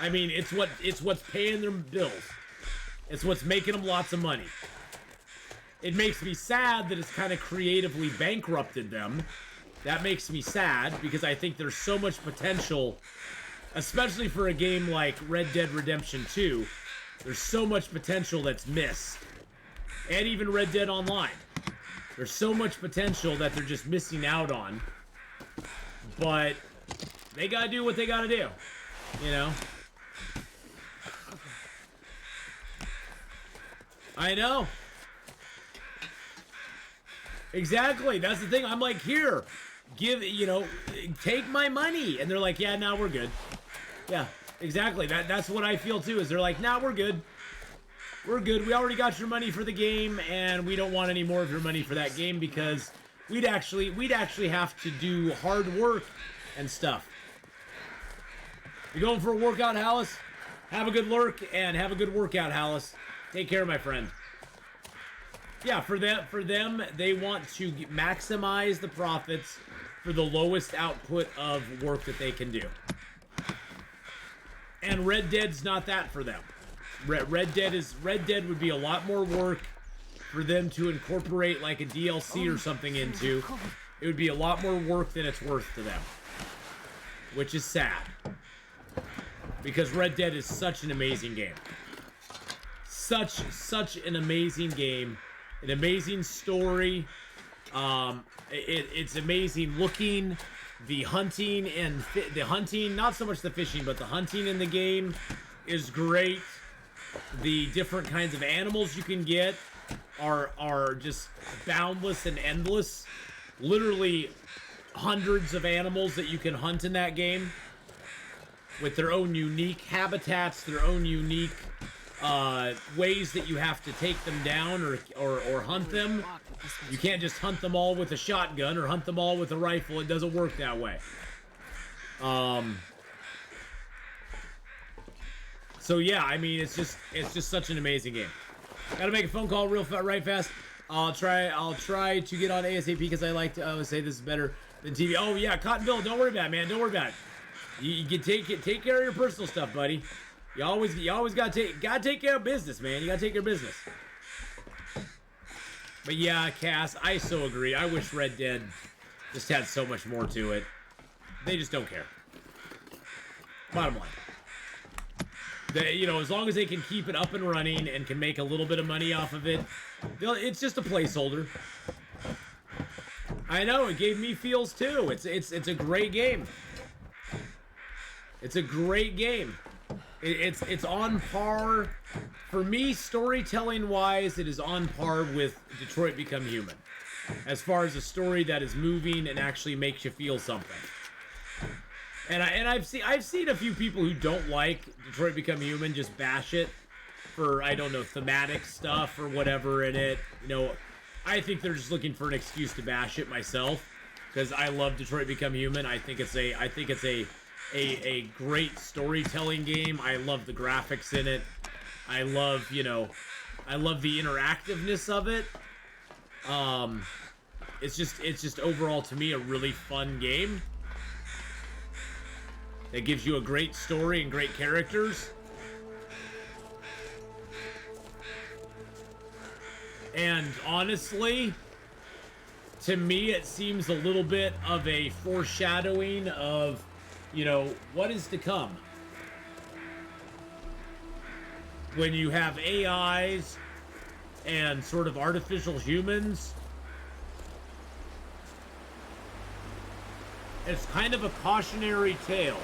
I mean, it's what's paying their bills. It's what's making them lots of money. It makes me sad that it's kind of creatively bankrupted them. That makes me sad because I think there's so much potential, especially for a game like Red Dead Redemption 2. There's so much potential that's missed. And even Red Dead Online. There's so much potential that they're just missing out on. But they gotta do what they gotta do. You know? I know. Exactly. That's the thing. I'm like, here, take my money. And they're like, yeah, now we're good. Yeah, exactly. That's what I feel too, is they're like, nah, we're good. We're good. We already got your money for the game, and we don't want any more of your money for that game because we'd actually have to do hard work and stuff. You going for a workout, Hallis? Have a good lurk and have a good workout, Hallis. Take care, my friend. Yeah, for them, they want to maximize the profits for the lowest output of work that they can do. And Red Dead's not that for them. Red Dead would be a lot more work for them to incorporate like a DLC or something into. It would be a lot more work than it's worth to them, which is sad because Red Dead is such an amazing game. Such an amazing game. An amazing story. It's amazing looking. The hunting and not so much the fishing, but the hunting in the game is great. The different kinds of animals you can get are just boundless and endless. Literally hundreds of animals that you can hunt in that game with their own unique habitats, their own unique ways that you have to take them down or hunt them. You can't just hunt them all with a shotgun or hunt them all with a rifle. It doesn't work that way. So yeah, I mean, it's just such an amazing game. Gotta make a phone call right fast. I'll try to get on ASAP because I like to say this is better than TV. Oh yeah, Cottonville, don't worry about it, man. Don't worry about it. You can take care of your personal stuff, buddy. You always gotta take care of business, man. You gotta take care of business. But yeah, Cass, I so agree. I wish Red Dead just had so much more to it. They just don't care. Bottom line. As long as they can keep it up and running and can make a little bit of money off of it, it's just a placeholder. I know, it gave me feels too. It's a great game. It's a great game. It's on par, for me, storytelling wise, it is on par with Detroit Become Human, as far as a story that is moving and actually makes you feel something. And I've seen a few people who don't like Detroit Become Human just bash it for, I don't know, thematic stuff or whatever in it. I think they're just looking for an excuse to bash it myself, because I love Detroit Become Human. I think it's a great storytelling game. I love the graphics in it. I love the interactiveness of it. It's just overall to me a really fun game. That gives you a great story and great characters. And honestly, to me it seems a little bit of a foreshadowing of what is to come. When you have AIs and sort of artificial humans, it's kind of a cautionary tale.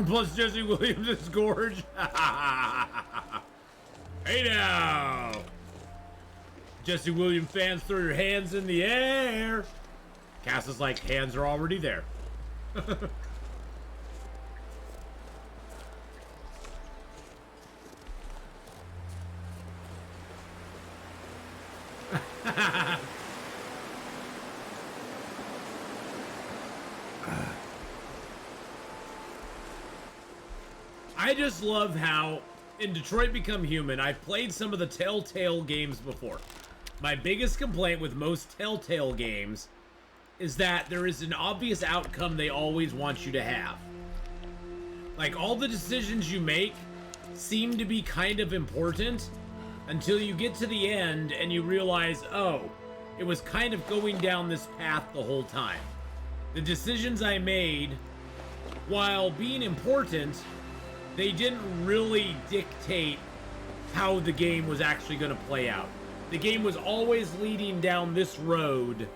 Plus Jesse Williams' Gorge. Hey now! Jesse Williams fans, throw your hands in the air. Cass is like, hands are already there. I just love how in Detroit Become Human, I've played some of the Telltale games before. My biggest complaint with most Telltale games is that there is an obvious outcome they always want you to have. Like, all the decisions you make seem to be kind of important until you get to the end and you realize, oh, it was kind of going down this path the whole time. The decisions I made, while being important, they didn't really dictate how the game was actually going to play out. The game was always leading down this road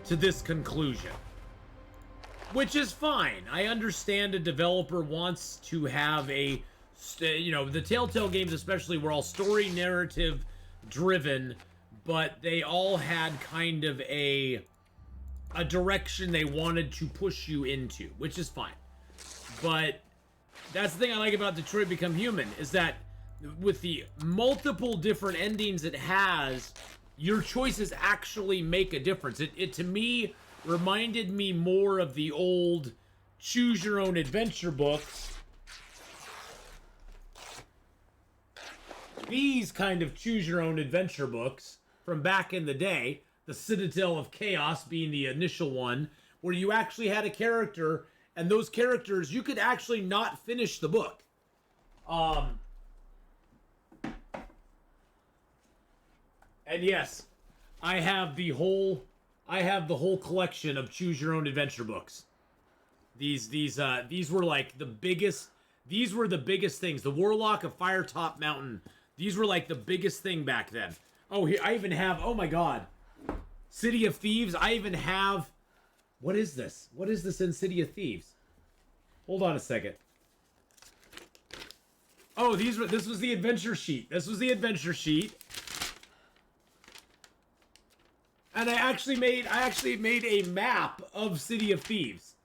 to this conclusion. Which is fine. I understand a developer wants to have a, you know, the Telltale games especially were all story narrative driven, but they all had kind of a direction they wanted to push you into, which is fine. But that's the thing I like about Detroit Become Human, is that with the multiple different endings it has, your choices actually make a difference. It to me reminded me more of the old choose your own adventure books. These kind of choose your own adventure books from back in the day, the Citadel of Chaos being the initial one, where you actually had a character, and those characters, you could actually not finish the book. And yes, I have the whole collection of choose your own adventure books. These were like the biggest. These were the biggest things. The Warlock of Firetop Mountain. These were like the biggest thing back then. Oh, here I even have. Oh my God, City of Thieves. I even have. What is this? What is this in City of Thieves? Hold on a second. Oh, this was the adventure sheet. This was the adventure sheet. And I actually made a map of City of Thieves.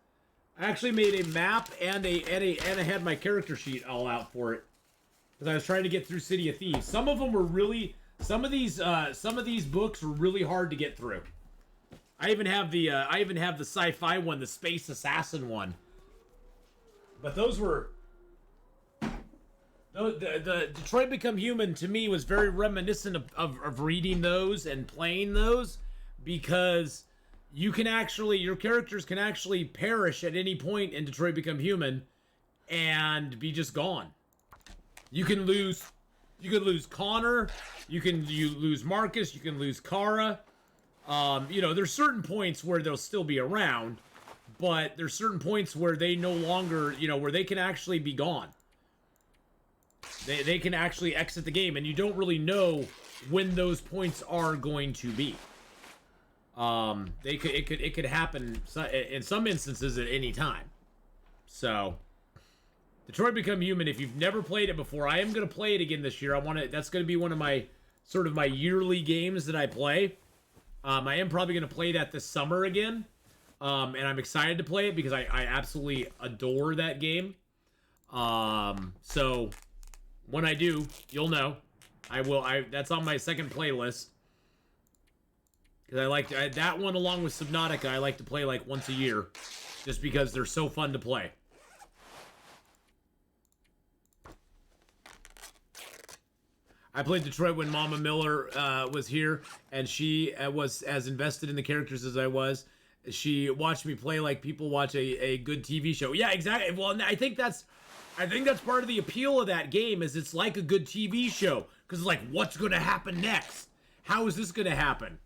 I actually made a map and I had my character sheet all out for it, because I was trying to get through City of Thieves. Some of them were really, some of these books were really hard to get through. I even have the sci-fi one, the Space Assassin one. But those were the Detroit Become Human to me was very reminiscent of reading those and playing those, because you can actually, your characters can actually perish at any point in Detroit Become Human and be just gone. You can lose Connor, you lose Marcus, you can lose Kara. You know, there's certain points where they'll still be around, but there's certain points where they no longer, you know, where they can actually be gone. They can actually exit the game, and you don't really know when those points are going to be. It could happen in some instances at any time. So, Detroit Become Human, if you've never played it before, I am going to play it again this year. That's going to be one of my, sort of my yearly games that I play. I am probably going to play that this summer again. And I'm excited to play it because I absolutely adore that game. So, when I do, you'll know. That's on my second playlist. Because I like that one, along with Subnautica, I like to play like once a year. Just because they're so fun to play. I played Detroit when Mama Miller was here, and she was as invested in the characters as I was. She watched me play like people watch a good TV show. Yeah, exactly. Well, I think that's part of the appeal of that game, is it's like a good TV show. Because it's like, what's going to happen next? How is this going to happen?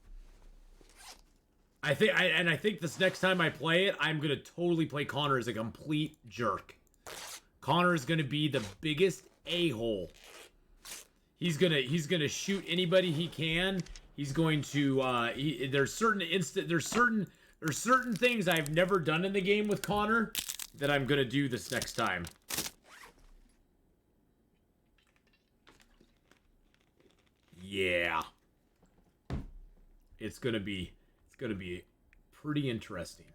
I think this next time I play it, I'm going to totally play Connor as a complete jerk. Connor is going to be the biggest a-hole. He's gonna shoot anybody he can. He's going to there's certain things I've never done in the game with Connor, that I'm gonna do this next time. Yeah. It's gonna be pretty interesting.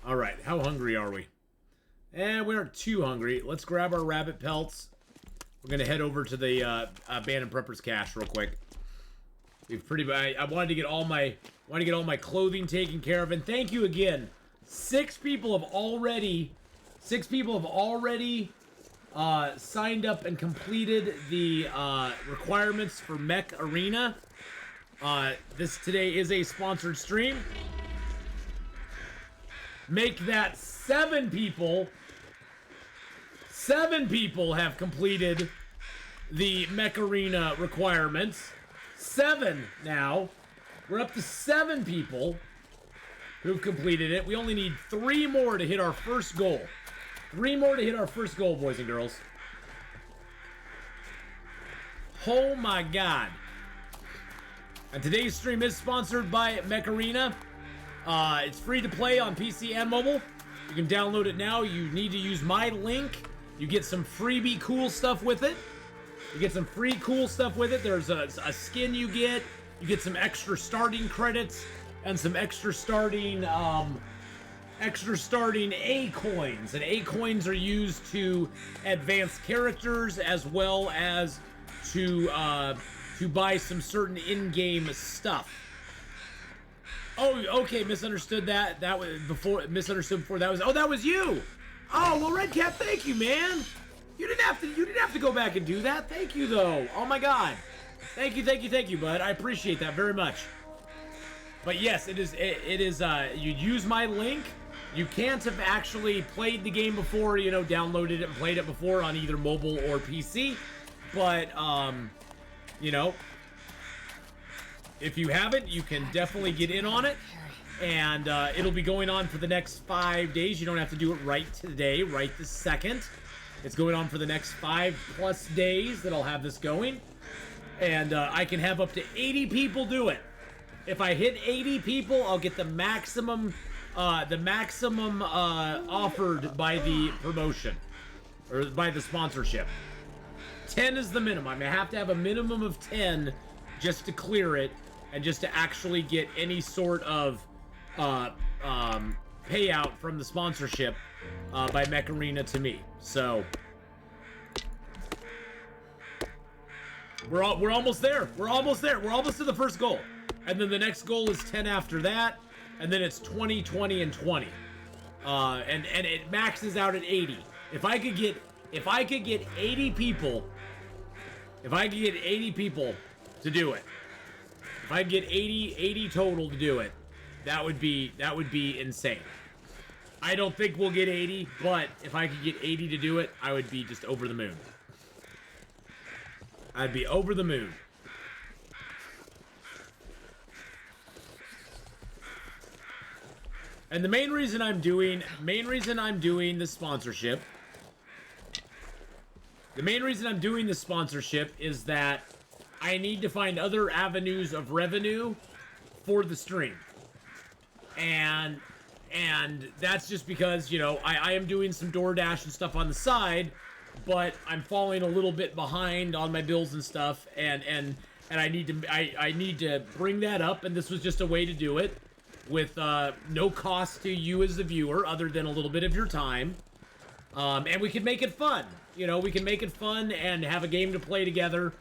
All right, how hungry are we? We aren't too hungry. Let's grab our rabbit pelts. We're gonna head over to the abandoned preppers cache real quick. We've pretty. I wanted to get all my clothing taken care of, and thank you again. 6 people have already signed up and completed the requirements for Mech Arena. This today is a sponsored stream. Make that 7 people. 7 people have completed the Mech Arena requirements. 7 now. We're up to 7 people who've completed it. We only need 3 more to hit our first goal. 3 more to hit our first goal, boys and girls. Oh my god. And today's stream is sponsored by Mech Arena. It's free to play on PC and mobile. You can download it now. You need to use my link. You get some freebie cool stuff with it. There's a skin you get. You get some extra starting credits and some extra starting A coins. And A coins are used to advance characters as well as to buy some certain in-game stuff. Oh, okay, misunderstood that. That was before. Misunderstood before. That was you. Oh, well, Redcap, thank you, man. You didn't have to go back and do that. Thank you, though. Oh my God. Thank you, bud. I appreciate that very much. But yes, it is. You use my link. You can't have actually played the game before, downloaded it and played it before on either mobile or PC. But if you haven't, you can definitely get in on it. And it'll be going on for the next 5 days. You don't have to do it right today, right this second. It's going on for the next 5+ days that I'll have this going. And I can have up to 80 people do it. If I hit 80 people, I'll get the maximum offered by the promotion. Or by the sponsorship. 10 is the minimum. I have to have a minimum of 10 just to clear it. And just to actually get any sort of payout from the sponsorship by Mech Arena to me. So we're almost there. We're almost there. We're almost to the first goal. And then the next goal is 10 after that. And then it's 20, 20, and 20. And it maxes out at 80. If I could get 80 people to do it. If I get 80 total to do it, that would be insane. I don't think we'll get 80, but if I could get 80 to do it, I would be just over the moon. I'd be over the moon. And the main reason I'm doing the sponsorship. The main reason I'm doing the sponsorship is that I need to find other avenues of revenue for the stream. And that's just because, I am doing some DoorDash and stuff on the side, but I'm falling a little bit behind on my bills and stuff, and I need to bring that up, and this was just a way to do it with no cost to you as the viewer other than a little bit of your time. And we can make it fun. We can make it fun and have a game to play together.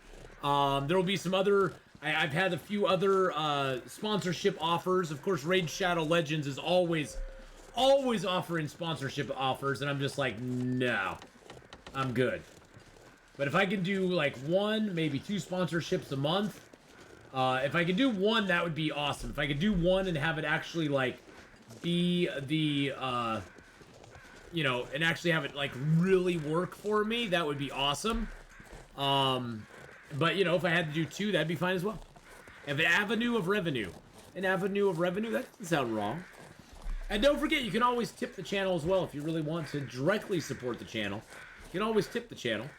There will be some other. I've had a few other sponsorship offers. Of course, Raid Shadow Legends is always offering sponsorship offers, and I'm just like, no, I'm good. But if I can do like 1, maybe 2 sponsorships a month, if I could do 1, that would be awesome. If I could do 1 and have it actually like be the and actually have it like really work for me, that would be awesome. But, if I had to do 2, that'd be fine as well. An avenue of revenue. That doesn't sound wrong. And don't forget, you can always tip the channel as well if you really want to directly support the channel. You can always tip the channel.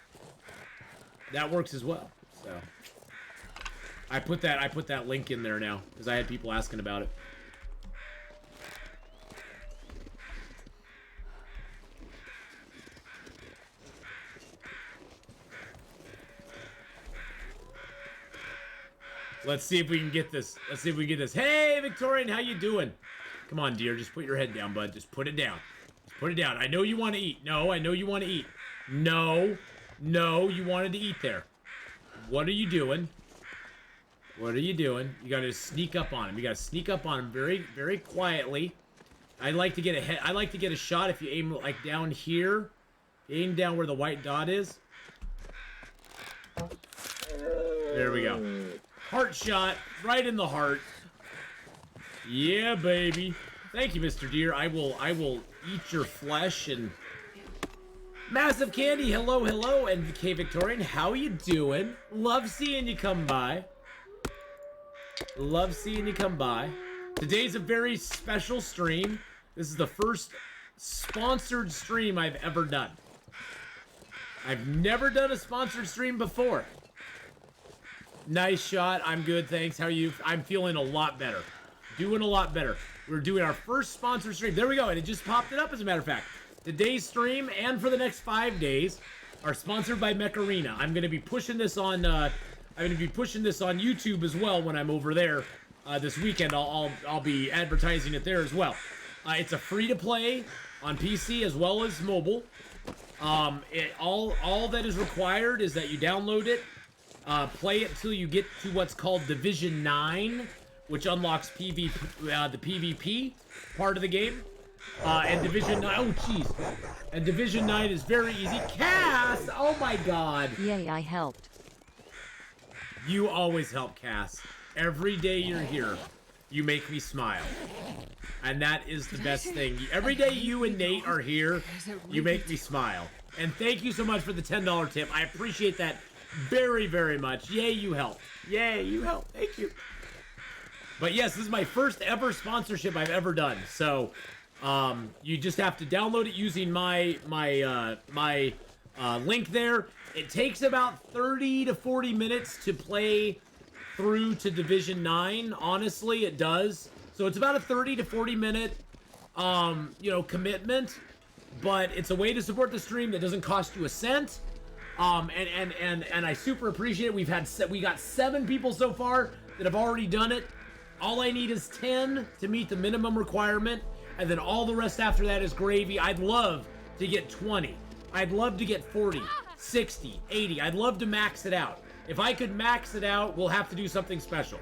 That works as well. So, I put that link in there now because I had people asking about it. Let's see if we can get this. Let's see if we can get this. Hey, Victorian, how you doing? Come on, dear. Just put your head down, bud. Just put it down. Just put it down. I know you want to eat. No, I know you want to eat. No. No, you wanted to eat there. What are you doing? What are you doing? You got to sneak up on him. You got to sneak up on him very, very quietly. I like to get a shot if you aim like down here. Aim down where the white dot is. There we go. Heart shot, right in the heart. Yeah, baby. Thank you, Mr. Deer. I will eat your flesh and... Massive Candy, hello, hello, and K Victorian, how you doing? Love seeing you come by. Love seeing you come by. Today's a very special stream. This is the first sponsored stream I've ever done. I've never done a sponsored stream before. Nice shot. I'm good, thanks. How are you? I'm feeling a lot better. Doing a lot better. We're doing our first sponsored stream. There we go, and it just popped it up, as a matter of fact. Today's stream and for the next 5 days are sponsored by Mech Arena. I'm going to be pushing this on. YouTube as well when I'm over there this weekend. I'll be advertising it there as well. It's a free to play on PC as well as mobile. All that is required is that you download it, play it till you get to what's called Division 9, which unlocks the PvP part of the game. And Division 9, oh jeez. And Division 9 is very easy. Cass! Oh my god. Yay, I helped. You always help, Cass. Every day you're here, you make me smile. And that is the best thing. Every day you and Nate are here, you make me smile. And thank you so much for the $10 tip. I appreciate that very, very much. Yay, you help. Yay, you help. Thank you. But yes, this is my first ever sponsorship I've ever done. So... you just have to download it using my link there. It takes about 30 to 40 minutes to play through to Division 9. Honestly, it does. So it's about a 30 to 40 minute, commitment. But it's a way to support the stream that doesn't cost you a cent. And I super appreciate it. We got 7 people so far that have already done it. All I need is 10 to meet the minimum requirement. And then all the rest after that is gravy. I'd love to get 20. I'd love to get 40, 60, 80. I'd love to max it out. If I could max it out, we'll have to do something special.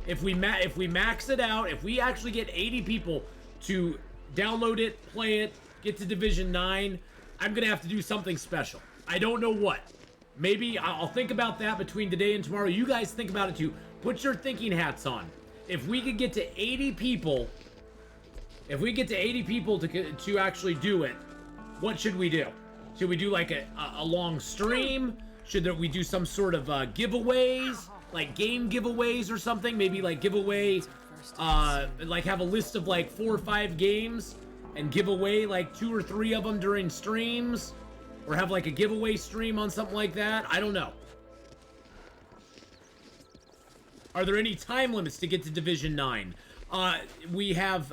If we max it out, if we actually get 80 people to download it, play it, get to Division 9, I'm going to have to do something special. I don't know what. Maybe I'll think about that between today and tomorrow. You guys think about it too. Put your thinking hats on. If we could get to 80 people... If we get to 80 people to actually do it, what should we do? Should we do like a long stream? Should we do some sort of giveaways? Like game giveaways or something? Maybe like giveaway, like have a list of like 4 or 5 games and give away like 2 or 3 of them during streams? Or have like a giveaway stream on something like that? I don't know. Are there any time limits to get to Division 9? We have,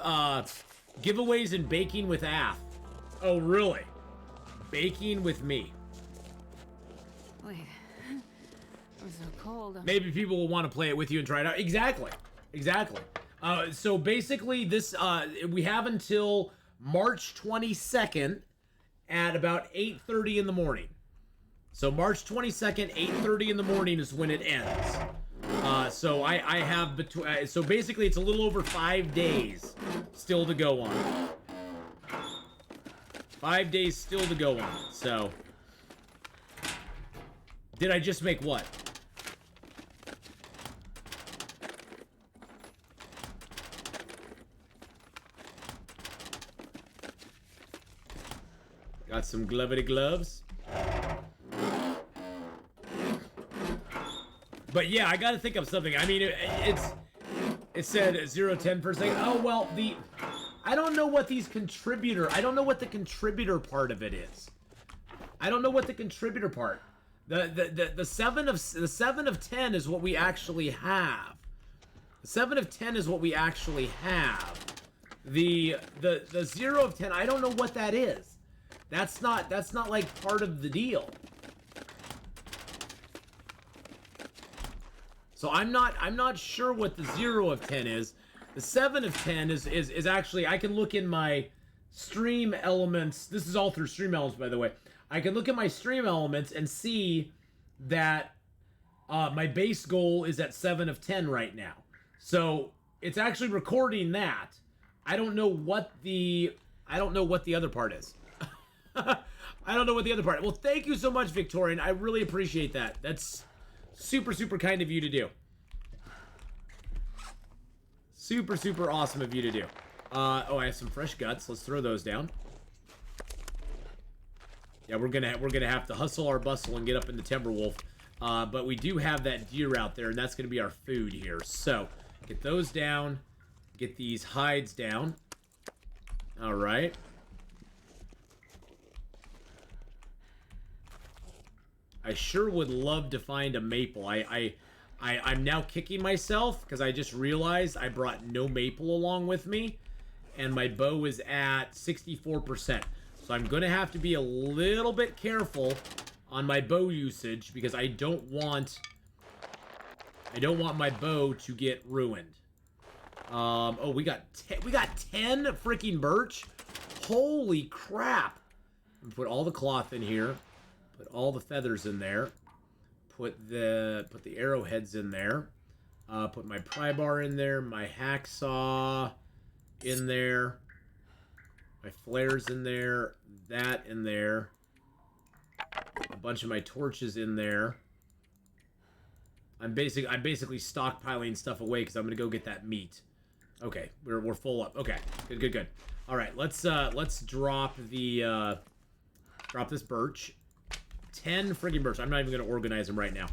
giveaways in Baking with Ath. Oh, really? Baking with me. Wait. It was so cold. Maybe people will want to play it with you and try it out. Exactly. Exactly. So basically this, we have until March 22nd at about 8:30 in the morning. So March 22nd, 8:30 in the morning is when it ends. So I have between. So basically, it's a little over 5 days still to go on. 5 days still to go on. So, did I just make what? Got some glovity gloves. But yeah, I gotta think of something. I mean, it said 010 for a second. Oh well, I don't know what I don't know what the contributor part of it is. I don't know what the contributor part. The 7 of 10 is what we actually have. The 7 of 10 is what we actually have. The 0 of 10, I don't know what that is. That's not like part of the deal. So I'm not sure what the 0 of 10 is. The 7 of 10 is actually, I can look in my stream elements. This is all through stream elements, by the way. I can look at my stream elements and see that my base goal is at 7 of 10 right now. So it's actually recording that. I don't know what the other part is. I don't know what the other part. Well, thank you so much, Victorian. I really appreciate that. That's super, super kind of you to do. Super, super awesome of you to do. Oh, I have some fresh guts. Let's throw those down. Yeah, we're gonna have to hustle our bustle and get up in the Timberwolf. But we do have that deer out there, and that's gonna be our food here. So get those down. Get these hides down. All right. I sure would love to find a maple. I'm now kicking myself because I just realized I brought no maple along with me, and my bow is at 64%. So I'm gonna have to be a little bit careful on my bow usage because I don't want my bow to get ruined. Oh, we got 10 freaking birch. Holy crap! Put all the cloth in here. Put all the feathers in there. Put the arrowheads in there. Put my pry bar in there. My hacksaw in there. My flares in there. That in there. A bunch of my torches in there. I'm basically stockpiling stuff away because I'm gonna go get that meat. Okay, we're full up. Okay, good. All right, let's drop the drop this birch. 10 friggin' birch. I'm not even gonna organize them right now.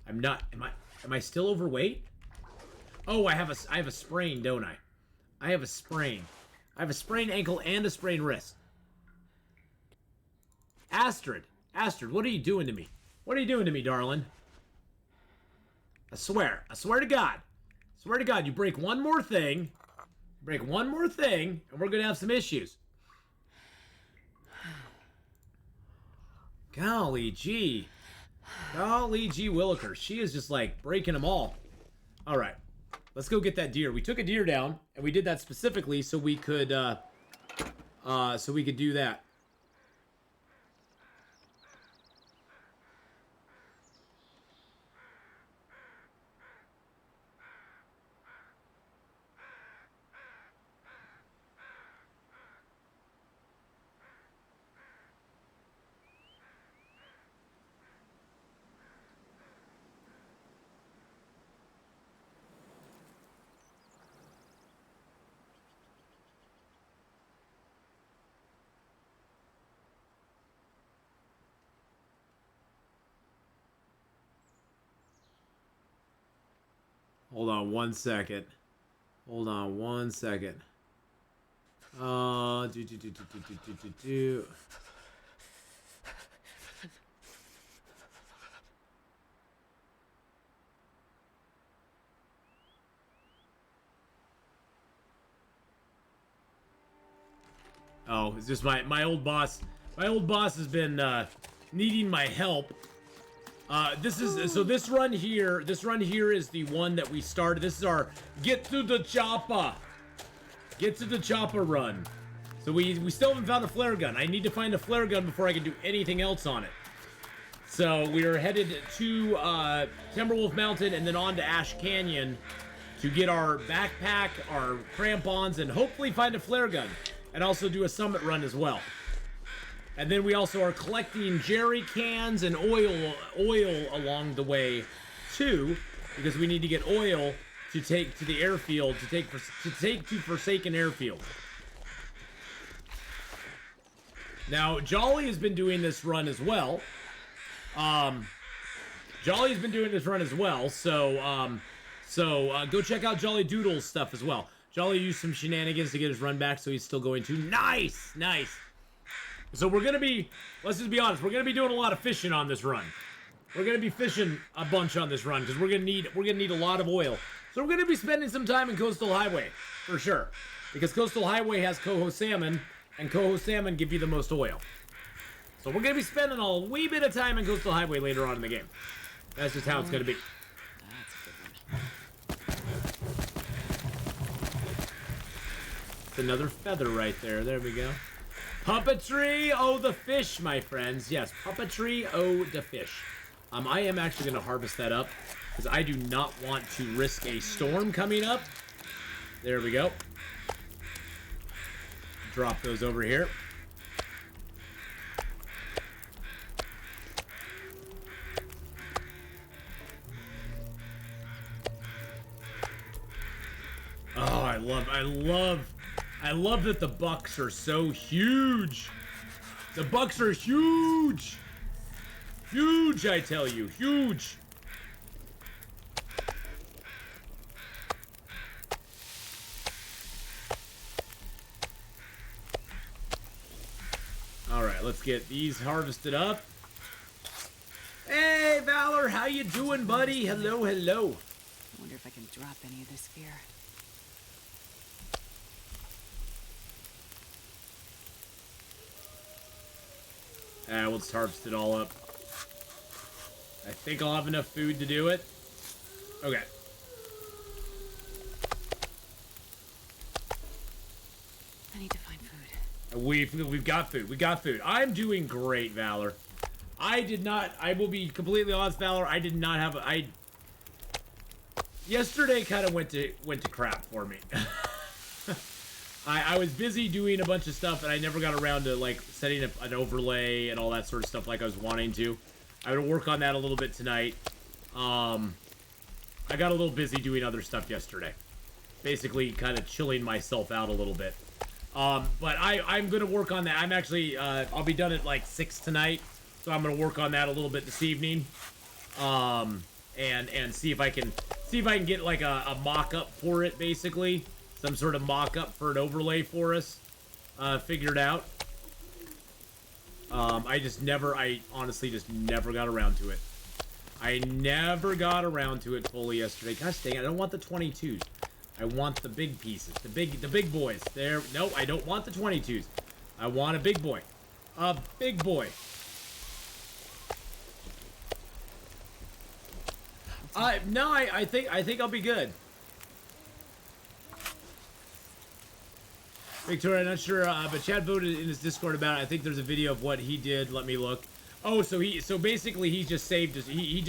I'm not. Am I still overweight? Oh, I have a sprain, don't I? I have a sprain. I have a sprained ankle and a sprained wrist. Astrid, what are you doing to me? What are you doing to me, darling? I swear to God. You break one more thing, and we're gonna have some issues. Golly gee Williker. She is just like breaking them all. All right, let's go get that deer. We took a deer down, and we did that specifically so we could do that. Hold on one second. Oh, it's just my old boss. My old boss has been needing my help. This run here is the one that we started. This is our get to the chopper run. So we still haven't found a flare gun. I need to find a flare gun before I can do anything else on it. So we are headed to Timberwolf Mountain and then on to Ash Canyon to get our backpack, our crampons, and hopefully find a flare gun. And also do a summit run as well. And then we also are collecting jerry cans and oil along the way too, because we need to get oil to take to the airfield, to take to Forsaken Airfield. Now Jolly has been doing this run as well. So go check out Jolly Doodle's stuff as well. Jolly used some shenanigans to get his run back, so he's still going to. Nice. So we're gonna be, let's just be honest, we're gonna be doing a lot of fishing on this run. We're gonna be fishing a bunch on this run because we're gonna need a lot of oil. So we're gonna be spending some time in Coastal Highway for sure, because Coastal Highway has coho salmon, and coho salmon give you the most oil. So we're gonna be spending a wee bit of time in Coastal Highway later on in the game. That's just how it's gonna be. That's a good one. It's another feather right there. There we go. Puppetry, oh the fish, my friends. Yes, puppetry, oh the fish. I am actually going to harvest that up because I do not want to risk a storm coming up. There we go. Drop those over here. Oh, I love that the bucks are so huge. The bucks are huge. Huge, I tell you, huge. All right, let's get these harvested up. Hey, Valor, how you doing, buddy? Hello, hello. I wonder if I can drop any of this gear. We'll just harvest it all up. I think I'll have enough food to do it. Okay. I need to find food. We've got food. We got food. I'm doing great, Valor. I will be completely honest, Valor. I did not have yesterday kind of went to crap for me. I was busy doing a bunch of stuff, and I never got around to, like, setting up an overlay and all that sort of stuff like I was wanting to. I'm going to work on that a little bit tonight. I got a little busy doing other stuff yesterday. Basically, kind of chilling myself out a little bit. But I'm going to work on that. I'm actually, I'll be done at, like, 6 tonight. So I'm going to work on that a little bit this evening. And see if I can get, like, a mock-up for it, basically. Some sort of mock-up for an overlay for us, figured out. I honestly just never got around to it. I never got around to it fully yesterday. Gosh dang it, I don't want the 22s. I want the big pieces, the big boys. There, no, I don't want the 22s. I want a big boy. A big boy. No, I think I'll be good. Victoria, I'm not sure, but Chad voted in his Discord about it. I think there's a video of what he did. Let me look. Oh, so basically he just saved his, he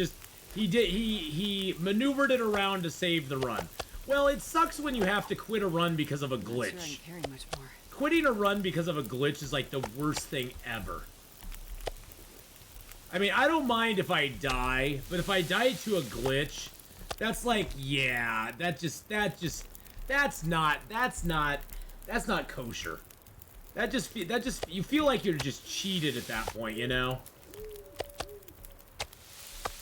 maneuvered it around to save the run. Well, it sucks when you have to quit a run because of a glitch. I'm not sure I can carry much more. Quitting a run because of a glitch is like the worst thing ever. I mean, I don't mind if I die, but if I die to a glitch, that's like, yeah, that's not kosher. That just you feel like you're just cheated at that point, you know?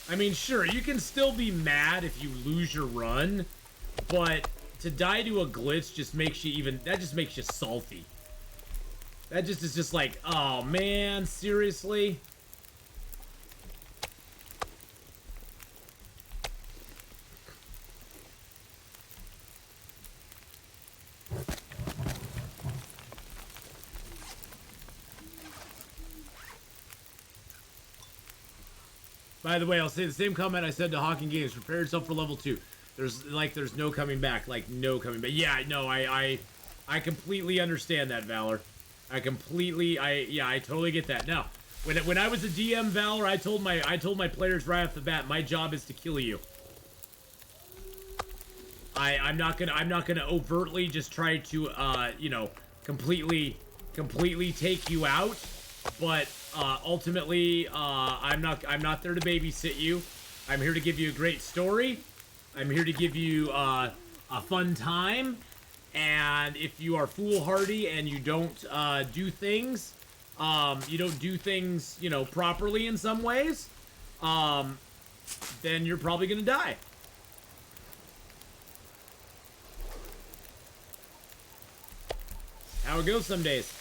I mean, sure, you can still be mad if you lose your run, but to die to a glitch just makes you makes you salty. That just is just like, oh man, seriously? By the way, I'll say the same comment I said to Hawking Games. Prepare yourself for level 2. There's no coming back. Like, no coming back. Yeah, no, I completely understand that, Valor. I totally get that. Now, when I was a DM, Valor, I told my players right off the bat, my job is to kill you. I'm not gonna overtly just try to completely take you out, but ultimately I'm not there to babysit you. I'm here to give you a great story. I'm here to give you a fun time, and if you are foolhardy and you don't do things properly in some ways, then you're probably gonna die. How it goes some days.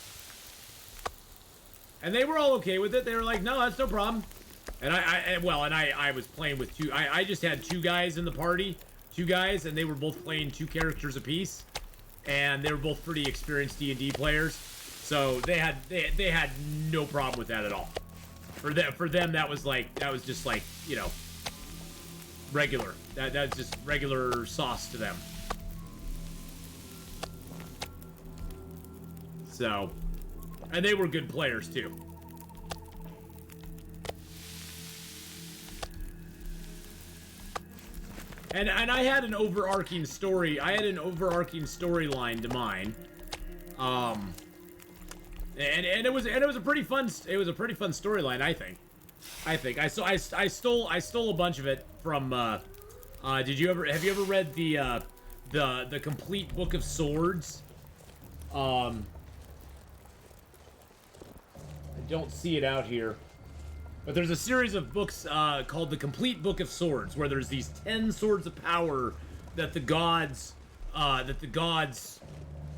And they were all okay with it. They were like, no, that's no problem. And I was playing with two. I just had two guys in the party, and they were both playing two characters apiece, and they were both pretty experienced D&D players, so they had no problem with that at all. For them, that was just like, you know, regular. That's just regular sauce to them. So, and they were good players too. And I had an overarching story. I had an overarching storyline to mine. And it was a pretty fun storyline, I think. I stole a bunch of it from have you ever read the complete book of swords? I don't see it out here. But there's a series of books called the Complete Book of Swords, where there's these 10 swords of power that the gods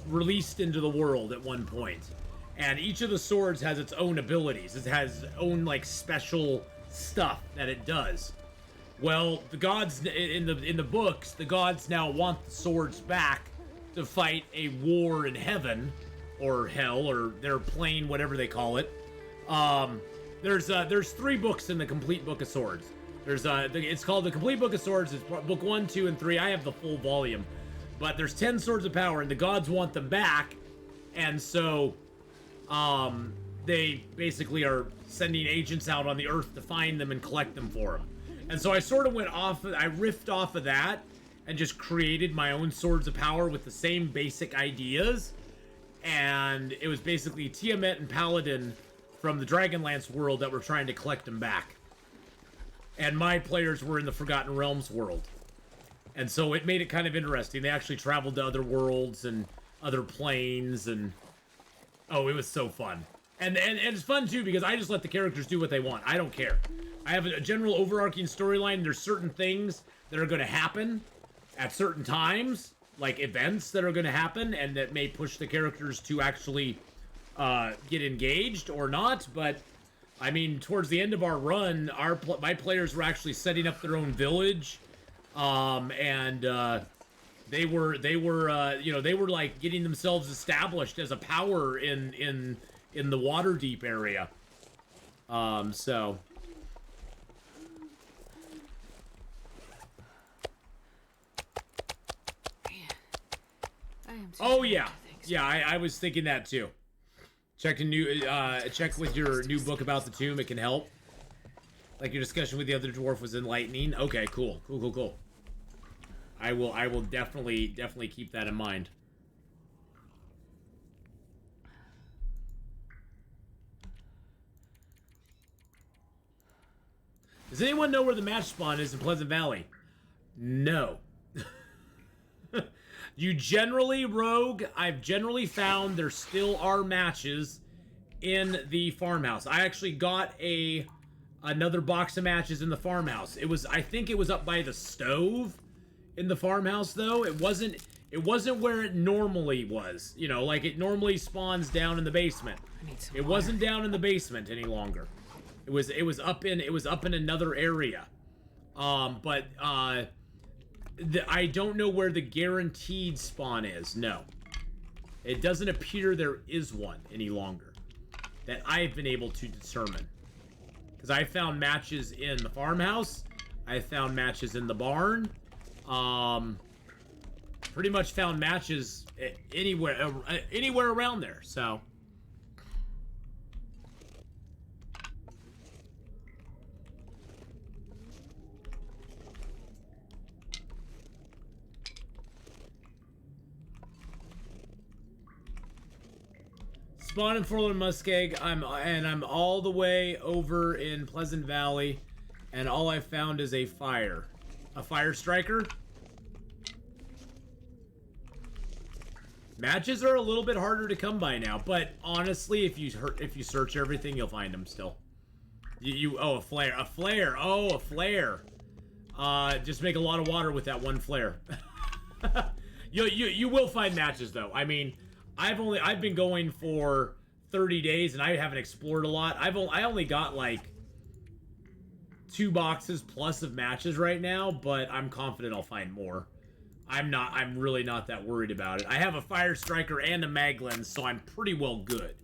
released into the world at one point. And each of the swords has its own abilities. It has its own like special stuff that it does. Well, the gods in the books, the gods now want the swords back to fight a war in heaven or hell or their plane, whatever they call it. There's 3 books in the Complete Book of Swords. It's called the Complete Book of Swords. It's book 1, 2, and 3. I have the full volume, but there's 10 swords of power, and the gods want them back, and so, they basically are sending agents out on the earth to find them and collect them for them. And so I sort of I riffed off of that and just created my own swords of power with the same basic ideas, and it was basically Tiamat and Paladin from the Dragonlance world that were trying to collect them back. And my players were in the Forgotten Realms world. And so it made it kind of interesting. They actually traveled to other worlds and other planes, and oh, it was so fun. And it's fun too because I just let the characters do what they want. I don't care. I have a general overarching storyline. There's certain things that are going to happen at certain times, like events that are going to happen and that may push the characters to actually get engaged or not. But I mean, towards the end of our run, my players were actually setting up their own village, and they were like getting themselves established as a power in the Waterdeep area. So. Oh yeah, yeah. I was thinking that too. Check with your new book about the tomb. It can help. Like your discussion with the other dwarf was enlightening. Okay, cool. I will definitely keep that in mind. Does anyone know where the match spawn is in Pleasant Valley? No. You generally, Rogue, I've generally found there still are matches in the farmhouse. I actually got another box of matches in the farmhouse. I think it was up by the stove in the farmhouse though. It wasn't where it normally was. You know, like it normally spawns down in the basement. It wasn't down in the basement any longer. It was up in another area. I don't know where the guaranteed spawn is. No. It doesn't appear there is one any longer that I've been able to determine. Because I found matches in the farmhouse. I found matches in the barn. Pretty much found matches anywhere around there. So. Spawn in Forlorn Muskeg. I'm all the way over in Pleasant Valley, and all I found is a fire striker. Matches are a little bit harder to come by now, but honestly, if you search everything, you'll find them still. A flare. Just make a lot of water with that one flare. You will find matches though. I mean, I've been going for 30 days and I haven't explored a lot. I only got like 2 boxes plus of matches right now, but I'm confident I'll find more. I'm really not that worried about it. I have a Fire Striker and a Mag Lens, so I'm pretty well good.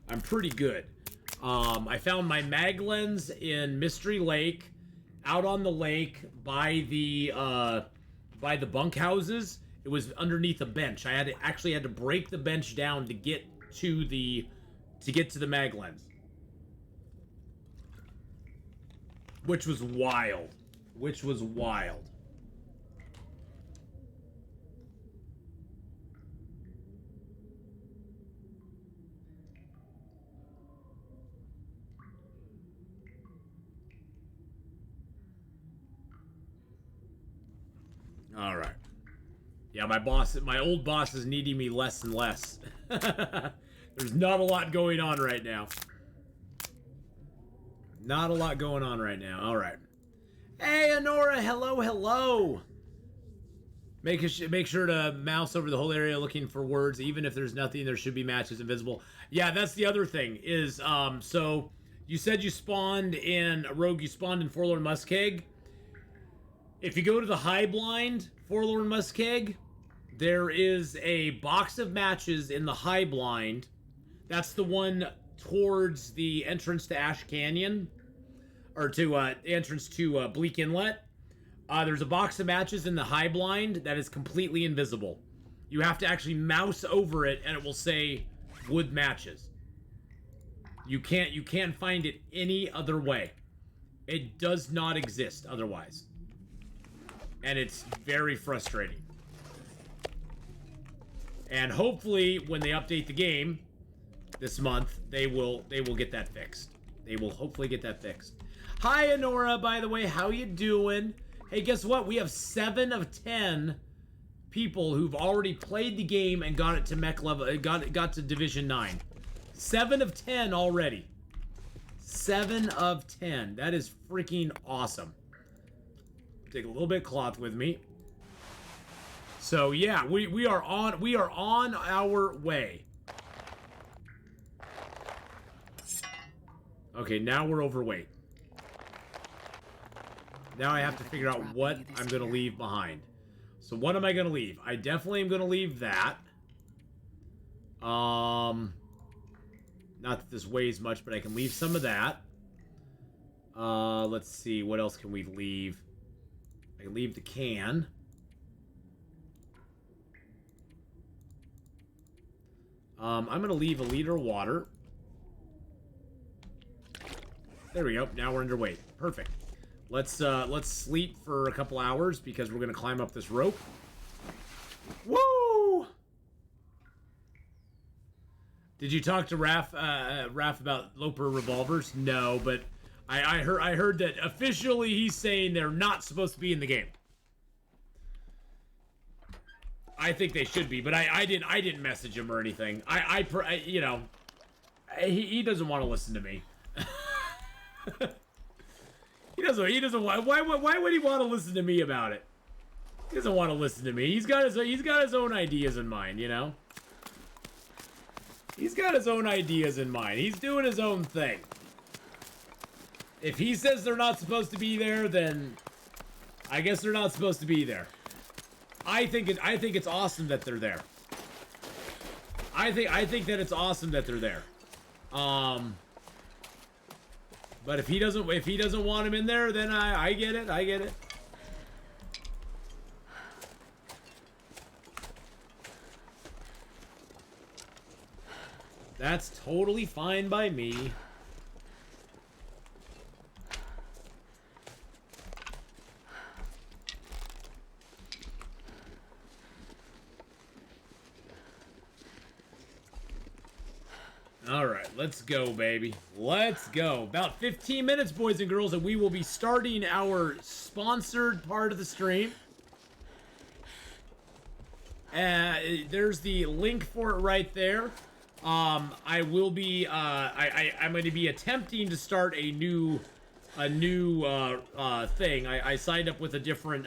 I'm pretty good. I found my Mag Lens in Mystery Lake, out on the lake by the bunkhouses. It was underneath a bench. I actually had to break the bench down to get to the Mag Lens. Which was wild. All right. Yeah, my old boss is needing me less and less. There's not a lot going on right now. Not a lot going on right now. All right. Hey, Honora. Hello, hello. Make sure to mouse over the whole area looking for words. Even if there's nothing, there should be matches invisible. Yeah, that's the other thing is, so you said you spawned in Rogue, you spawned in Forlorn Muskeg. If you go to the High Blind Forlorn Muskeg, there is a box of matches in the High Blind. That's the one towards the entrance to Ash Canyon, or to entrance to Bleak Inlet. There's a box of matches in the High Blind that is completely invisible. You have to actually mouse over it, and it will say Wood Matches. You can't find it any other way. It does not exist otherwise, and it's very frustrating. And hopefully, when they update the game this month, they will get that fixed. They will hopefully get that fixed. Hi, Honora, by the way. How you doing? Hey, guess what? We have 7 of 10 people who've already played the game and got it to mech level. Got to Division 9. 7 of 10 already. 7 of 10. That is freaking awesome. Take a little bit of cloth with me. So yeah, we are on our way. Okay, now we're overweight. Now I have to figure out what I'm going to leave behind. So what am I going to leave? I definitely am going to leave that. Not that this weighs much, but I can leave some of that. Let's see. What else can we leave? I can leave the can. I'm going to leave a liter of water. There we go. Now we're underweight. Perfect. Let's sleep for a couple hours because we're gonna climb up this rope. Woo! Did you talk to Raph about Loper revolvers? No, but I heard that officially he's saying they're not supposed to be in the game. I think they should be, but I didn't message him or anything. You know, he doesn't want to listen to me. He doesn't want. Why would he want to listen to me about it? He doesn't want to listen to me. He's got his own ideas in mind, you know? He's got his own ideas in mind. He's doing his own thing. If he says they're not supposed to be there, then I guess they're not supposed to be there. I think it's awesome that they're there. I think that it's awesome that they're there. But if he doesn't want him in there, then I get it. I get it. That's totally fine by me. All right, let's go, baby. Let's go. About 15 minutes, boys and girls, and we will be starting our sponsored part of the stream. There's the link for it right there. I will be, I'm going to be attempting to start a new thing. I signed up with a different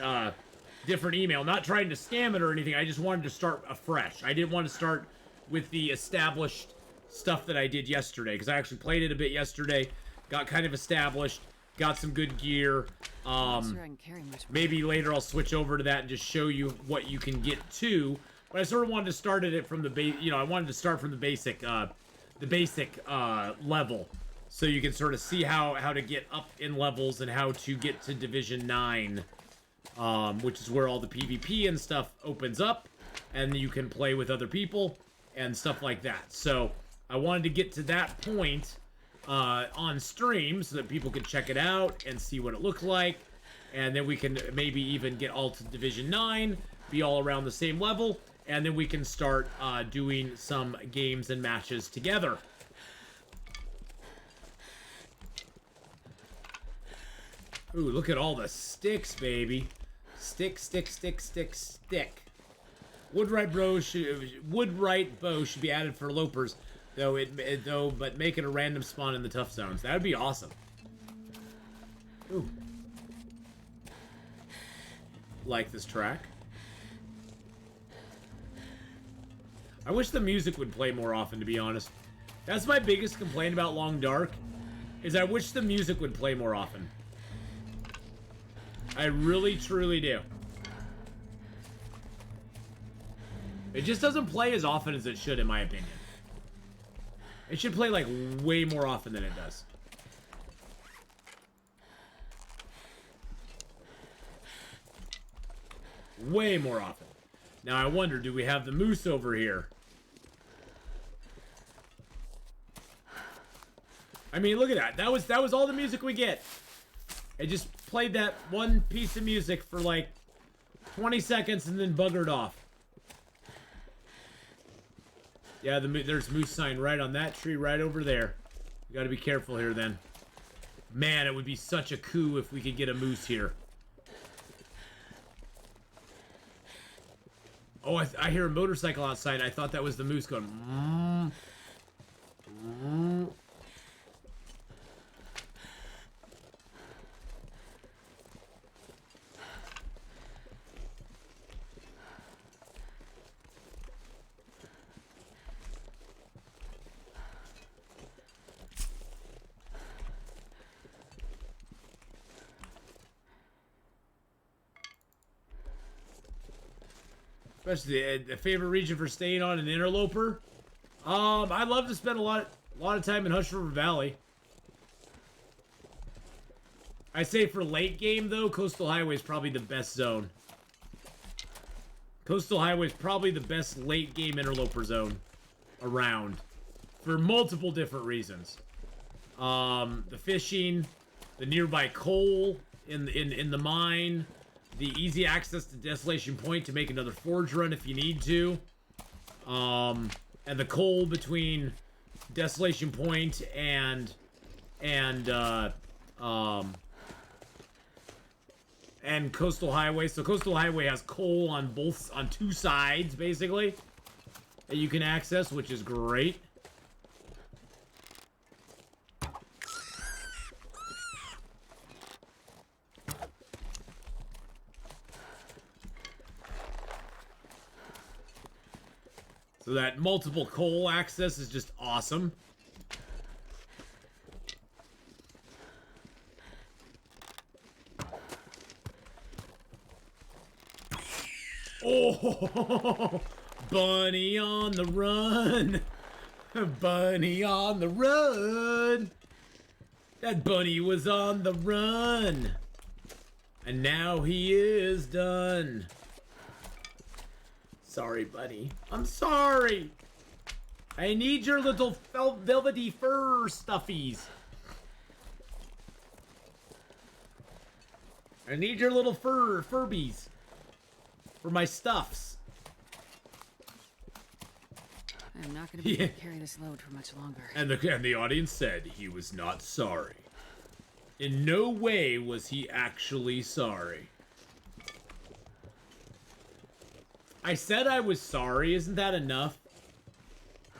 email. Not trying to scam it or anything. I just wanted to start afresh. I didn't want to start with the established stuff that I did yesterday, because I actually played it a bit yesterday, got kind of established, got some good gear. I'm not sure I can carry much more. Maybe later I'll switch over to that and just show you what you can get to. But I sort of wanted to start it from the base. You know, I wanted to start from the basic level, so you can sort of see how to get up in levels and how to get to Division 9, which is where all the PvP and stuff opens up, and you can play with other people and stuff like that. So I wanted to get to that point on stream so that people can check it out and see what it looks like, and then we can maybe even get all to Division 9, be all around the same level, and then we can start doing some games and matches together. Ooh, look at all the sticks, baby. Stick, stick, stick, stick, stick. Woodwright bow should be added for lopers, but make it a random spawn in the tough zones. That would be awesome. Ooh. Like this track. I wish the music would play more often, to be honest. That's my biggest complaint about Long Dark, is I wish the music would play more often. I really, truly do. It just doesn't play as often as it should, in my opinion. It should play, like, way more often than it does. Way more often. Now, I wonder, do we have the moose over here? I mean, look at that. That was all the music we get. It just played that one piece of music for like 20 seconds and then buggered off. Yeah, there's moose sign right on that tree right over there. You gotta be careful here then. Man, it would be such a coup if we could get a moose here. Oh, I hear a motorcycle outside. I thought that was the moose going. Especially the favorite region for staying on an Interloper. I'd love to spend a lot of time in Hush River Valley. I say for late game though, Coastal Highway is probably the best zone. Coastal Highway is probably the best late game Interloper zone around for multiple different reasons. The fishing, the nearby coal in the mine. The easy access to Desolation Point to make another forge run if you need to. And the coal between Desolation Point and Coastal Highway. So Coastal Highway has coal on two sides, basically, that you can access, which is great. So that multiple coal access is just awesome. Oh, bunny on the run. Bunny on the run. That bunny was on the run. And now he is done. Sorry, buddy. I'm sorry. I need your little velvety fur stuffies. I need your little Furbies for my stuffs. I'm not going to be able to carry this load for much longer. And the audience said he was not sorry. In no way was he actually sorry. I said I was sorry. Isn't that enough?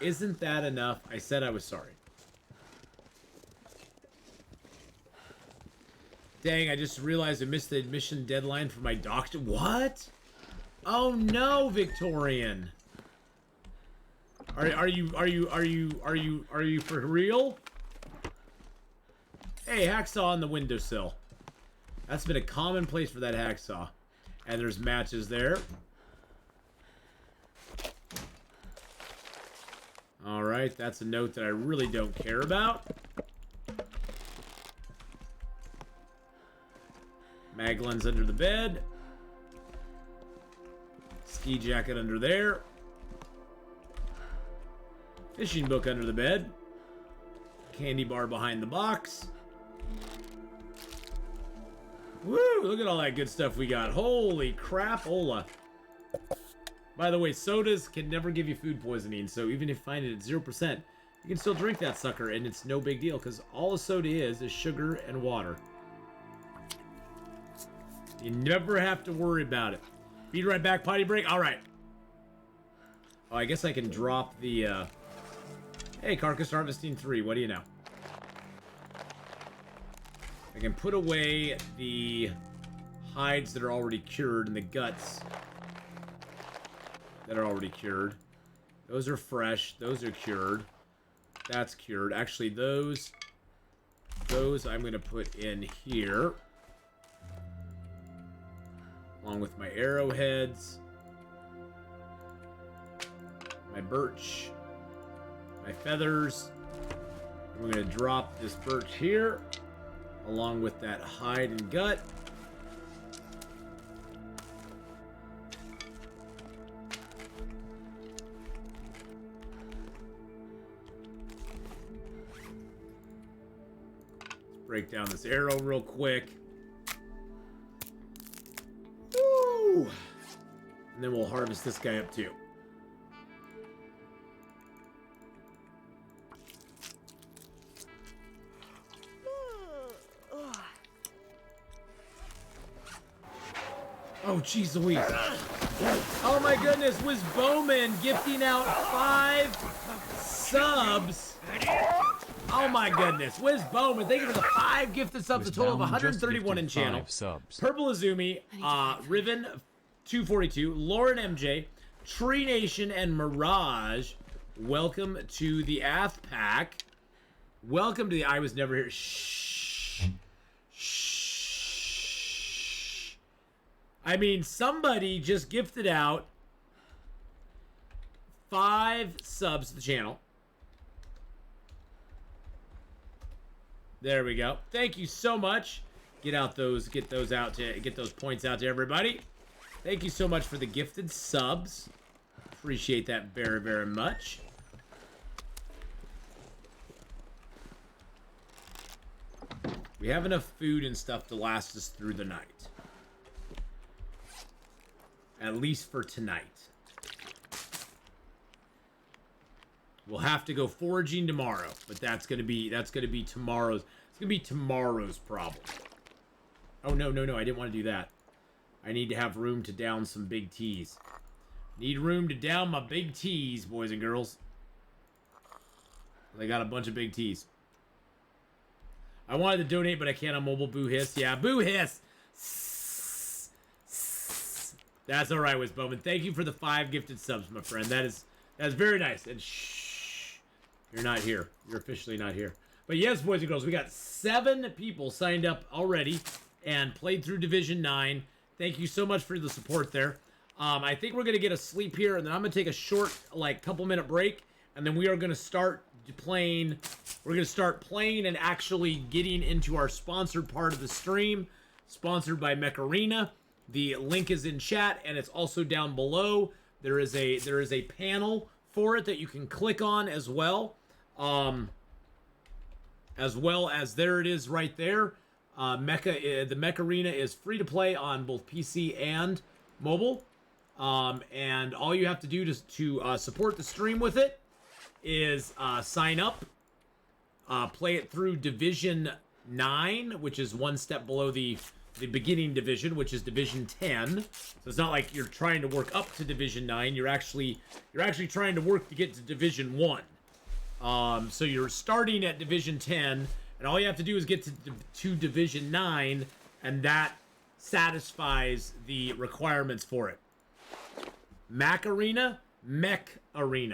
Isn't that enough? I said I was sorry. Dang, I just realized I missed the admission deadline for my doctor. What? Oh no, Victorian. Are you for real? Hey, hacksaw on the windowsill. That's been a common place for that hacksaw. And there's matches there. Alright, that's a note that I really don't care about. Mag lens under the bed. Ski jacket under there. Fishing book under the bed. Candy bar behind the box. Woo! Look at all that good stuff we got. Holy crap-ola. By the way, sodas can never give you food poisoning, so even if you find it at 0%, you can still drink that sucker, and it's no big deal, because all a soda is sugar and water. You never have to worry about it. Be right back, potty break? Alright. Oh, I guess I can drop the, Hey, Carcass Harvesting 3, what do you know? I can put away the hides that are already cured and the guts that are already cured. Those are fresh. Those are cured. That's cured. Actually, those I'm going to put in here. Along with my arrowheads. My birch. My feathers. And we're going to drop this birch here. Along with that hide and gut. Let's break down this arrow real quick. Woo! And then we'll harvest this guy up too. Oh, jeez Louise. Oh my goodness, was Bowman gifting out 5 subs? Oh my goodness, Wiz Bowman, thank you for the 5 gifted subs, a total of 131 in channel. Purple Azumi, Riven 242, Lauren MJ, Tree Nation, and Mirage. Welcome to the Ath Pack. Welcome to the I Was Never Here. Shh. Shh. I mean, somebody just gifted out 5 subs to the channel. There we go. Thank you so much. Get those points out to everybody. Thank you so much for the gifted subs. Appreciate that very, very much. We have enough food and stuff to last us through the night. At least for tonight. We'll have to go foraging tomorrow, but that's gonna be tomorrow's. It's gonna be tomorrow's problem. Oh no, I didn't want to do that. I need to have room to down some big teas. Need room to down my big teas, boys and girls. I got a bunch of big teas. I wanted to donate, but I can't on mobile. Boo hiss. Yeah, boo hiss. That's all right, Wiz Bowman. Thank you for the 5 gifted subs, my friend. That's very nice. And shh, you're not here. You're officially not here. But yes, boys and girls, we got 7 people signed up already and played through Division 9. Thank you so much for the support there. I think we're gonna get a sleep here, and then I'm gonna take a short, couple-minute break, and then we are gonna start playing. We're gonna start playing and actually getting into our sponsored part of the stream, sponsored by Mech Arena. The link is in chat, and it's also down below. There is a panel for it that you can click on as well. As well as there it is right there. The Mech Arena is free to play on both PC and mobile. And all you have to do to support the stream with it is sign up. Play it through Division 9, which is one step below the beginning division, which is Division 10. So it's not like you're trying to work up to Division 9. You're actually trying to work to get to Division 1. So you're starting at Division 10, and all you have to do is get to Division 9, and that satisfies the requirements for it. Mech Arena.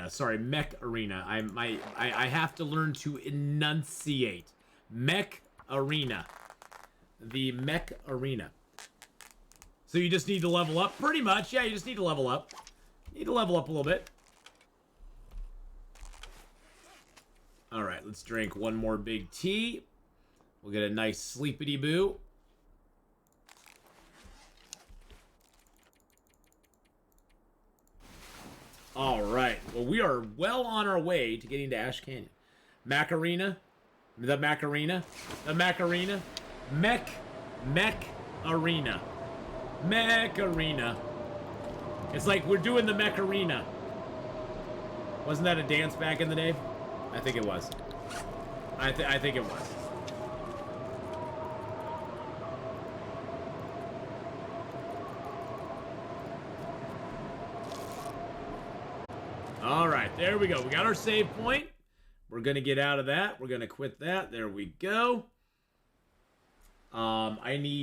Sorry, Mech Arena. I have to learn to enunciate. Mech Arena. The Mech Arena. So you just need to level up? Pretty much, yeah, you just need to level up. Need to level up a little bit. Alright, let's drink one more big tea. We'll get a nice sleepity-boo. Alright, well, we are well on our way to getting to Ash Canyon. Mech Arena. The Mech Arena. The Mech Arena. Mech Arena. Mech Arena. It's like we're doing the Mech Arena. Wasn't that a dance back in the day? I think it was. I think it was. All right, there we go. We got our save point. We're going to get out of that. We're going to quit that. There we go. I need